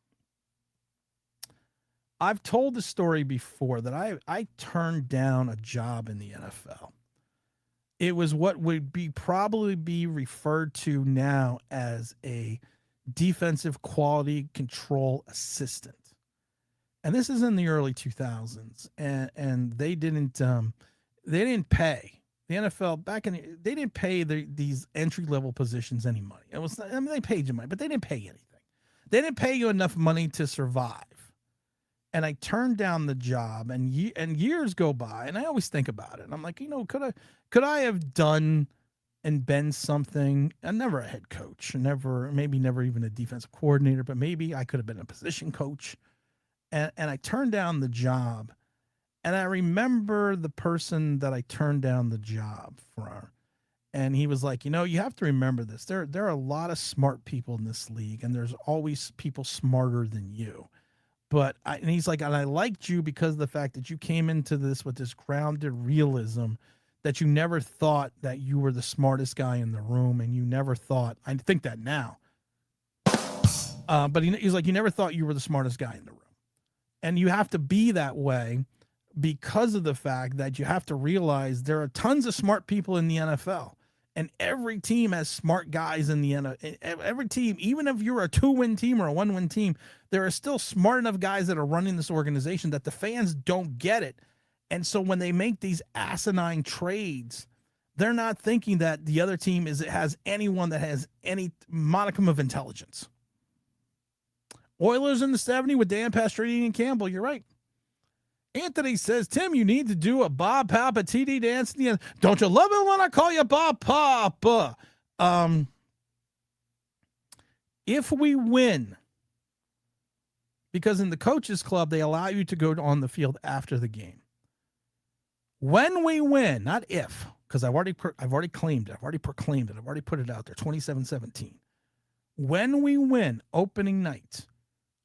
I've told the story before that I turned down a job in the NFL. It was what would probably be referred to now as a defensive quality control assistant. And this is in the early 2000s. And they didn't pay. The NFL they didn't pay these entry-level positions any money. They paid you money, but they didn't pay anything. They didn't pay you enough money to survive. And I turned down the job, and years go by, and I always think about it. And I'm like, could I have done and been something? I'm never a head coach, maybe never even a defensive coordinator, but maybe I could have been a position coach. And I turned down the job. And I remember the person that I turned down the job for, and he was like, you have to remember this. There are a lot of smart people in this league, and there's always people smarter than you. And he's like, and I liked you because of the fact that you came into this with this grounded realism that you never thought that you were the smartest guy in the room, and you never thought, I think that now, but he's like, you never thought you were the smartest guy in the room. And you have to be that way because of the fact that you have to realize there are tons of smart people in the NFL, and every team has smart guys in the NFL. Every team, even if you're a 2-win team or a 1-win team, there are still smart enough guys that are running this organization that the fans don't get it. And so when they make these asinine trades, they're not thinking that the other team has anyone that has any modicum of intelligence. Oilers in the 70 with Dan Pastrini and Campbell, you're right. Anthony says, Tim, you need to do a Bob Papa TD dance in the end. Don't you love it when I call you Bob Papa? If we win, because in the coaches club, they allow you to go on the field after the game. When we win, not if, because I've already claimed it. I've already proclaimed it. I've already put it out there, 27-17. When we win opening night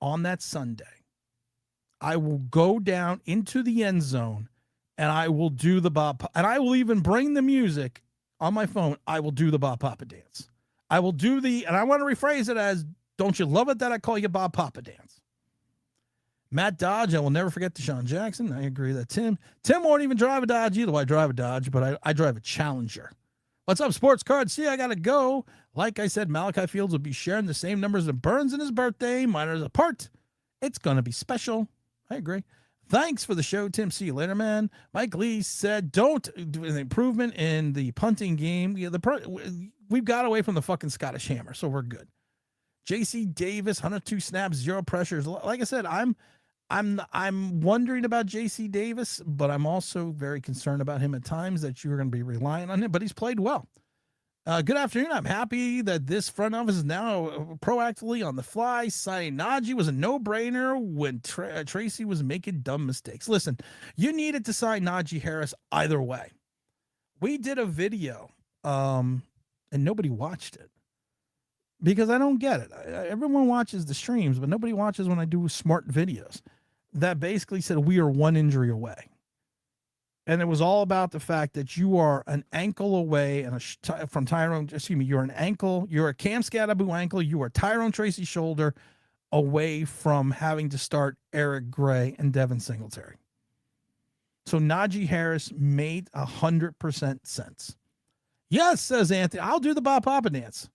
on that Sunday, I will go down into the end zone and I will do the Bob, and I will even bring the music on my phone. I will do the Bob Papa dance. I will do and I want to rephrase it as, don't you love it that I call you Bob Papa dance? Matt Dodge, I will never forget Deshaun Jackson. I agree that Tim won't even drive a Dodge either. Well, I drive a Dodge, but I drive a Challenger. What's up, Sports Cards? See, I got to go. Like I said, Malachi Fields will be sharing the same numbers as Burns in his birthday, minors apart. It's going to be special. I agree. Thanks for the show, Tim. See you later, man. Mike Lee said, don't do an improvement in the punting game. Yeah, we've got away from the fucking Scottish Hammer, so we're good. JC Davis, 102 snaps, 0 pressures. Like I said, I'm wondering about JC Davis, but I'm also very concerned about him at times that you're going to be relying on him, but he's played well. Good afternoon. I'm happy that this front office is now proactively on the fly. Signing Najee was a no-brainer when Tracy was making dumb mistakes. Listen, you needed to sign Najee Harris either way. We did a video, and nobody watched it because I don't get it. Everyone watches the streams, but nobody watches when I do smart videos that basically said we are one injury away. And it was all about the fact that you are an ankle away from Tyrone. Excuse me, you're a Cam Scadabu ankle. You are Tyrone Tracy shoulder away from having to start Eric Gray and Devin Singletary. So Najee Harris made 100% sense. Yes, says Anthony, I'll do the Bob Papa dance.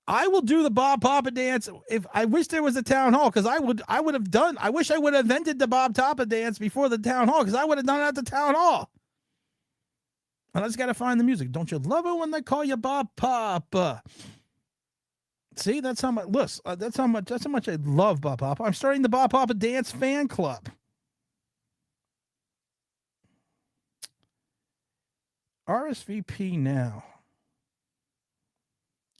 I will do the Bob Papa dance. If I wish there was a town hall, because I wish I would have invented the Bob Papa dance before the town hall, because I would have done it at the town hall. And I just got to find the music. Don't you love it when they call you Bob Papa? See, that's how much. Listen, that's how much I love Bob Papa. I'm starting the Bob Papa Dance fan club. RSVP now.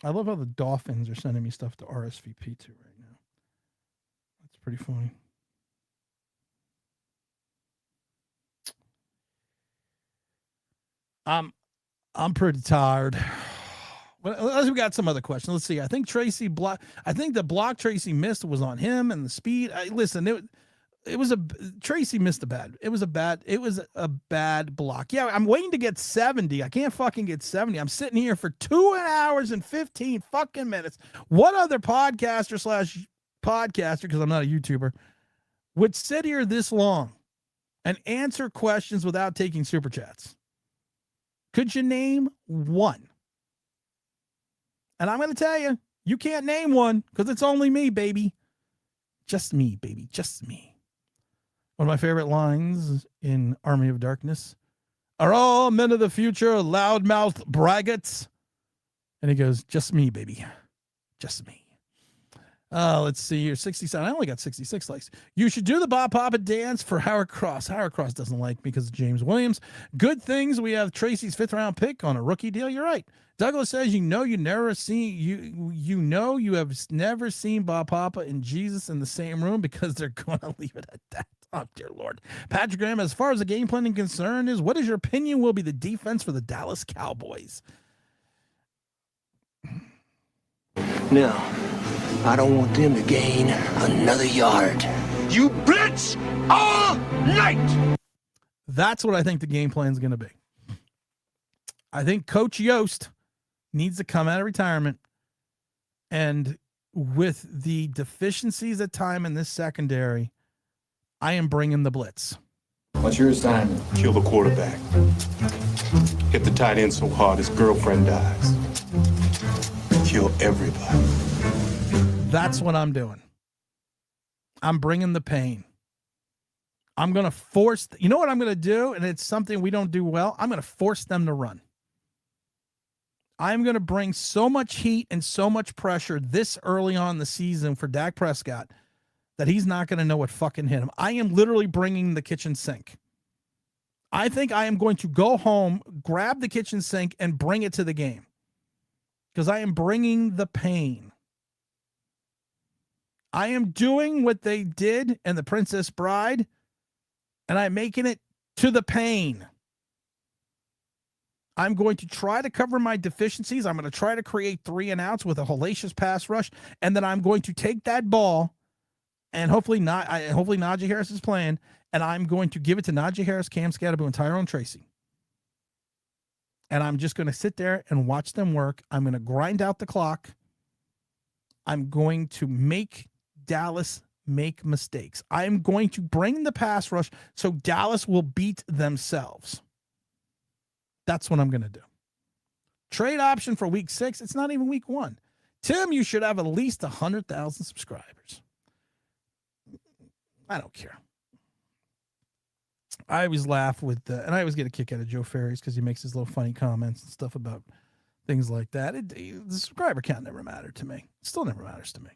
I love how the Dolphins are sending me stuff to RSVP to right now. That's pretty funny. I'm pretty tired. But unless we got some other questions. Let's see. I think the block Tracy missed was on him and the speed. Tracy missed it was a bad block. Yeah, I'm waiting to get 70. I can't fucking get 70. I'm sitting here for 2 hours and 15 fucking minutes. What other podcaster, because I'm not a YouTuber, would sit here this long and answer questions without taking super chats? Could you name one? And I'm going to tell you, you can't name one because it's only me, baby. Just me, baby. Just me. One of my favorite lines in Army of Darkness are all men of the future loudmouth braggarts. And he goes, just me, baby. Just me. Let's see here. 67. I only got 66 likes. You should do the Bob Papa dance for Howard Cross. Howard Cross doesn't like me because of James Williams. Good things. We have Tracy's 5th round pick on a rookie deal. You're right. Douglas says, you have never seen Bob Papa and Jesus in the same room because they're going to leave it at that. Oh, dear Lord. Patrick Graham, as far as the game planning concern is, what is your opinion will be the defense for the Dallas Cowboys? No, I don't want them to gain another yard. You blitz all night! That's what I think the game plan is going to be. I think Coach Yost needs to come out of retirement, and with the deficiencies at time in this secondary, I am bringing the blitz. What's your assignment? Kill the quarterback. Hit the tight end so hard his girlfriend dies. Kill everybody. That's what I'm doing. I'm bringing the pain. I'm going to force, you know what I'm going to do? And it's something we don't do well. I'm going to force them to run. I'm going to bring so much heat and so much pressure this early on in the season for Dak Prescott that he's not going to know what fucking hit him. I am literally bringing the kitchen sink. I think I am going to go home, grab the kitchen sink, and bring it to the game because I am bringing the pain. I am doing what they did in The Princess Bride, and I'm making it to the pain. I'm going to try to cover my deficiencies. I'm going to try to create 3 and outs with a hellacious pass rush, and then I'm going to take that ball, and hopefully Najee Harris is playing, and I'm going to give it to Najee Harris, Cam Scatterbo, and Tyrone Tracy. And I'm just going to sit there and watch them work. I'm going to grind out the clock. I'm going to make Dallas make mistakes. I'm going to bring the pass rush so Dallas will beat themselves. That's what I'm going to do. Trade option for week 6. It's not even week 1. Tim, you should have at least 100,000 subscribers. I don't care. I always laugh with, and I always get a kick out of Joe Ferris because he makes his little funny comments and stuff about things like that. The subscriber count never mattered to me. It still never matters to me.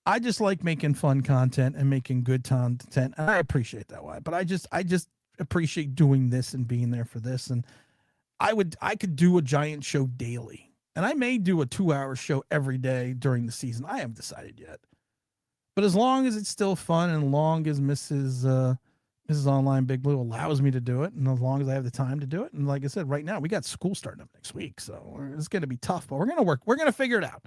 I just like making fun content and making good content, and I appreciate that way. But I just appreciate doing this and being there for this. And I could do a giant show daily, and I may do a 2-hour show every day during the season. I haven't decided yet, but as long as it's still fun and long as Mrs. Online Big Blue allows me to do it, and as long as I have the time to do it, and like I said, right now we got school starting up next week, so it's going to be tough, but we're going to work. We're going to figure it out.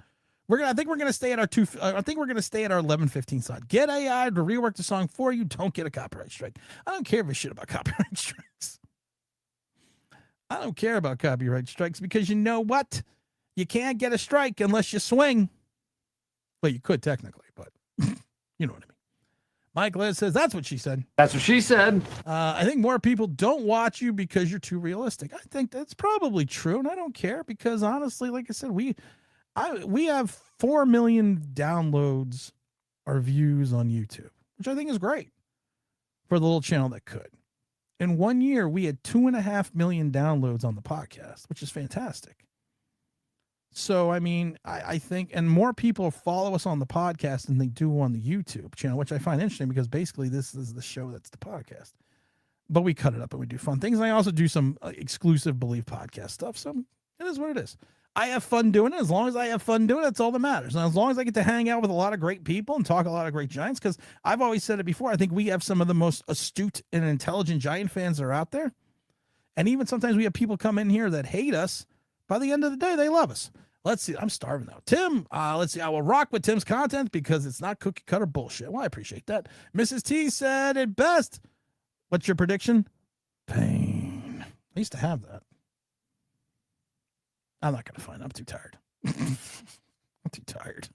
I think we're going to stay at our 11:15 side. Get AI to rework the song for you. Don't get a copyright strike. I don't care if it's shit about copyright strikes. I don't care about copyright strikes because you know what? You can't get a strike unless you swing. Well, you could technically, but you know what I mean. Mike Les says, that's what she said. That's what she said. I think more people don't watch you because you're too realistic. I think that's probably true, and I don't care because honestly, like I said, we have 4 million downloads or views on YouTube, which I think is great for the little channel that could. In 1 year, we had 2.5 million downloads on the podcast, which is fantastic. So, I mean, I think, and more people follow us on the podcast than they do on the YouTube channel, which I find interesting because basically this is the show that's the podcast. But we cut it up and we do fun things. And I also do some exclusive Bleav podcast stuff. So it is what it is. I have fun doing it. As long as I have fun doing it, that's all that matters. And as long as I get to hang out with a lot of great people and talk a lot of great Giants, because I've always said it before, I think we have some of the most astute and intelligent Giant fans that are out there. And even sometimes we have people come in here that hate us. By the end of the day, they love us. Let's see. I'm starving now. Tim, let's see. I will rock with Tim's content because it's not cookie cutter bullshit. Well, I appreciate that. Mrs. T said it best. What's your prediction? Pain. I used to have that. I'm not going to find. I'm too tired. I'm too tired.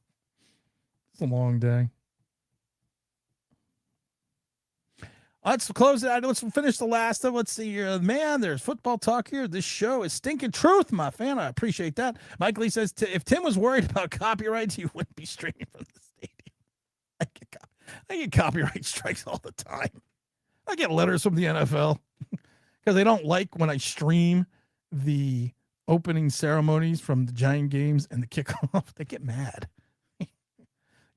It's a long day. Let's close it out. Let's finish the last of. Let's see here. Man, there's football talk here. This show is stinking truth, my fan. I appreciate that. Mike Lee says, if Tim was worried about copyrights, he wouldn't be streaming from the stadium. I get copyright strikes all the time. I get letters from the NFL because they don't like when I stream the opening ceremonies from the Giant games and the kickoff. They get mad.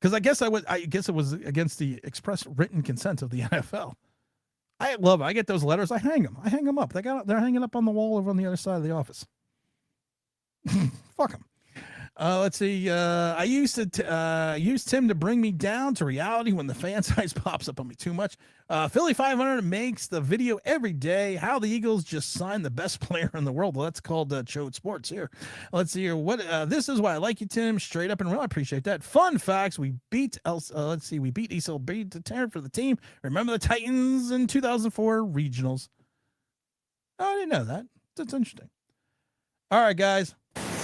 Because I guess it was against the express written consent of the NFL. I love it. I get those letters. I hang them up. They're hanging up on the wall over on the other side of the office. Fuck them. Let's see. I used Tim to bring me down to reality when the fan size pops up on me too much. Philly 500 makes the video every day. How the Eagles just signed the best player in the world. Well, that's called Chode Sports here. Let's see here. This is why I like you, Tim. Straight up and real. I appreciate that. Fun facts. We beat we beat Easel beat the Terran for the team. Remember the Titans in 2004 regionals. Oh, I didn't know that. That's interesting. All right, guys.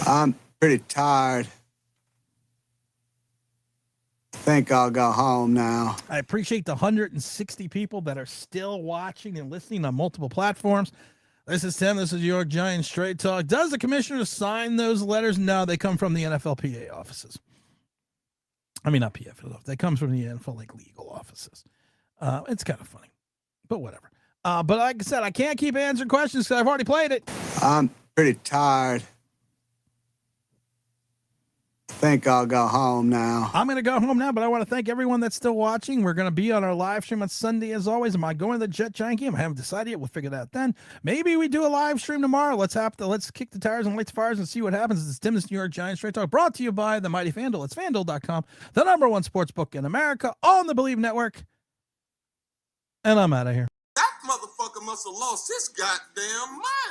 I'm pretty tired. Think I'll go home now. I appreciate the 160 people that are still watching and listening on multiple platforms. This is Tim. This is York Giants Straight Talk. Does the commissioner sign those letters? No, they come from the NFLPA offices. I mean, not PFL. They come from the NFL legal offices. It's kind of funny, but whatever. But like I said, I can't keep answering questions because I've already played it. I'm pretty tired. Think I'll go home now. I'm going to go home now, but I want to thank everyone that's still watching. We're going to be on our live stream on Sunday as always. Am I going to the Jet Giant game? I haven't decided yet. We'll figure that out then. Maybe we do a live stream tomorrow. Let's kick the tires and light the fires and see what happens. This is Tim, this New York Giants Straight Talk, brought to you by the mighty FanDuel. It's FanDuel.com, the #1 sports book in America on the Bleav Network. And I'm out of here. That motherfucker must have lost his goddamn mind.